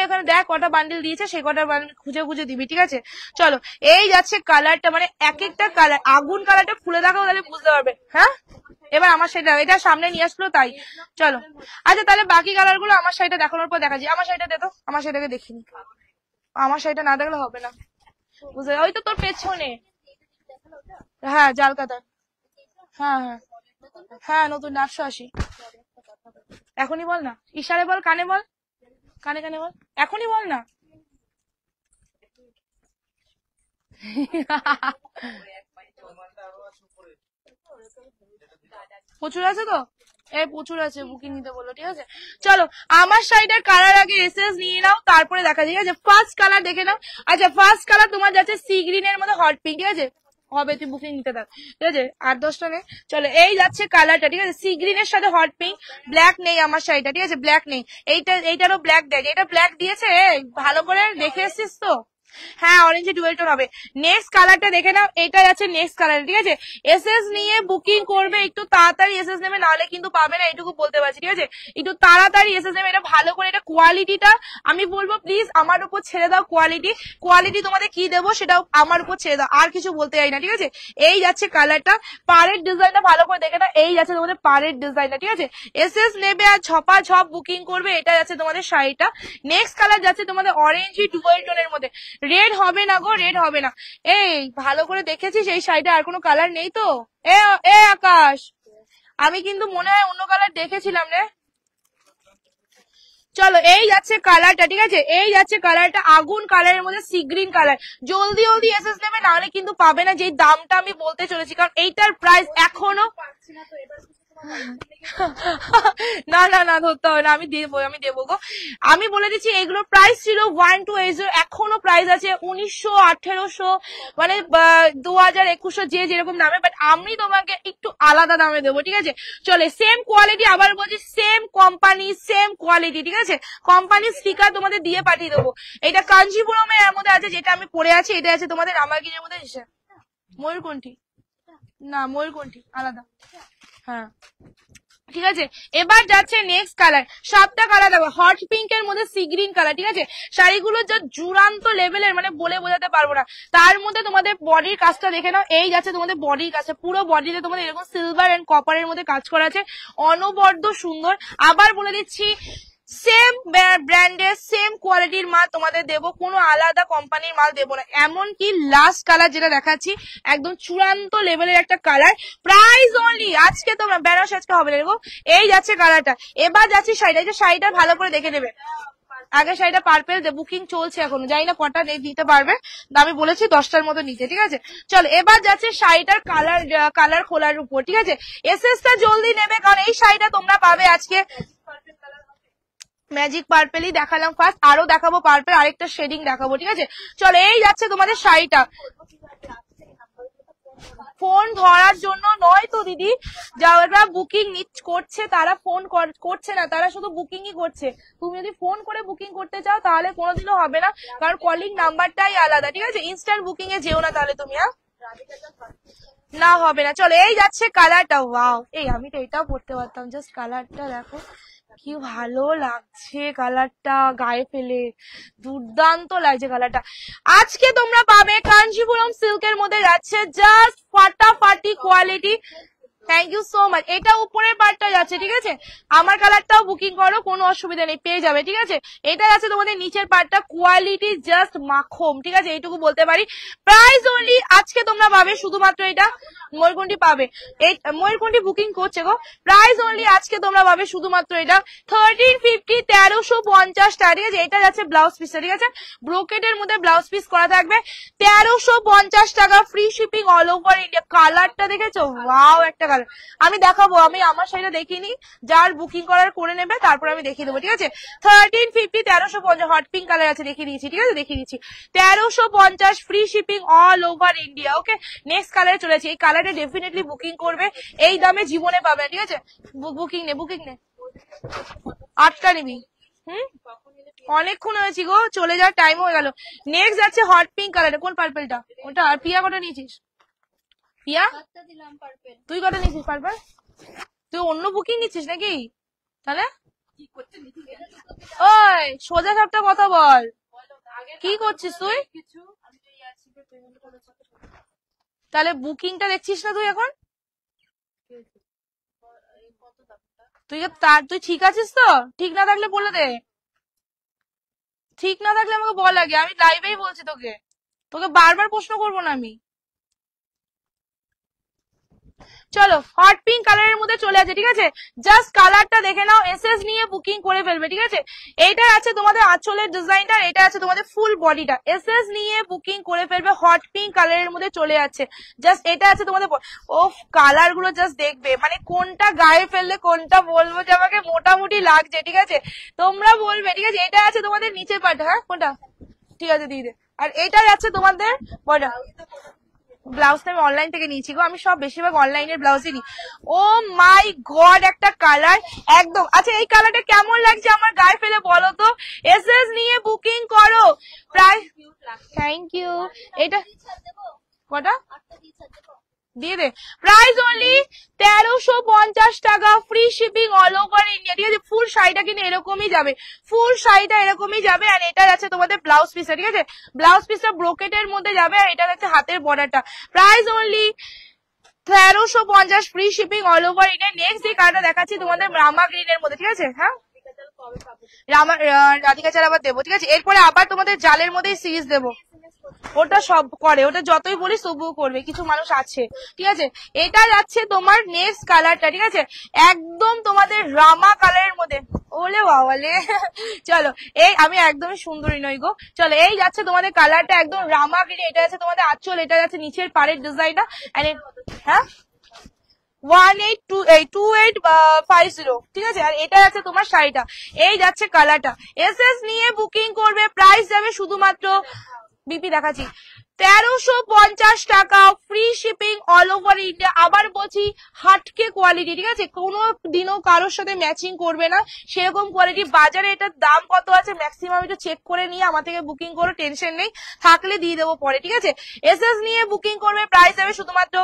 এখানে দেখ কটা বান্ডিল দিয়েছে, সে কটা বান্ডিল খুঁজে খুঁজে দিবি, ঠিক আছে। চলো এই যাচ্ছে কালারটা, মানে এক একটা কালার, আগুন কালারটা খুলে দেখাও তাহলে বুঝতে পারবে। হ্যাঁ এবার আমার শাড়িটা, এটা সামনে নিয়ে আসলো তাই। চলো আচ্ছা তাহলে বাকি কালার গুলো আমার শাড়িটা দেখানোর পর দেখাচ্ছি। আমার শাড়িটা দেখো, আমার শাড়িটাকে দেখিনি, আমার শাড়িটা না দেখলে হবে না, বুঝলে। ওই তো তোর পেছনে, হ্যাঁ জাল কাতা, হ্যাঁ হ্যাঁ হ্যাঁ নতুন 880। এখনই বল না, ইশারে বল, কানে বল, কানে কানে বল, এখনই বল না। প্রচুর আছে তো, প্রচুর আছে, বুকিং নিতে বলো, ঠিক আছে। চলো আমার শাড়িটার কালার আগে এসএস নিয়ে নাও, তারপরে দেখা, ঠিক আছে। ফার্স্ট কালার দেখে নাও। আচ্ছা ফার্স্ট কালার তোমার যাচ্ছে সি গ্রিনের মধ্যে হট পিঙ্ক, ঠিক আছে। হবে তুই বুকিং নিতে থাক, ঠিক আছে। 8-10টা নেই। চলো এই যাচ্ছে কালারটা, ঠিক আছে। সি গ্রিনের সাথে হট পিঙ্ক, ব্ল্যাক নেই আমার শাড়িটা, ঠিক আছে। ব্ল্যাক নেই, এইটারও ব্ল্যাক দেয়, এটা ব্ল্যাক দিয়েছে, ভালো করে দেখে এসছিস তো। হ্যাঁ অরেঞ্জে ডুয়েল টোন হবে। নেক্সট কালারটা দেখে নাও, এটা যাচ্ছে নেক্সট কালার, ঠিক আছে। এসএস নিয়ে বুকিং করবে, একটু তাড়াতাড়ি এসএস নেবে, নাহলে কিন্তু পাবে না, এইটুকু বলতে পারছি, ঠিক আছে। একটু তাড়াতাড়ি এসএস নেবে, এটা ভালো করে, এটা কোয়ালিটিটা আমি বলবো প্লিজ আমার উপর ছেড়ে দাও। কোয়ালিটি তোমাদের কি দেবো সেটা আমার উপর ছেড়ে দাও, আর কিছু বলতে চাই না, ঠিক আছে। এই যাচ্ছে কালারটা, পাড়ের ডিজাইনটা ভালো করে দেখে না, এই যাচ্ছে তোমাদের পাড়ের ডিজাইনটা, ঠিক আছে। এসএস নেবে আর ছপা ছপ বুকিং করবে, এটা যাচ্ছে তোমাদের শাড়িটা। নেক্সট কালার যাচ্ছে তোমাদের অরেঞ্জ ডুয়েল টোনের মধ্যে, রেড হবে না গো, রেড হবে না। এই ভালো করে দেখেছিস এই শাড়িটা আর কোনো কালার নেই তো? এ আকাশ, আমি কিন্তু মনে হয় অন্য কালার দেখেছিলাম রে। চলো এই যাচ্ছে কালারটা, ঠিক আছে। এই যাচ্ছে কালারটা, আগুন কালারের মধ্যে সি গ্রিন কালার। জলদি জলদি এসএস নেবে, নাহলে কিন্তু পাবে না, যে দামটা আমি বলতে চলেছি, কারণ এইটার প্রাইস এখনো না না না ধরতে হবে না, আমি দেবো গো। আমি বলে দিচ্ছি এগুলোর প্রাইস ছিল 1280, এখনো প্রাইস আছে 1900, 1800, মানে 2000, 2100, যে যেরকম দামে, বাট আমি তোমাকে একটু আলাদা দামে দেবো, ঠিক আছে। চলে সেম কোয়ালিটি, আবার বলছি সেম কোম্পানি সেম কোয়ালিটি, ঠিক আছে। কোম্পানির স্টিকার তোমাদের দিয়ে পাঠিয়ে দেবো। এটা কাঞ্জিপুরমের এর মধ্যে আছে, যেটা আমি পরে আছি, এটা আছে তোমাদের রামাগিনের মধ্যে এসে ময়ূরকণ্ঠী, না ময়ূরকণ্ঠী আলাদা, হ্যাঁ ঠিক আছে। এবার যাচ্ছে নেক্সট কালার, 7টা কালার দেবো, হট পিঙ্ক এর মধ্যে সি গ্রিন কালার, ঠিক আছে। শাড়িগুলো যা চূড়ান্ত লেভেলের, মানে বলে বোঝাতে পারবো না। তার মধ্যে তোমাদের বডির কাজটা দেখে নাও, এই যাচ্ছে তোমাদের বডির কাজটা, পুরো বডিতে তোমাদের এরকম সিলভার এন্ড কপারের মধ্যে কাজ করা আছে, অনবদ্য সুন্দর। আবার বলে দিচ্ছি সেম ব্র্যান্ডের সেম কোয়ালিটির মাল তোমাদের দেবো, কোনো আলাদা কোম্পানির মাল দেবো না। এমনকি লাস্ট কালার যেটা দেখাচ্ছি, একদম চূড়ান্ত লেভেলের একটা কালার, প্রাইস অনলি, আজকে তোমরা বেনারস আজকে হবে না, এই যাচ্ছে কালারটা। এবার যাচ্ছি শাড়িটা, এই যে শাড়িটা ভালো করে দেখে নেবে। আগে শাড়িটা পার্পেল বুকিং চলছে এখনো, জানি না কটা দিতে পারবে, আমি বলেছি 10টার মতো নিতে, ঠিক আছে। চলো এবার যাচ্ছে শাড়িটার কালার খোলার উপর, ঠিক আছে। এসএসটা জলদি নেবে, কারণ এই শাড়িটা তোমরা পাবে আজকে ম্যাজিক পার্পেলই দেখালাম ফার্স্ট, আরো দেখাবো পার্পেল, আরেকটা শেডিং দেখাবো, ঠিক আছে। চলো এই যাচ্ছে তোমাদের শাড়িটা। ফোন ধরার জন্য নয় তো দিদি, যারা বুকিং করছে তারা ফোন করছে না, তারা শুধু বুকিংই করছে। তুমি যদি ফোন করে বুকিং করতে চাও তাহলে কোনোদিনও হবে না, কারণ কলিং নাম্বারটাই আলাদা, ঠিক আছে। ইনস্ট্যান্ট বুকিং এ যেও না তাহলে তুমি, না হবে না। চলো এই যাচ্ছে কালারটা, ওয়াও, এই আমি তো এটাও পড়তে পারতাম, জাস্ট কালারটা দেখো কি ভালো লাগছে, কালারটা গায়ে ফেলে দুর্দান্ত লাগছে কালারটা। আজকে তোমরা পাবে কাঞ্জিপুরম সিল্কের মধ্যে যাচ্ছে জাস্ট ফাটাফাটি quality. Thank you so much. এটা উপরের পার্টটা যাচ্ছে, ঠিক আছে। আমার কালারটাও বুকিং করো, কোনো অসুবিধা নেই, পেয়ে যাবে, ঠিক আছে। এটা যাচ্ছে তোমাদের নিচের পার্টটা, কোয়ালিটি জাস্ট মাখম, ঠিক আছে, এইটুকু বলতে পারি। প্রাইস অনলি আজকে তোমরা পাবে শুধুমাত্র এটা, ময়ূরকণ্ঠী পাবে, এই ময়ূরকণ্ঠী বুকিং করছে গো। প্রাইস অনলি আজকে তোমরা পাবে শুধুমাত্র এটা 1350, 1350 টাকা, ঠিক আছে। এটা যাচ্ছে ব্লাউজ পিসটা, ঠিক আছে, ব্রোকেটের মধ্যে ব্লাউজ পিস করা থাকবে, 1350 টাকা, free shipping all over India. কালারটা দেখেছো, ওয়াও একটা কালার। আমি দেখাবো, আমি আমার শাড়িটা দেখিনি, যার বুকিং করার করে নেবে, তারপর আমি দেখিয়ে দেবো, ঠিক আছে। 1350, 1350 হট পিঙ্ক কালার আছে, দেখিয়ে দিয়েছি, ঠিক আছে, দেখিয়ে দিচ্ছি 1350, free shipping all over India. Okay next কালারে চলেছে, এই কালার কালারটা ডেফিনেটলি বুকিং করবে, এই দামে জীবনে পাবে না, ঠিক আছে? বুকিং নে, বুকিং নে। 8টা নিবি? অনেকক্ষণ হয়েছি গো, চলে যাওয়ার টাইম হয়ে গেল। নেক্সট যাচ্ছে হট পিঙ্ক কালারটা, কোন পার্পেলটা ওটা? আর পিয়া কটা নিয়েছিস? পিয়া তুই কটা নিয়েছিস পার্পেল? তুই অন্য বুকিং নিচ্ছিস নাকি? তাহলে ওই সোজা সাপটা কথা বল, কি করছিস তুই? তাহলে বুকিংটা দেখছিস না তুই এখন? তুই ঠিক আছিস তো? ঠিক না থাকলে বলে দে, ঠিক না থাকলে আমাকে বল আগে, আমি লাইভেই বলছি তোকে, তোকে বারবার প্রশ্ন করবো না আমি। চলো হট পিঙ্ক কালারের মধ্যে চলে আছে, ঠিক আছে? জাস্ট কালারটা দেখে নাও, এসএস নিয়ে বুকিং করে ফেলবে, ঠিক আছে? এইটা আছে তোমাদের আঁচলের ডিজাইনটা, এটা আছে তোমাদের ফুল বডিটা, এসএস নিয়ে বুকিং করে ফেলবে। হট পিঙ্ক কালারের মধ্যে চলে যাচ্ছে, জাস্ট এটা আছে তোমাদের। ও কালার গুলো জাস্ট দেখবে, মানে কোনটা গায়ে ফেললে কোনটা বলবো যে আমাকে মোটামুটি লাগছে, ঠিক আছে? তোমরা বলবে, ঠিক আছে? এটা আছে তোমাদের নিচের পার্ট, হ্যাঁ কোনটা? ঠিক আছে দিয়ে দে। আর এইটা আছে তোমাদের বর্ডার। ব্লাউজটা আমি অনলাইন থেকে নিয়েছি গো, আমি সব বেশিরভাগ অনলাইনের ব্লাউজই নিই। ও মাই গড, একটা কালার একদম। আচ্ছা এই কালারটা কেমন লাগছে আমার গায়ে ফেলে বলো তো? এসএস নিয়ে বুকিং করো। প্রায় থ্যাংক ইউ। এটা কটা দিয়ে দে। প্রাইস অনলি 1350 টাকা, free shipping all over India, ঠিক আছে? ফুল শাড়িটা কিন্তু এরকমই যাবে, ফুল শাড়িটা এরকমই যাবে। আর এটা আছে তোমাদের ব্লাউজ পিসটা, ঠিক আছে? ব্লাউজ পিসটা ব্রোকেটের মধ্যে যাবে, আর এটা আছে হাতের বর্ডারটা। Price only 1350, free shipping all over India. Next যে কালারটা দেখাচ্ছি তোমাদের রামা গ্রিন এর মধ্যে, ঠিক আছে? হ্যাঁ রাধিকা চাল আবার দেবো, ঠিক আছে? এরপরে আবার তোমাদের জালের মধ্যেই সিরিজ দেবো, ওটা সব করে, ওটা যতই বলিস তবুও করবে, কিছু মানুষ আছে, ঠিক আছে? এটা যাচ্ছে তোমার নেক্সট কালারটা, ঠিক আছে? একদম তোমাদের রামা কালারের মধ্যে। ওলে বাবালে চলো, এই আমি একদমই সুন্দরী নই গো। চলো এই যাচ্ছে তোমাদের কালারটা একদম রামা গ্রিন, এটা আছে তোমাদের আঁচল, এটা যাচ্ছে নিচের পাড়ের ডিজাইনটা। হ্যাঁ 2850, ঠিক আছে? আর এটা আছে তোমার শাড়িটা, এই যাচ্ছে কালারটা। এসএস নিয়ে বুকিং করবে, প্রাইস যাবে শুধুমাত্র বিপি দেখাচ্ছি 1350 টাকা, free shipping all over India. আবার বলছি হাটকে কোয়ালিটি, ঠিক আছে? কোনো দিনও কারোর সাথে ম্যাচিং করবে না সেরকম কোয়ালিটি। বাজারে এটার দাম কত আছে ম্যাক্সিমাম একটু চেক করে নিয়ে আমার থেকে বুকিং করো, টেনশন নেই, থাকলে দিয়ে দেবো পরে, ঠিক আছে? এসএস নিয়ে বুকিং করবে, প্রাইস যাবে শুধুমাত্র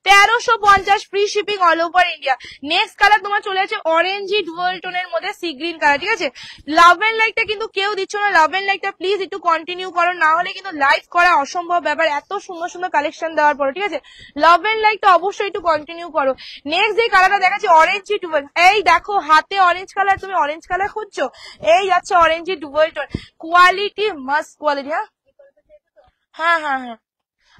1350, free shipping all over India. Next colour তোমার চলে আছে অরেঞ্জি ডুয়াল টোনের মধ্যে সি গ্রিন কালার, ঠিক আছে? লাভ এন্ড লাইকটা কিন্তু কেউ দিচ্ছ না, লাভ এন্ড লাইকটা প্লিজ একটু কন্টিনিউ করো, না হলে কিন্তু লাইভ করা অসম্ভব ব্যাপার, এত সুন্দর সুন্দর কালেকশন দেওয়ার পরে, ঠিক আছে? লাভ এন্ড লাইকটা অবশ্যই একটু কন্টিনিউ করো। নেক্সট যে কালারটা দেখাচ্ছি অরেঞ্জি ডুয়াল, এই দেখো হাতে অরেঞ্জ কালার, তুমি অরেঞ্জ কালার খুঁজছো, এই যাচ্ছে orangey dual tone, quality must quality. হ্যাঁ হ্যাঁ হ্যাঁ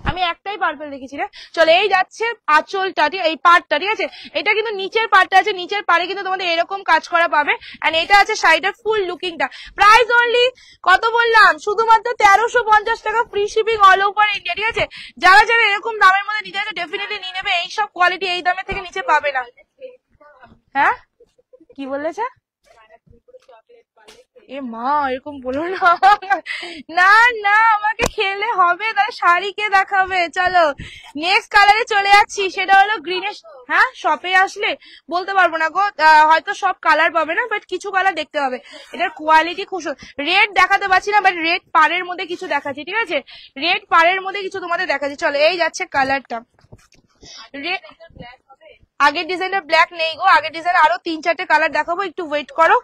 আমি একটাই পার্পল দেখেছি রে। চলো এই যাচ্ছে আঁচলটা, এই পার্টটা, ঠিক আছে? এটা কিন্তু নিচের পার্টটা আছে, নিচের পাড়ে কিন্তু তোমাদের এরকম কাজ করা পাবে। এন্ড এটা আছে শাড়িটার ফুল লুকিংটা। প্রাইস অনলি কত বললাম? শুধুমাত্র 1350 টাকা, free shipping all over India, ঠিক আছে? যারা যারা এরকম দামের মধ্যে নিতে চাইছে ডেফিনেটলি নিয়ে নেবে, এইসব কোয়ালিটি এই দামের থেকে নিচে পাবে না। হ্যাঁ কি বলেছে? এ মা এরকম বলো না, না না আমাকে খেলে হবে, তাহলে শাড়ি কে দেখাবে? চলো নেক্সট কালারে চলে যাচ্ছি, সেটা হলো গ্রিনের। হ্যাঁ শপে আসলে বলতে পারবো না গো, হয়তো সব কালার পাবে না, বাট কিছু কালার দেখতে হবে। এটার কোয়ালিটি খুব রেড দেখাতে পারছি না, বাট রেড পাড়ের মধ্যে কিছু দেখাচ্ছি, ঠিক আছে? রেড পাড়ের মধ্যে কিছু তোমাদের দেখাচ্ছি। চলো এই যাচ্ছে কালারটা, আগের ডিজাইনের ব্ল্যাক নেই গো, আগের ডিজাইন আরো 3-4টে কালার দেখাবো, একটু ওয়েট করো।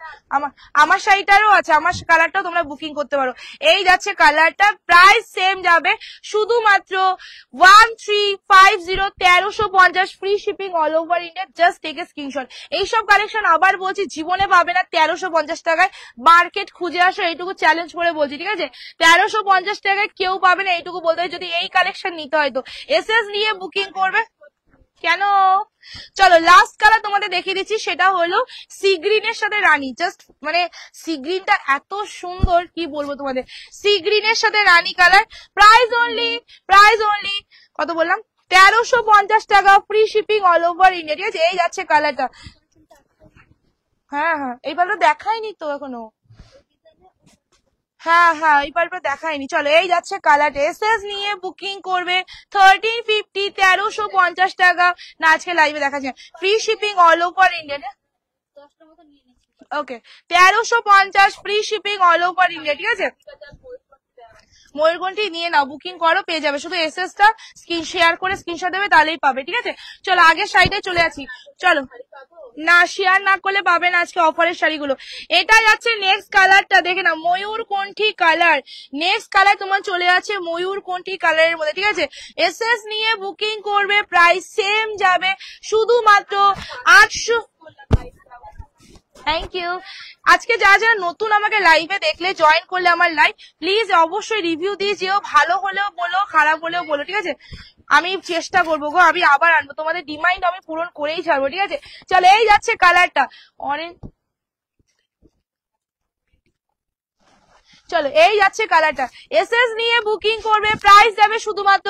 আমার শাড়িটারও আছে, আমার কালারটাও তোমরা বুকিং করতে পারো। এই যাচ্ছে কালারটা, প্রাইস সেম যাবে শুধুমাত্র 1350, 1350, free shipping all over India. Just take a screenshot. এইসব কালেকশন আবার বলছি জীবনে পাবে না 1350 টাকায়, মার্কেট খুঁজে আসো, এইটুকু চ্যালেঞ্জ করে বলছি, ঠিক আছে? 1350 টাকায় কেউ পাবে না, এইটুকু বলতে হয়, যদি এই কালেকশন নিতে হয় তো। এসএস নিয়ে বুকিং করবে কেন? চলো লাস্ট কালার তোমাদের দেখিয়ে দিচ্ছি, সেটা হলো সি গ্রিনের সাথে রানী। জাস্ট মানে সি গ্রিনটা এত সুন্দর, কি বলবো তোমাদের, সি গ্রিনের সাথে রানী কালার। প্রাইস অনলি কত বললাম? 1350 টাকা, free shipping all over India, ঠিক আছে? এই যাচ্ছে কালারটা। হ্যাঁ হ্যাঁ এইবার দেখায়নি তো এখনো। হ্যাঁ হ্যাঁ, এই পারটা দেখায়নি। চলো এই যাচ্ছে কালার। এসএস নিয়ে বুকিং করবে 1350, 1350 টাকা। না আজকে লাইভে দেখা যায়, free shipping all over India. Okay, 1350 free shipping all over India, ঠিক আছে। ময়ূরকণ্ঠী নিয়ে নাও, বুকিং করো, পেয়ে যাবে। শুধু এসএস টা স্ক্রিন শেয়ার করে স্ক্রিনশট দেবে, তাহলেই পাবে, ঠিক আছে। চলো আগের সাইডে চলে আসি। চলো, না শেয়ার না করলে পাবে না আজকে অফারের শাড়িগুলো। এটা যাচ্ছে নেক্সট কালারটা, দেখে না, ময়ূরকণ্ঠী কালার। নেক্সট কালার তোমার চলে আছে ময়ূরকণ্ঠী কালারের মধ্যে, ঠিক আছে। এসএস নিয়ে বুকিং করবে, প্রাইস সেম যাবে, শুধুমাত্র 800। Thank you. আজকে যারা যারা নতুন আমাকে লাইভে দেখলে, জয়েন করলে আমার লাইভ, প্লিজ অবশ্যই রিভিউ দিয়ে যেও, ভালো হলেও বলো, খারাপ হলেও বলো, ঠিক আছে। আমি চেষ্টা করবো গো, আমি আবার আনবো, তোমাদের ডিমান্ড আমি পূরণ করেই ছাড়বো, ঠিক আছে। চলো এই যাচ্ছে কালারটা অরেঞ্জ। চলো এই যাচ্ছে কালারটা। এসএস নিয়ে বুকিং করবে, প্রাইস যাবে শুধুমাত্র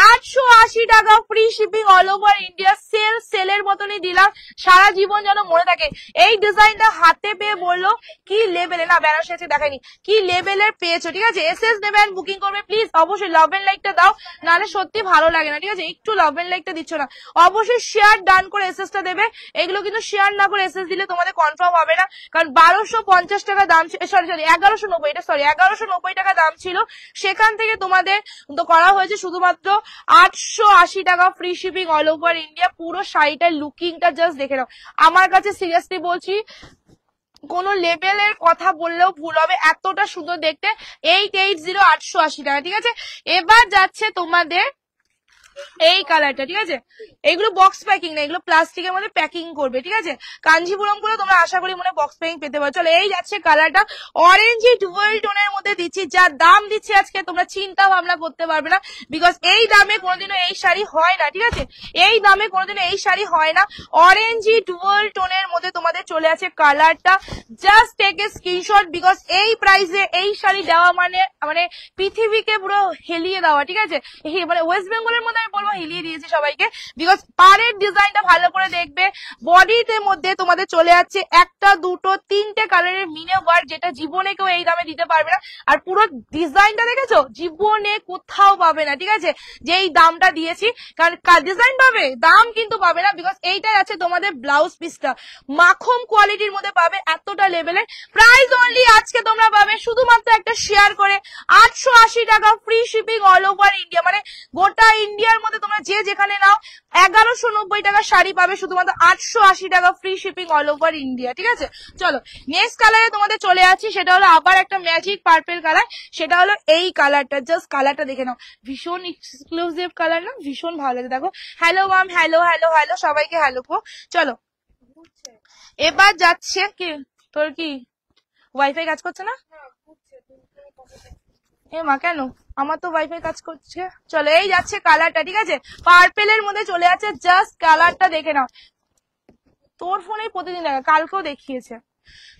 880 টাকা, free shipping all over India. সেলের মতনই দিলাম, সারা জীবন যেন মনে থাকে। এই ডিজাইনটা হাতে পেয়ে বললো কি লেভেলে, না বেনারসি আছে দেখায়নি, কি লেভেলের পেয়েছো, ঠিক আছে। এসএস নেবেন, বুকিং করবে, প্লিজ অবশ্যই লাভ এন্ড লাইকটা দাও, নাহলে সত্যি ভালো লাগে না, ঠিক আছে। একটু লাভ এন্ড লাইকটা দিচ্ছ না, অবশ্যই শেয়ার ডান করে এসএস টা দেবে। এগুলো কিন্তু শেয়ার না করে এসএস দিলে তোমাদের কনফার্ম হবে না, কারণ 1250 টাকা দাম, সরি 1190, এটা 1190 টাকা দাম ছিল, সেখান থেকে তোমাদের তো করা হয়েছে শুধুমাত্র 880 টাকা, free shipping all over India. পুরো শাড়িটার লুকিংটা জাস্ট দেখে নাও। আমার কাছে সিরিয়াসলি বলছি, কোন লেভেলের কথা বললেও ভুল হবে, এতটা সুন্দর দেখতে। 880, 880 টাকা, ঠিক আছে। এবার যাচ্ছে তোমাদের এই কালারটা, ঠিক আছে। এগুলো বক্স প্যাকিং না, এগুলো প্লাস্টিকের মধ্যে প্যাকিং করবে, ঠিক আছে। কাঞ্জিপুরম করে তোমরা আশা করি মনে বক্স প্যাকিং পেতে পারো। চলো এই যাচ্ছে কালারটা অরেঞ্জি ডুয়েল টোনের মধ্যে দিচ্ছি, যা দাম দিচ্ছি আজকে তোমরা চিন্তা ভাবনা করতে পারবে না, বিকজ এই দামে কোনোদিনও এই শাড়ি হয় না, ঠিক আছে। এই দামে কোনোদিনও এই শাড়ি হয় না। অরেঞ্জি ডুয়েল টোনের মধ্যে তোমাদের চলে আছে কালারটা, just take a screenshot, because এই প্রাইসে এই শাড়ি দেওয়া মানে মানে পৃথিবীকে পুরো হেলিয়ে দেওয়া, ঠিক আছে। মানে ওয়েস্ট বেঙ্গলের মধ্যে আমি বলবো হিলিয়ে দিয়েছি সবাইকে, বিকজ পাড়ের ডিজাইনটা ভালো করে দেখবে। বডিতে মধ্যে তোমাদের চলে যাচ্ছে একটা, দুটো, তিনটে কালারের মিনে ওয়ার্ক, যেটা জীবনে কেউ এই দামে দিতে পারবে না। আর পুরো ডিজাইনটা দেখেছো, জীবনে কোথাও পাবে না, ঠিক আছে, যে এই দামটা দিয়েছি। কারণ ডিজাইন পাবে, দাম কিন্তু পাবে না, বিকজ এইটাই আছে তোমাদের ব্লাউজ পিসটা, মাখন কোয়ালিটির মধ্যে পাবে, এতটা লেভেলের। প্রাইস অনলি আজকে তোমরা পাবে শুধুমাত্র একটা শেয়ার করে 880 টাকা, free shipping all over India. মানে গোটা ইন্ডিয়ার মধ্যে তোমরা যে যেখানে নাও 1190 টাকা শাড়ি পাবে, শুধুমাত্র 880 টাকা, free shipping all over India, ঠিক আছে। চলো নেক্সট কালারে তোমাদের চলে যাচ্ছি, সেটা হলো আবার একটা ম্যাজিক পার্পল কালার, সেটা হলো এই কালারটা। জাস্ট কালারটা দেখে নাও, ভীষণ এক্সক্লুসিভ কালার না, ভীষণ ভালো লাগে। দেখো, hello ma'am, hello hello hello, সবাইকে হ্যালো কো। চলো এবার যাচ্ছে কি, তোর কি ওয়াইফাই কাজ করছে না? এ মা কেন, আমার তো ওয়াইফাই কাজ করছে। চলো এই যাচ্ছে কালারটা, ঠিক আছে, পার্পেলের মধ্যে চলে যাচ্ছে, জাস্ট কালারটা দেখে নাও। তোর ফোনে প্রতিদিন দেখা, কালকেও দেখিয়েছে।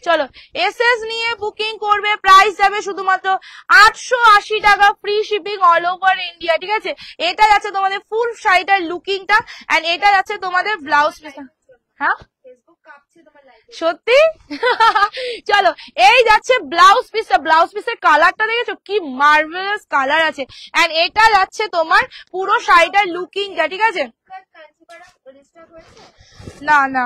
চলো এসএস নিয়ে বুকিং করবে, প্রাইস যাবে শুধুমাত্র 880 টাকা, free shipping all over India, ঠিক আছে। এটা যাচ্ছে তোমাদের ফুল শাড়িটার লুকিংটা, এন্ড এটা যাচ্ছে তোমাদের ব্লাউজ পিস। হ্যাঁ সত্যি চলো এই যাচ্ছে ব্লাউজ পিসটা, ব্লাউজ পিসের কালারটা দেখেছো কি মার্ভেলাস কালার আছে, এন্ড এটা যাচ্ছে তোমার পুরো শাড়িটার লুকিংটা, ঠিক আছে। না না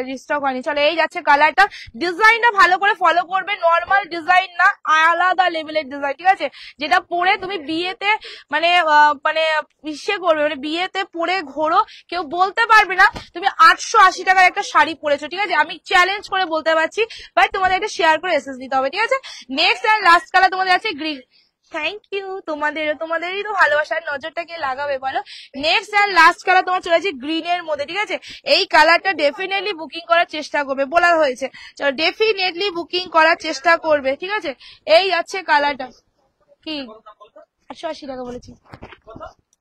রিস্টক হয়নি। চলো এই যাচ্ছে কালারটা, ডিজাইনটা ভালো করে ফলো করবে, নর্মাল ডিজাইন না, আলাদা লেভেলের ডিজাইন, ঠিক আছে, যেটা পরে তুমি বিয়েতে মানে মানে ইসে করবে, মানে বিয়েতে পরে ঘোরো, কেউ বলতে পারবে না তুমি 880 টাকার একটা শাড়ি পরেছো, ঠিক আছে। আমি চ্যালেঞ্জ করে বলতে পারছি, বাট তোমাদের একটা শেয়ার করে এসএস দিতে হবে, ঠিক আছে। নেক্সট এন্ড লাস্ট কালার তোমাদের আছে গ্রিন। থ্যাংক ইউ, তোমাদেরই তো ভালোবাসার নজরটাকে লাগাবে বলো। নেক্সট আর লাস্ট কালার তোমার চলে যাচ্ছে গ্রিন এর মধ্যে, ঠিক আছে। এই কালারটা ডেফিনেটলি বুকিং করার চেষ্টা করবে, বলা হয়েছে, চলো ডেফিনেটলি বুকিং করার চেষ্টা করবে, ঠিক আছে। এই যাচ্ছে কালারটা কি 880 টাকা বলেছি,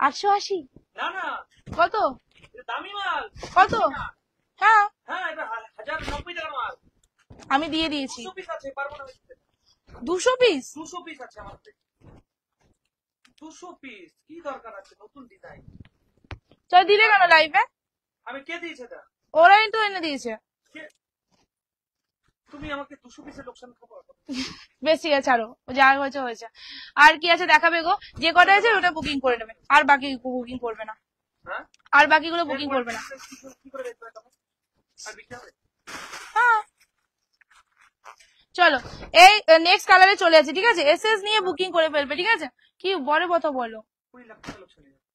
880 কত কত? হ্যাঁ আমি দিয়ে দিয়েছি 200 পিস। 200 পিস কি দরকার আছে, নতুন ডিজাইন। চল দিলে কেন লাইভে? আমি কে দিয়েছে? ওরাই তো এনে দিয়েছে। তুমি আমাকে 200 পিসের লোকসান খাবো। বেশ ঠিক আছে, ছাড়ো, যা হয়েছে হয়েছে। আর কি আছে দেখাবে গো? যে কটা আছে ওটা বুকিং করে নেবে, আর বাকি বুকিং করবে না, হ্যাঁ, আর বাকিগুলো বুকিং করবে না। কি করে দেখবে তখন? আর বিক্রি হবে? হ্যাঁ চলো, এই নেক্সট কালারে চলে আছে, ঠিক আছে? এসএস নিয়ে বুকিং করে ফেলবে, ঠিক আছে? কি বড় কথা বলো, 20 লাখ টাকা লোকসান হয়ে যাবে।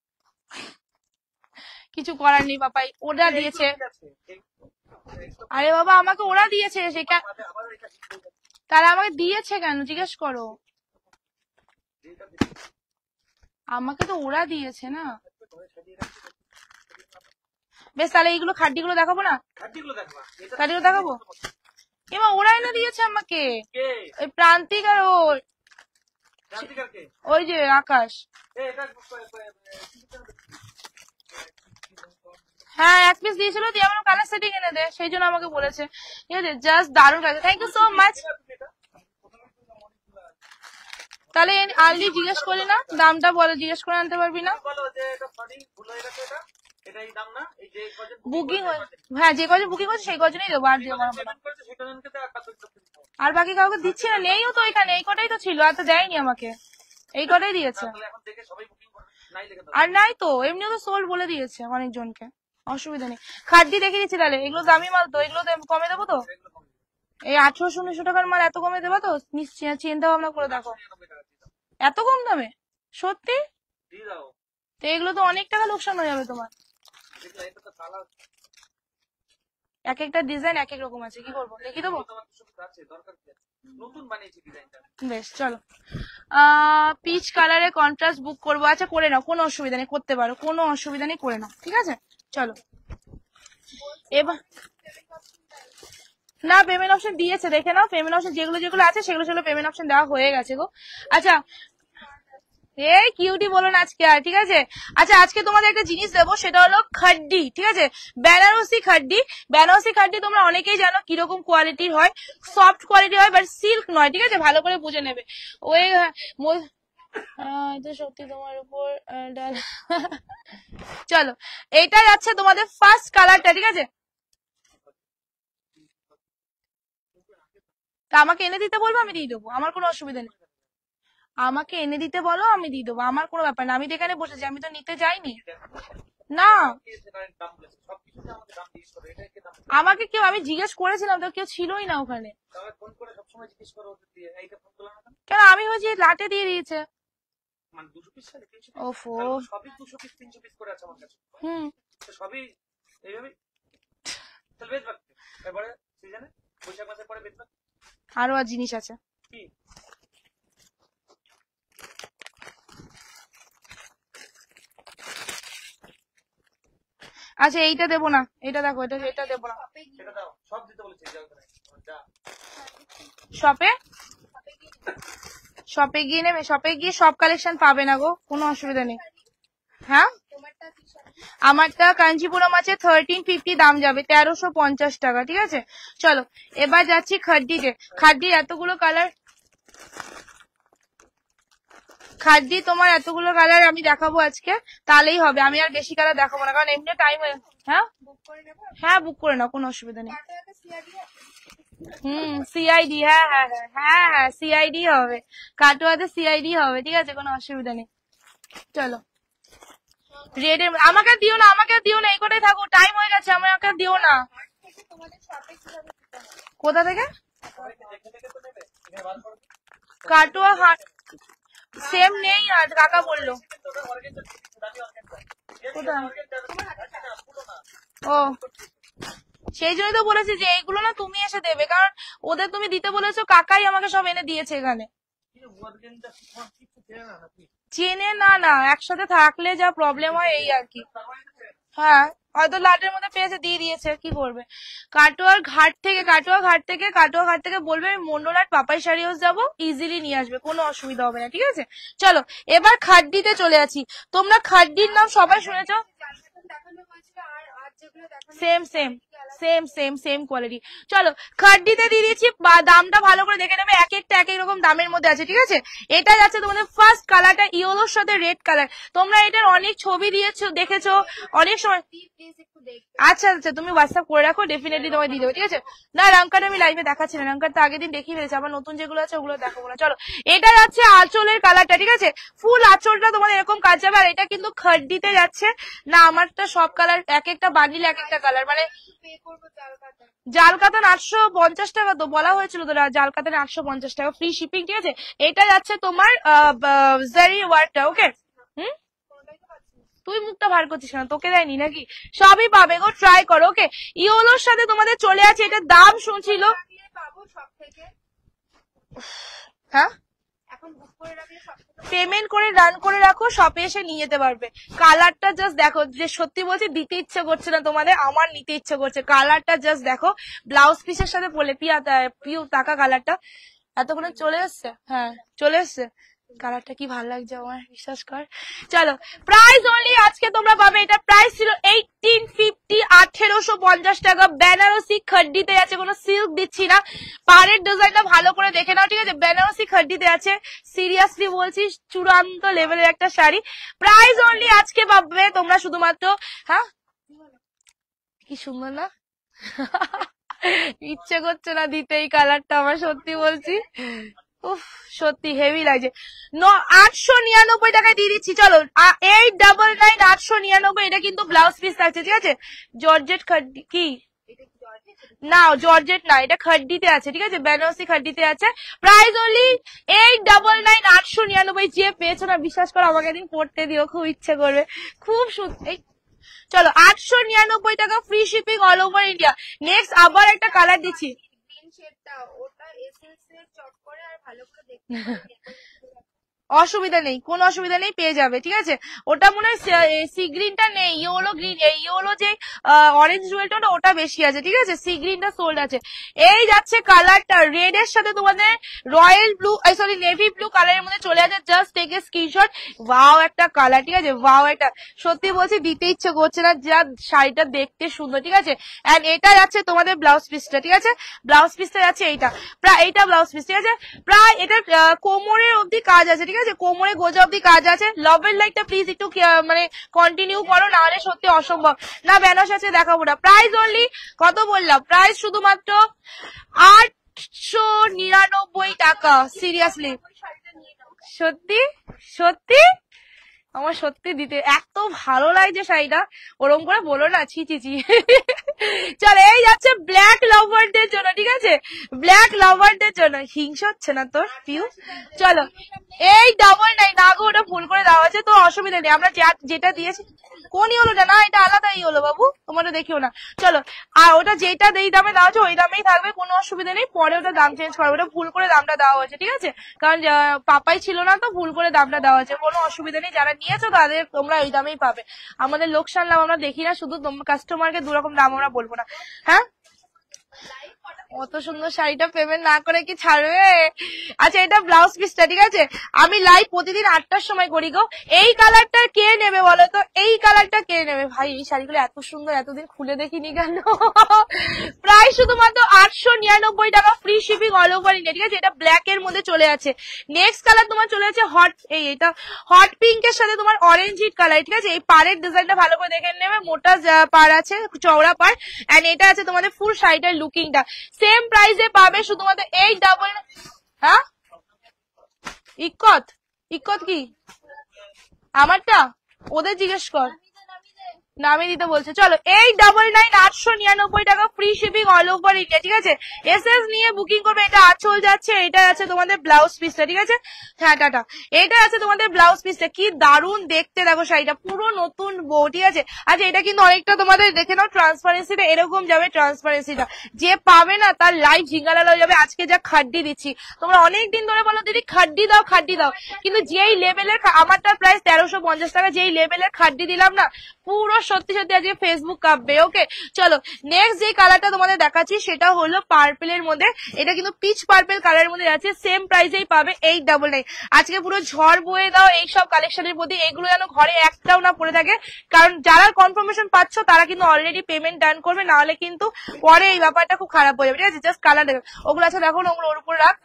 কিছু করার নেই বাপাই, ওরা দিয়েছে। ঠিক আছে, আরে বাবা, আমাকে ওরা দিয়েছে, সেটা আবার এটা ঠিক হয়ে যাবে। তারা আমাকে দিয়েছে কেন জিজ্ঞেস করো, যেটা দেখি আমাকে তো ওরা দিয়েছে না। ঘরে সাজিয়ে রাখছি। বেশ, তাহলে এইগুলো খাড্ডিগুলো দেখাবো না? খাদ্যগুলো দেখবা, এটা খাড্ডিগুলো দেখাবো? এমা ওরা এনে দিয়েছে আমাকে, কে ওই প্রান্তিক আর ক্রান্তিকারকে? ওই যে আকাশ। এটা হ্যাঁ, এক পিস দিয়েছিল, দিয়ে আমার কালার সেটিং এনে দে, সেই জন্য আমাকে বলেছে, ঠিক আছে? জাস্ট দারুণ লাগছে, থ্যাংক ইউ সো মাচ। তাহলে আর্লি জিজ্ঞেস করি না, দামটা বলে জিজ্ঞেস করে আনতে পারবি না? বলো যে এটা সরি ভুল হয়ে গেছে, এটা এই দাম না, এই যে কজন বুকিং, হ্যাঁ যে কজন বুকিং করছে সেই কজনই দেবো, আর দেবো না। পেমেন্ট করেছে সেই কজনকে তো একা দুটো দিতে হবে। আর বাকি কাউকে দিচ্ছি না, নেইও তো এখানে, এই কটাই তো ছিল, আর তো দেয়নি আমাকে, এই কটাই দিয়েছে। তাহলে এখন দেখে সবাই বুকিং করবে, নাই লিখে দাও। আর নাই তো, এমনিও তো সোল্ড বলে দিয়েছে অনেকজনকে, অসুবিধা নেই। খাদ্যি দেখে দিচ্ছি তাহলে, এগুলো দামি মাল তো, এগুলো কমে দেবো তো? এগুলো কম দিও। এই 1800-1900 টাকার মাল এত কমে দেবো তো? নিশ্চয় চিন্তা ভাবনা করে দেখো, 99 টাকা দিয়ে দাও। এত কম দামে সত্যি? দিয়ে দাও। তো এগুলো তো অনেক টাকা লোকসান হয়ে যাবে তোমার। দেখলা এটা তো কালার এক একটা ডিজাইন এক এক রকম আছে, কি করবো, দেখি দেবো। তোমার 200 পিস আছে, দরকার কি আছে? নতুন বানিয়েছি ডিজাইনটা। বেশ চলো, পিচ কালারে কন্ট্রাস্ট বুক করবো। আচ্ছা করে নাও, কোনো অসুবিধা নেই, করতে পারো, কোনো অসুবিধা নেই, করে নাও, ঠিক আছে? চলো এবার, না পেমেন্ট অপশন দিয়েছে, দেখে নাও। পেমেন্ট অপশন যেগুলো যেগুলো আছে সেগুলো সেগুলো পেমেন্ট অপশন দেওয়া হয়ে গেছে গো। আচ্ছা এই কিউটি বলো না আজকে আর, ঠিক আছে? আচ্ছা আজকে তোমাদের একটা জিনিস দেবো, সেটা হলো খাড্ডি, ঠিক আছে? বেনারসি খাড্ডি। বেনারসি খাড্ডি তোমরা অনেকেই জানো কিরকম কোয়ালিটির হয়, সফট কোয়ালিটি হয়, বাট সিল্ক নয়, ঠিক আছে? ভালো করে বুঝে নেবে। ওই এটা সত্যি তোমার উপর চলো, এইটা যাচ্ছে তোমাদের ফার্স্ট কালারটা, ঠিক আছে? তা আমাকে এনে দিতে বলবো, আমি দিয়ে দেবো, আমার কোনো অসুবিধা নেই। আমাকে এনে দিতে বলো, আমি দিয়ে দেবো, আমার কোনো ব্যাপার না। আমি তো এখানে বসেছি, আমি তো নিতে যাইনি না। দাম বলেছে সবকিছুতে আমাকে দাম জিজ্ঞেস করো, এটা কি দাম? আমাকে কেউ, আমি জিজ্ঞেস করেছিলাম তো, কেউ ছিলই না ওখানে। তবে ফোন করে সবসময় জিজ্ঞেস করো ওদের দিয়ে, এইটা ফোন করলাম না কেন, আমি হয়েছি লাটে দিয়ে দিয়েছে। মানে 200 পিস সাথে 300 পিস, ওফো, সবই 200 পিস 300 পিস করে আছে আমার কাছে। হুম, তো সবই এইভাবে চল বেচ বাকি। এবারে সিজনে বৈশাখ মাসের পরে বেচ বাকি আরো আর জিনিস আছে। কি? আচ্ছা এইটা দেবো না, এটা দেখো, এটা এটা দেবো না। সেটা দাও, সব দিতে বলেছি যা করে যা। শপে, শপে গিয়ে নেবে, শপে গিয়ে সব কালেকশন পাবে না গো, কোনো অসুবিধা নেই। হ্যাঁ আমারটা কাঞ্চিপুরম আছে, 1350 দাম যাবে, 1350 টাকা, ঠিক আছে? চলো এবার যাচ্ছি খাড্ডিতে। খাড্ডির এতগুলো কালার, খাড্ডি তোমার এতগুলো কালার আমি দেখাবো আজকে, তাহলেই হবে, আমি আর বেশি কালার দেখাবো না, কারণ এমনি টাইম হয়ে। হ্যাঁ হ্যাঁ বুক করে নাও, কোনো অসুবিধা নেই। সিআইডি, হ্যাঁ হ্যাঁ হ্যাঁ হ্যাঁ হ্যাঁ সিআইডি হবে, কাটোয়াতে সিআইডি হবে, ঠিক আছে? কোনো অসুবিধা নেই। চলো রেডের, আমাকে দিও না, আমাকে দিও না, এই কটাই থাকো, টাইম হয়ে গেছে, আমাকে দিও না। কোথা থেকে? সবাইকে দেখে দেখে তো নেবে, এখানে বার করো। কাটোয়া হাট সেম নেই, আর কাকা বললো। কিন্তু ওটা অর্গানজা দামি অর্গানজা। কোথায়? অর্গানজা না পুরো না। ও সেই জন্যই তো বলেছি যে এইগুলো না তুমি এসে দেবে, কারণ ওদের তুমি দিতে বলেছো, কাকাই আমাকে সব এনে দিয়েছে এখানে। কি অর্গানজা সব কিছু চেনে না নাকি? চেনে না, না একসাথে থাকলে যা প্রবলেম হয় এই আর কি। তারপরে দিতে হ্যাঁ হয়তো লাটের মধ্যে পেয়েছে, দিয়ে দিয়েছে, কি করবে? কাটোয়ার ঘাট থেকে বলবে আমি মন্ডলাট পাপাই শাড়ি হাউস যাবো, ইজিলি নিয়ে আসবে, কোনো অসুবিধা হবে না, ঠিক আছে? চলো এবার খাড্ডিতে চলে আছি। তোমরা খাড্ডির নাম সবাই শুনেছো, same same same same same quality. চলো খাড্ডিতে দিয়ে দিয়েছি, দামটা ভালো করে দেখে নেবে, এক একটা এক এক রকম দামের মধ্যে আছে, ঠিক আছে? এটা যাচ্ছে তোমাদের ফার্স্ট কালারটা, ইয়েলোর সাথে রেড কালার। তোমরা এটার অনেক ছবি দিয়েছো, দেখেছো অনেক সময়। দেখবে। আচ্ছা আচ্ছা, তুমি হোয়াটসঅ্যাপ করে রাখো, ডেফিনেটলি তোমায় দিয়ে দেবো, ঠিক আছে। না রাঙ্কার আমি লাইভে দেখাচ্ছি না, রাঙ্কার তো আগের দিন দেখিয়ে ফেলেছে, আবার নতুন যেগুলো আছে ওগুলো দেখাবো না। চলো, এটা যাচ্ছে আঁচলের কালারটা, ঠিক আছে। ফুল আঁচলটা তোমাদের এরকম কাজ যাবে, আর এটা কিন্তু খাড্ডিতে যাচ্ছে না। আমারটা সব কালার এক একটা বান্ডিল এক একটা কালার, মানে পে করবো জালকাতা। জাল কাতান 850 টাকা, তো বলা হয়েছিল তো জাল কাতান 850 টাকা ফ্রি শিপিং, ঠিক আছে। এটা যাচ্ছে তোমার জারি ওয়ার্কটা, ওকে। হুম, কোনটাই তো পাচ্ছি না। তুই মুখটা ভার করছিস না, তোকে দেয়নি নাকি? সবই পাবে গো, ট্রাই করো, ওকে। ইয়োলোর সাথে তোমাদের চলে আছে, এটা দাম শুনছিল, রাখলে পাবো সব থেকে, হ্যাঁ এখন বুক করে রাখলে সব থেকে পেমেন্ট করে রান করে রাখো, শপে এসে নিয়ে যেতে পারবে। কালারটা জাস্ট দেখো, যে সত্যি বলছি দিতে ইচ্ছে করছে না তোমাদের, আমার নিতে ইচ্ছে করছে। কালারটা জাস্ট দেখো, ব্লাউজ পিসের সাথে পরলে পিউ টাকা কালারটা এতক্ষণে চলে এসছে, হ্যাঁ চলে এসছে। কালারটা কি ভালো লাগছে আমার, বিশ্বাস কর। চলো, প্রাইস অনলি আজকে তোমরা পাবে, এটা প্রাইস ছিল 1850, 1850 টাকা। বেনারসি খাড্ডিতে আছে, কোনো সিল্ক দিচ্ছি না। পাড়ের ডিজাইনটা ভালো করে দেখে নাও, ঠিক আছে। বেনারসি খাড্ডিতে আছে, সিরিয়াসলি বলছি চূড়ান্ত লেভেলের একটা শাড়ি। প্রাইস অনলি আজকে পাবে তোমরা শুধুমাত্র, হ্যাঁ কি সুন্দর না? ইচ্ছে করছে না দিতে এই কালারটা আমার, সত্যি বলছি। উফ, সত্যি হেভি লাগছে। 899 টাকায় দিয়ে দিচ্ছি। চলো, 899, 899, এটা কিন্তু ব্লাউজ পিস থাকছে, ঠিক আছে। জর্জেট খাড্ডি কি এটা কি জর্জেট? না, জর্জেট না, এটা খাড্ডিতে আছে, ঠিক আছে। বেনারসি খাড্ডিতে আছে। Price only 899, 899। যে পেয়েছো না, বিশ্বাস করো আমাকে একদিন পড়তে দিও, খুব ইচ্ছে করবে, খুব সুন্দর। চলো, 899 টাকা free shipping all over India. Next আবার একটা কালার দিচ্ছি, গ্রিন শেডটা ওটা এসএস এর চট করে আর ভালো করে দেখতে পারবে। অসুবিধা নেই, কোনো অসুবিধা নেই, পেয়ে যাবে, ঠিক আছে। ওটা মনে হয় সি গ্রিনটা নেই, ইয়েলো গ্রিন, ইয়েলো যে অরেঞ্জ জুয়েলটা ওটা বেশি আছে, ঠিক আছে। সি গ্রিনটা সোল্ড আছে। এই যাচ্ছে কালারটা, রেড এর সাথে তোমাদের royal blue, sorry navy blue কালারের মধ্যে চলে আছে। Just take a screenshot. Wow একটা কালার, ঠিক আছে, ওয়াও একটা, সত্যি বলছি দিতে ইচ্ছে করছে না, যা শাড়িটা দেখতে সুন্দর, ঠিক আছে। এন্ড এটা যাচ্ছে তোমাদের ব্লাউজ পিসটা, ঠিক আছে। ব্লাউজ পিসটা যাচ্ছে এইটা, প্রায় এইটা ব্লাউজ পিস, ঠিক আছে। প্রায় এটা কোমরের অবধি কাজ আছে, ঠিক আছে, কোমরে গোজা অবধি কাজ আছে। লাভের লাইকটা প্লিজ একটু মানে কন্টিনিউ করো, না হলে সত্যি অসম্ভব। না বেনারস আছে দেখাবো না। প্রাইস অনলি কত বললাম, প্রাইস শুধুমাত্র 899 টাকা। সিরিয়াসলি, ওই শাড়িটা নিয়ে নাও। সত্যি সত্যি আমার সত্যি দিতে এত ভালো লাগছে শাড়িটা, ওরম করে বলো না, ছি ছি ছি। চলো, এই যাচ্ছে ব্ল্যাক লাভারদের জন্য, ঠিক আছে। ব্ল্যাক লাভারদের জন্য। হিংসা হচ্ছে না তোর পিউ? চলো, 899, না গো, ওটা ভুল করে দেওয়া আছে, তো অসুবিধা নেই, আমরা যেটা দিয়েছি। কোনই হলো না, এটা আলাদাই হলো বাবু, তোমরা দেখিও না। চলো, আর ওটা যেটা এই দামে দেওয়া আছে ওই দামেই থাকবে, কোনো অসুবিধা নেই। পরে ওটা দাম চেঞ্জ করবে, ওটা ভুল করে দামটা দেওয়া হয়েছে, ঠিক আছে। কারণ পাপাই ছিল না, তো ভুল করে দামটা দেওয়া হয়েছে, কোনো অসুবিধা নেই। যারা নিয়েছো তাদের তোমরা ওই দামেই পাবে। আমাদের লোকসান লাভ আমরা দেখি না, শুধু কাস্টমারকে দুরকম দাম আমরা বলবো না, হ্যাঁ। অত সুন্দর শাড়িটা পেমেন্ট না করে কি ছাড়বে? আচ্ছা, এটা ব্লাউজ পিসটা, ঠিক আছে। আমি লাইভ প্রতিদিন 8টার সময় করি গো। এই কালারটা কে নেবে বলো তো, এই কালারটা কে নেবে? ভাই এই শাড়িগুলো এত সুন্দর, এতদিন খুলে দেখিনি কেন? প্রায় শুধুমাত্র 899 টাকা free shipping all over India, ঠিক আছে। এটা ব্ল্যাক এর মধ্যে চলে আছে। নেক্সট কালার তোমার চলে আছে হট, এটা হট পিঙ্ক এর সাথে তোমার অরেঞ্জ হিট কালার, ঠিক আছে। এই পাড়ের ডিজাইনটা ভালো করে দেখে নেবে, মোটা পাড় আছে, চওড়া পাড়, এন্ড এটা আছে তোমাদের ফুল শাড়িটার লুকিংটা। সেম প্রাইসে পাবে শুধুমাত্র 8 হ্যাঁ ইকত ইকত কি আমারটা ওদের জিজ্ঞেস কর, নামিয়ে দিতে বলছে। চলো, 899, 899 টাকা free shipping all over India, ঠিক আছে। এসএস নিয়ে বুকিং করবে। এটা আঁচল যাচ্ছে, এটা আছে তোমাদের ব্লাউজ পিসটা, ঠিক আছে। হ্যাঁ টাটা, এটা আছে তোমাদের ব্লাউজ পিসটা। কি দারুণ দেখতে, দেখো শাড়িটা পুরো নতুন বউ, ঠিক আছে। আচ্ছা, এটা কিন্তু অনেকটা তোমাদের দেখে নাও, ট্রান্সপারেন্সিটা এরকম যাবে, ট্রান্সপারেন্সিটা যে পাবে না তার লাইফ ঝিঙ্গালাল হয়ে যাবে। আজকে যা খাড্ডি দিচ্ছি, তোমরা অনেকদিন ধরে বলো দিদি খাড্ডি দাও খাড্ডি দাও, কিন্তু যেই লেভেলের, আমারটার প্রাইস 1350 টাকা, যেই লেভেলের খাড্ডি দিলাম না, পুরো সত্যি সত্যি আজকে ফেসবুক কাঁপবে, ওকে। চলো, নেক্সট যে কালারটা তোমাদের দেখাচ্ছি সেটা হলো পার্পেলের মধ্যে। এটা কিন্তু পিচ পার্পেল কালারের মধ্যে আছে, সেম প্রাইসেই পাবে 899। আজকে পুরো ঝড় বয়ে দাও এইসব কালেকশনের প্রতি, এগুলো যেন ঘরে একটাও না পড়ে থাকে, কারণ যারা কনফার্মেশন পাচ্ছ তারা কিন্তু অলরেডি পেমেন্ট ডান করবে, না হলে কিন্তু পরে এই ব্যাপারটা খুব খারাপ হয়ে যাবে, ঠিক আছে। জাস্ট কালার দেখো, ওগুলো আছে দেখো, ওগুলো ওর উপর রাখ,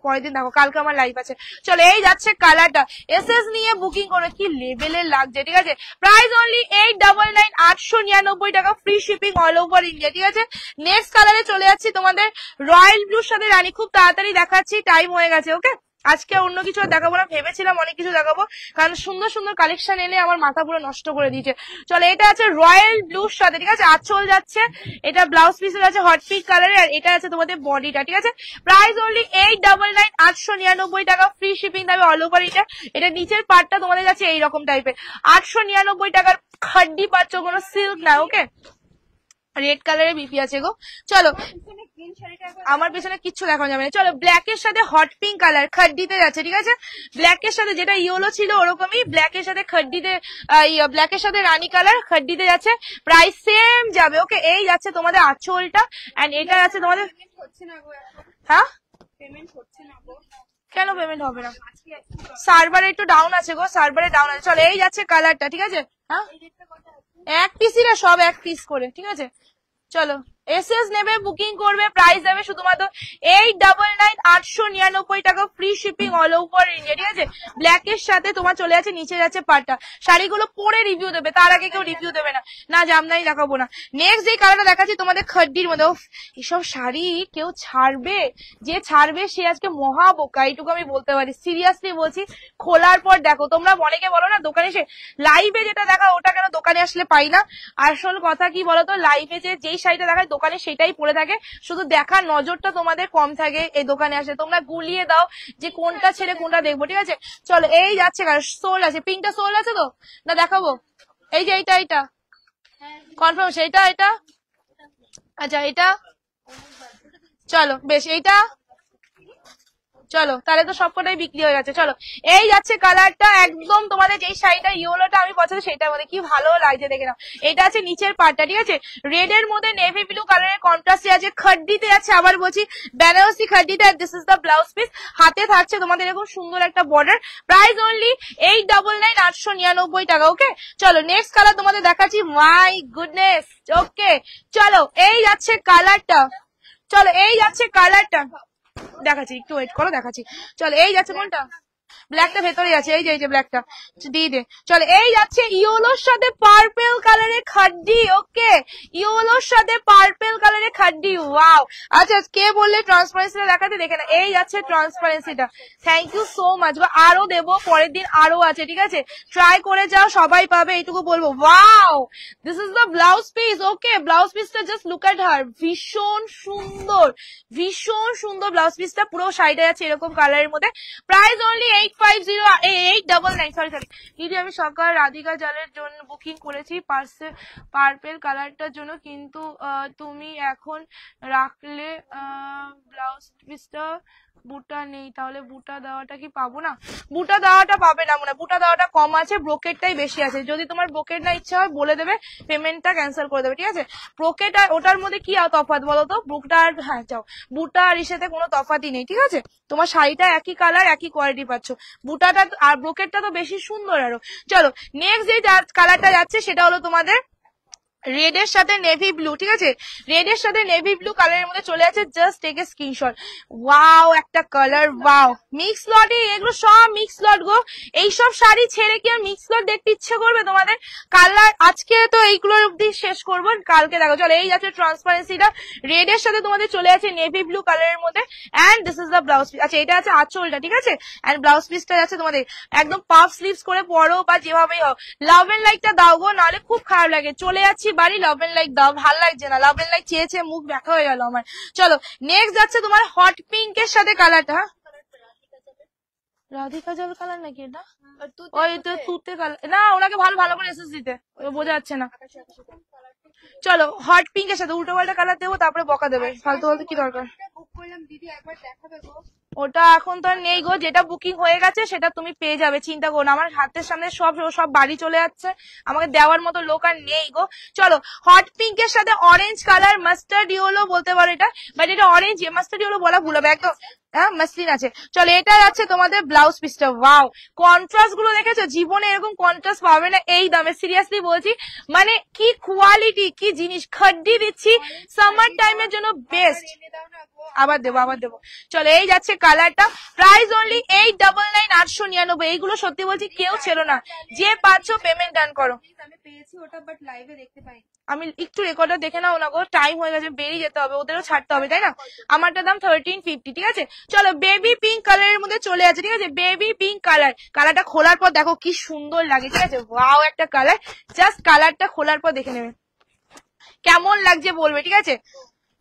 পরের দিন দেখো, কালকে আমার লাইভ আছে। চলো, এই যাচ্ছে কালারটা, এসএস নিয়ে বুকিং করে, কি লেভেলের লাগছে, ঠিক আছে। Price only 899। 899 টাকা, free shipping all over India. ঠিক আছে, নেক্সট কালারে চলে যাচ্ছি তোমাদের রয়্যাল ব্লুর সাথে রানী। খুব তাড়াতাড়ি দেখাচ্ছি, টাইম হয়ে গেছে। ওকে, আজকে অন্য কিছু আর দেখাবো না, ভেবেছিলাম অনেক কিছু দেখাবো, কারণ সুন্দর সুন্দর কালেকশন এনে আমার মাথা পুরো নষ্ট করে দিয়েছে। চলো, এটা আছে রয়্যাল ব্লুর সাথে। ঠিক আছে, আঁচল যাচ্ছে, এটা ব্লাউজ পিসের আছে হট পিঙ্ক কালারে, আর এটা আছে তোমাদের বডিটা। ঠিক আছে, প্রাইস অনলি 899, 899 টাকা, ফ্রি শিপিং থাকবে অল ওভার ইন্ডিয়া। এটা নিচের পার্টটা তোমাদের যাচ্ছে এইরকম টাইপের, 899 টাকার খাড্ডি পাচ্ছ, কোনো সিল্ক না। ওকে, রেড কালারের বিপি আছে গো। চলো, আমার পেছনে কিচ্ছু দেখানো যাবে না। চলো, ব্ল্যাক এর সাথে হট পিঙ্ক কালার খাড্ডিতে যাচ্ছে। ঠিক আছে, ব্ল্যাক এর সাথে যেটা ইয়েলো ছিল ওরকমই, ব্ল্যাক এর সাথে খাড্ডিতে, ব্ল্যাক এর সাথে রানী কালার খাড্ডিতে যাচ্ছে, প্রাইস সেম যাবে। ওকে, এই যাচ্ছে তোমাদের আঁচলটা, এন্ড এটা আছে তোমাদের। হ্যাঁ, কেন পেমেন্ট হবে না? সার্ভারে একটু ডাউন আছে গো, সার্ভারে ডাউন আছে। চলো, এই যাচ্ছে কালারটা। ঠিক আছে, হ্যাঁ, এক পিসই না, সব এক পিস করে। ঠিক আছে, চলো, এসএস নেবে, বুকিং করবে, প্রাইস দেবে শুধুমাত্র 899, 899 টাকা, free shipping all over India. ঠিক আছে, ব্ল্যাক এর সাথে তোমার চলে যাচ্ছে, নিচে যাচ্ছে পাটটা। শাড়িগুলো পরে রিভিউ দেবে, তার আগে কেউ রিভিউ দেবে না। না, জামদানি দেখাবো না। নেক্সট যে কালারটা দেখাচ্ছি তোমাদের খাড্ডির মধ্যে, এসব শাড়ি কেউ ছাড়বে? যে ছাড়বে সে আজকে মহা বোকা, এইটুকু আমি বলতে পারি। সিরিয়াসলি বলছি, খোলার পর দেখো। তোমরা অনেকে বলো না দোকানে এসে লাইভে যেটা দেখা ওটা কেন দোকানে আসলে পাই না। আসল কথা কি বলতো, লাইভে যেই শাড়িটা দেখায় দোকানে সেটাই পরে থাকে, শুধু দেখার নজরটা তোমাদের কম থাকে। এই দোকানে আসে তোমরা গুলিয়ে দাও যে কোনটা ছেড়ে কোনটা দেখবো। ঠিক আছে, চলো, এই যাচ্ছে সোল আছে, পিঙ্কটা সোল আছে তো না, দেখাবো। এই যে এইটা কনফার্ম, এটা আচ্ছা, এটা চলো বেশ, এইটা চলো, তাহলে তো সবকটাই বিক্রি হয়ে গেছে। চলো, এই যাচ্ছে কালারটা, একদম তোমাদের যেই শাড়িটা ইয়েলোটা আমি পছন্দ সেটার মধ্যে, কি ভালো লাগছে দেখে নাও। এটা আছে নিচের পার্টটা। ঠিক আছে, রেড এর মধ্যে নেভি ব্লু কালারের কন্ট্রাস্টে আছে, খাড্ডিতে আছে, আবার বলছি বেনারসি খাড্ডিতে। This is the blouse piece, হাতে থাকছে তোমাদের এরকম সুন্দর একটা বর্ডার। প্রাইস অনলি 899, 899 টাকা। ওকে, চলো, নেক্সট কালার তোমাদের দেখাচ্ছি। মাই গুডনেস, ওকে, চলো, এই যাচ্ছে কালারটা। চলো, এই যাচ্ছে কালারটা দেখাচ্ছি, একটু ওয়েট করো, দেখাচ্ছি। চলো, এই যাচ্ছে কোনটা, ব্ল্যাকটা ভেতরে আছে, এই যে ব্ল্যাকটা দিয়ে দে। চলো, এই যাচ্ছে ইয়েলোর সাথে পার্পেল কালারের খাড্ডি। ওকে, ইয়েলোর সাথে পার্পেল কালারের খাড্ডি, ওয়াও। আচ্ছা, কে বললে ট্রান্সপারেন্সিটা দেখাতে? দেখে না, এই যাচ্ছে ট্রান্সপারেন্সিটা। Thank you so much. আরো দেবো, পরের দিন আরো আছে। ঠিক আছে, ট্রাই করে যাও, সবাই পাবে, এইটুকু বলবো। Wow, this is the blouse piece. Okay, blouse পিসটা জাস্ট লুক এট হার, ভীষণ সুন্দর, ভীষণ সুন্দর ব্লাউজ পিসটা। পুরো শাড়িটা যাচ্ছে এরকম কালারের মধ্যে। প্রাইস অনলি 899, সরি দিদি, আমি সকাল রাধিকা জালের জন্য বুকিং করেছি পার্পেল কালারটার জন্য, কিন্তু তুমি এখন রাখলে ব্লাউজ পিসটা বুটা নেই, তাহলে বুটা দেওয়াটা কি পাবো না? বুটা দেওয়াটা পাবে না, মনে বুটা দেওয়াটা কম আছে, ব্রোকেটটাই বেশি আছে। যদি তোমার ব্রোকেট না ইচ্ছা হয় বলে দেবে, পেমেন্টটা ক্যান্সেল করে দেবে। ঠিক আছে, ব্রোকেট আর ওটার মধ্যে কি তফাৎ বলো তো? বুকটা আর, হ্যাঁ যাও, বুটা আর সাথে কোনো তফাৎই নেই। ঠিক আছে, তোমার শাড়িটা একই কালার, একই কোয়ালিটি পাচ্ছ। বুটাটা আর ব্রোকেটটা তো বেশি সুন্দর আরো। চলো, নেক্সট যে কালারটা যাচ্ছে সেটা হলো তোমাদের রেড এর সাথে নেভি ব্লু। ঠিক আছে, রেড এর সাথে নেভি ব্লু কালারের মধ্যে চলে আছে, just take a screenshot. Wow, একটা কালার, ওয়াও, মিক্স লট, এগুলো সব মিক্স লট গো। এইসব শাড়ি ছেড়ে কি আর মিক্স লট দেখতে ইচ্ছে করবে তোমাদের? কালার আজকে তো এইগুলোর অব্দি শেষ করবো, কালকে দেখো। চলো, এই যাচ্ছে ট্রান্সপারেন্সিটা, রেড এর সাথে তোমাদের চলে আছে নেভি ব্লু কালারের মধ্যে, and this is the blouse piece. আচ্ছা, এটা আছে আঁচলটা। ঠিক আছে, এন্ড ব্লাউজ পিসটা যাচ্ছে তোমাদের একদম পাফ স্লিভস করে পরো বা যেভাবেই হোক। লাভ এন্ড লাইকটা দাও গো, নাহলে খুব খারাপ লাগে। চলে যাচ্ছি বাড়ি, লাভ এন্ড লাইক দাও, ভাল লাগছে না। লাভ এন্ড লাইক চেয়েছে, মুখ ব্যাখ্যা হয়ে গেল আমার। চলো, নেক্সট যাচ্ছে তোমার হট পিঙ্ক এর সাথে কালারটা। রাধিকা জল কালার নাকি এটা? ওই তো তুতে কালার না, ওনাকে ভালো করে এসএস দিতে, বোঝা যাচ্ছে না। চলো, হট পিঙ্ক এর সাথে উল্টো পাল্টা কালার দেবো, তারপরে বকা দেবে, ফালতু ফালতু কি দরকার? ওটা এখন তো আর নেই গো, যেটা বুকিং হয়ে গেছে সেটা তুমি পেয়ে যাবে, চিন্তা করো না। আমার হাতের সামনে সব বাড়ি চলে যাচ্ছে, আমাকে দেওয়ার মতো লোক আর নেই গো। চলো, হট পিঙ্ক এর সাথে অরেঞ্জ কালার, মাস্টার্ড ইয়েলো বলতে পারো এটা, বাট এটা অরেঞ্জ, মাস্টার্ড ইয়েলো বলা ভুল হবে একদম। হ্যাঁ, মাসলিন আছে। চলো, এটা যাচ্ছে তোমাদের ব্লাউজ পিসটা। ওয়াও, কন্ট্রাস্ট গুলো দেখেছো? জীবনে এরকম কন্ট্রাস্ট পাবে না এই দামে, সিরিয়াসলি বলছি। মানে কি কোয়ালিটি, কি জিনিস, খাড্ডি দিচ্ছি, সামার টাইমের জন্য বেস্ট। আবার দেবো। চলো, এই যাচ্ছে কালারটা, প্রাইস অনলি 899 899। এইগুলো সত্যি বলছি কেউ ছিল না, যে পাচ্ছ পেমেন্ট ডান করো। আমি পেয়েছি ওটা, বাট লাইভে দেখতে পাই। আমি একটু রেকর্ডার দেখে নাও না গো, টাইম হয়ে গেছে, বেরিয়ে যেতে হবে, ওদেরও ছাড়তে হবে তাই না। আমারটার দাম 1350, ঠিক আছে। চলো বেবি পিঙ্ক কালারের মধ্যে চলে আছে, ঠিক আছে, বেবি পিঙ্ক কালার। কালারটা খোলার পর দেখো কি সুন্দর লাগে, ঠিক আছে, ওয়াও একটা কালার। জাস্ট কালারটা খোলার পর দেখে নেবে কেমন লাগছে বলবে, ঠিক আছে।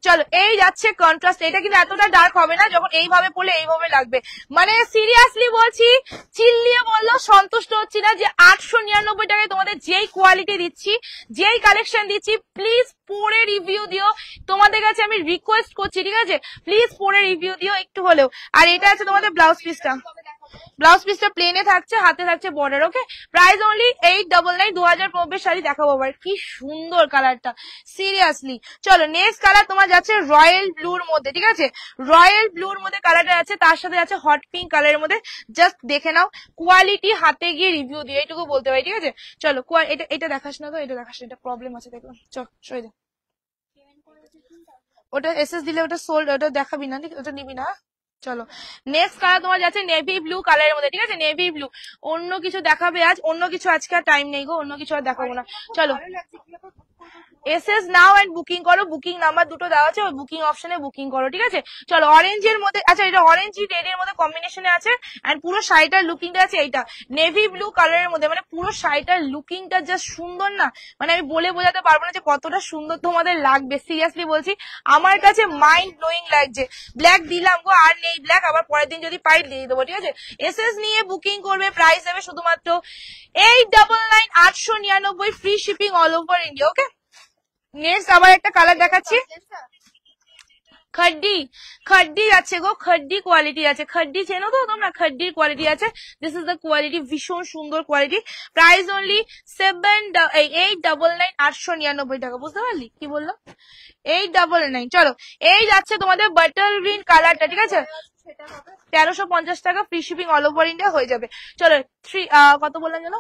চলো এই যাচ্ছে কন্ট্রাস্ট, এটা কিন্তু এতটা ডার্ক হবে না, যখন এইভাবে পড়লে এইভাবে লাগবে। মানে সিরিয়াসলি বলছি, চিল্লিয়ে বললো সন্তুষ্ট হচ্ছি না যে 899 টাকায় তোমাদের যেই কোয়ালিটি দিচ্ছি, যেই কালেকশন দিচ্ছি, প্লিজ পরে রিভিউ দিও। তোমাদের কাছে আমি রিকোয়েস্ট করছি, ঠিক আছে, প্লিজ পরে রিভিউ দিও একটু হলেও। আর এটা আছে তোমাদের ব্লাউজ পিসটা, ব্লাউজ পিসটা প্লেনে থাকছে, হাতে থাকছে border, okay. Price only 899। 2000 sari দেখাবো আবার, কি সুন্দর কালারটা, সিরিয়াসলি। চলো নেক্সট কালার তোমার যাচ্ছে রয়্যাল ব্লুর মধ্যে, ঠিক আছে, রয়্যাল ব্লুর মধ্যে কালারটা আছে, তার সাথে আছে হট পিঙ্ক কালারের মধ্যে। জাস্ট দেখে নাও, কোয়ালিটি হাতে গিয়ে রিভিউ দিও, এইটুকু বলতে পারি, ঠিক আছে। চলো এটা এটা দেখাস না তো, এটা দেখাস না, এটা প্রবলেম আছে, দেখো। চল সরে যা, ওটা এসএস দিলে ওটা সোল্ড, ওটা দেখাবি না, ঠিক, ওটা নিবি না। চলো নেক্সট কালার তোমার যাচ্ছে নেভি ব্লু কালারের মধ্যে, ঠিক আছে, নেভি ব্লু। অন্য কিছু দেখাবে আজ, অন্য কিছু আজকে আর টাইম নেই গো, অন্য কিছু আর দেখাবো না। চলো এসএস নাও এন্ড বুকিং করো, বুকিং নাম্বার দুটো দেওয়া আছে, ওই বুকিং অপশনে বুকিং করো, ঠিক আছে। চলো অরেঞ্জের মধ্যে, আচ্ছা এটা অরেঞ্জ রেড এর মধ্যে কম্বিনেশনে আছে, এন্ড পুরো শাড়িটার লুকিংটা আছে এইটা নেভি ব্লু কালারের মধ্যে। মানে পুরো শাড়িটার লুকিংটা জাস্ট সুন্দর না, মানে আমি বলে বোঝাতে পারবো না যে কতটা সুন্দর তোমাদের লাগবে, সিরিয়াসলি বলছি, আমার কাছে মাইন্ড ব্লোয়িং লাগছে। ব্ল্যাক দিলাম গো, আর নেই ব্ল্যাক, আবার পরের দিন যদি পাই দিয়ে দেবো, ঠিক আছে। এসএস নিয়ে বুকিং করবে, প্রাইস দেবে শুধুমাত্র 899 899, free shipping all over India, okay. Next আবার একটা কালার দেখাচ্ছি, খড্ডি, খড্ডি আছে গো, খড্ডি কোয়ালিটি আছে, খড্ডি চেনো তো তোমরা, খড্ডির কোয়ালিটি আছে। দিস ইজ দ্য কোয়ালিটি, ভীষণ সুন্দর কোয়ালিটি। প্রাইস অনলি 899 899 টাকা, বুঝতে পারলি কি বললো, 899। চলো এই যাচ্ছে তোমাদের বাটার গ্রিন কালারটা, ঠিক আছে, 1350 টাকা, free shipping all over India হয়ে যাবে। চলো কত বললাম জানো,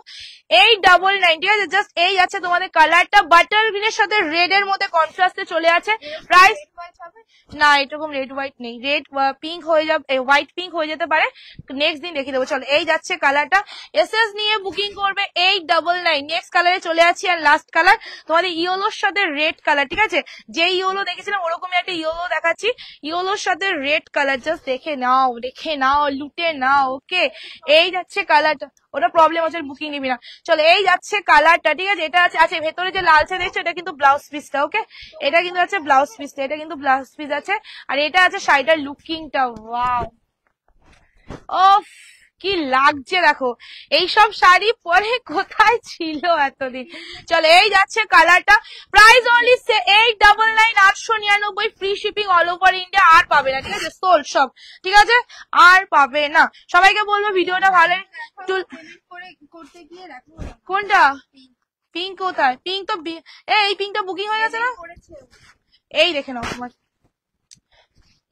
899, ঠিক আছে। জাস্ট এই যাচ্ছে তোমাদের কালারটা, বাটার গ্রিনের সাথে রেড এর মধ্যে কন্ট্রাস্টে চলে আছে। প্রাইস না এরকম রেড হোয়াইট নেই, রেড পিঙ্ক হয়ে যাবে, হোয়াইট পিঙ্ক হয়ে যেতে পারে, নেক্সট দিন দেখিয়ে দেবো। চলো এই যাচ্ছে কালারটা, এসএস নিয়ে বুকিং করবে 899। নেক্সট কালারে চলে আসছি, আর লাস্ট কালার তোমাদের ইয়েলোর সাথে রেড কালার, ঠিক আছে, যে ইয়েলো দেখেছিলাম ওরকমই একটা ইয়েলো দেখাচ্ছি, ইয়েলোর সাথে রেড কালার। জাস্ট দেখে নাও, দেখে নাও, লুটে নাও, ওকে। এই যাচ্ছে কালারটা, ওটা প্রবলেম আছে, বুকিং নিবি না। চলো এই যাচ্ছে কালারটা, ঠিক আছে, এটা আছে, আচ্ছা ভেতরে যে লালচে দেখছো এটা কিন্তু ব্লাউজ পিসটা, ওকে, এটা কিন্তু আছে ব্লাউজ পিসটা, এটা কিন্তু ব্লাউজ পিস আছে, আর এটা আছে শাড়িটার লুকিংটা, ওয়াও, ওফ কি লাগছে দেখো, এইসব শাড়ি পরে কোথায় ছিল এতদিন। চলো এই যাচ্ছে কালারটা, price only 899 899, free shipping all over India. আর পাবে না, ঠিক আছে, সোল্ড সব, ঠিক আছে, আর পাবে না। সবাইকে বলবো ভিডিওটা ভালো, করতে গিয়ে দেখো কোনটা পিঙ্ক, কোথায় পিঙ্ক, তো এই পিঙ্কটা বুকিং হয়ে গেছে না, এই দেখে নাও তোমার,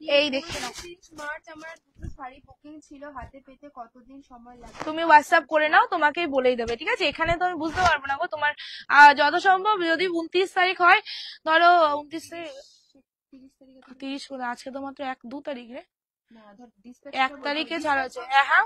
এই দেখে নাও, মার্চ আমার দুটো শাড়ি বুকিং ছিল, হাতে পেতে কতদিন সময় লাগে, তুমি হোয়াটসঅ্যাপ করে নাও, তোমাকেই বলেই দেবে, ঠিক আছে। এখানে তো আমি বুঝতে পারবো না গো, তোমার যত সম্ভব যদি 29 তারিখ হয়, ধরো 29 তারিখ, 30 করে, আজকে তো মাত্র 2 তারিখ রে, 1 তারিখে ছাড়া হচ্ছে, হ্যাঁ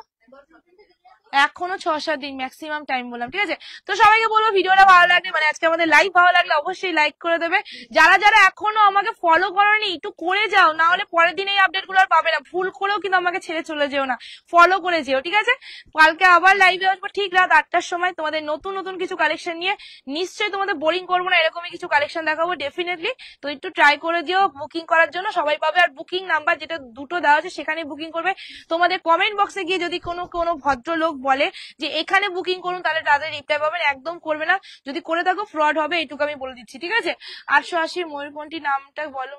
এখনো 6-7 দিন ম্যাক্সিমাম টাইম বললাম, ঠিক আছে। তো সবাইকে বলবো ভিডিওটা ভালো লাগলে, মানে আজকে আমাদের লাইভ ভালো লাগলে অবশ্যই লাইক করে দেবে। যারা যারা এখনো আমাকে ফলো করোনি একটু করে যাও, না হলে পরের দিন এই আপডেট গুলো আর পাবে না। ভুল করেও কিন্তু আমাকে ছেড়ে চলে যেও না, ফলো করে যেও, ঠিক আছে। কালকে আবার লাইভে আসবো ঠিক রাত 8টার সময় তোমাদের নতুন নতুন কিছু কালেকশন নিয়ে। নিশ্চয়ই তোমাদের বোরিং করবো না, এরকমই কিছু কালেকশন দেখাবো ডেফিনেটলি। তো একটু ট্রাই করে দিও বুকিং করার জন্য, সবাই পাবে। আর বুকিং নাম্বার যেটা দুটো দেওয়া আছে সেখানে বুকিং করবে। তোমাদের কমেন্ট বক্সে গিয়ে যদি কোনো ভদ্রলোক বলে যে এখানে বুকিং করুন, তাহলে তাদের রিপ্লাই পাবেন, একদম করবে না। যদি করে থাকো ফ্রড হবে, এইটুকু আমি বলে দিচ্ছি, ঠিক আছে। 880 ময়ূরপন্থী নামটা বলো,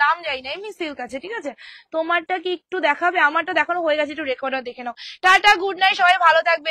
নাম যাই না, এমনি সিল্ক আছে, ঠিক আছে। তোমারটা কি একটু দেখাবে? আমারটা দেখানো হয়ে গেছে, একটু রেকর্ডার দেখে নাও। টাটা, গুড নাইট, সবাই ভালো থাকবে।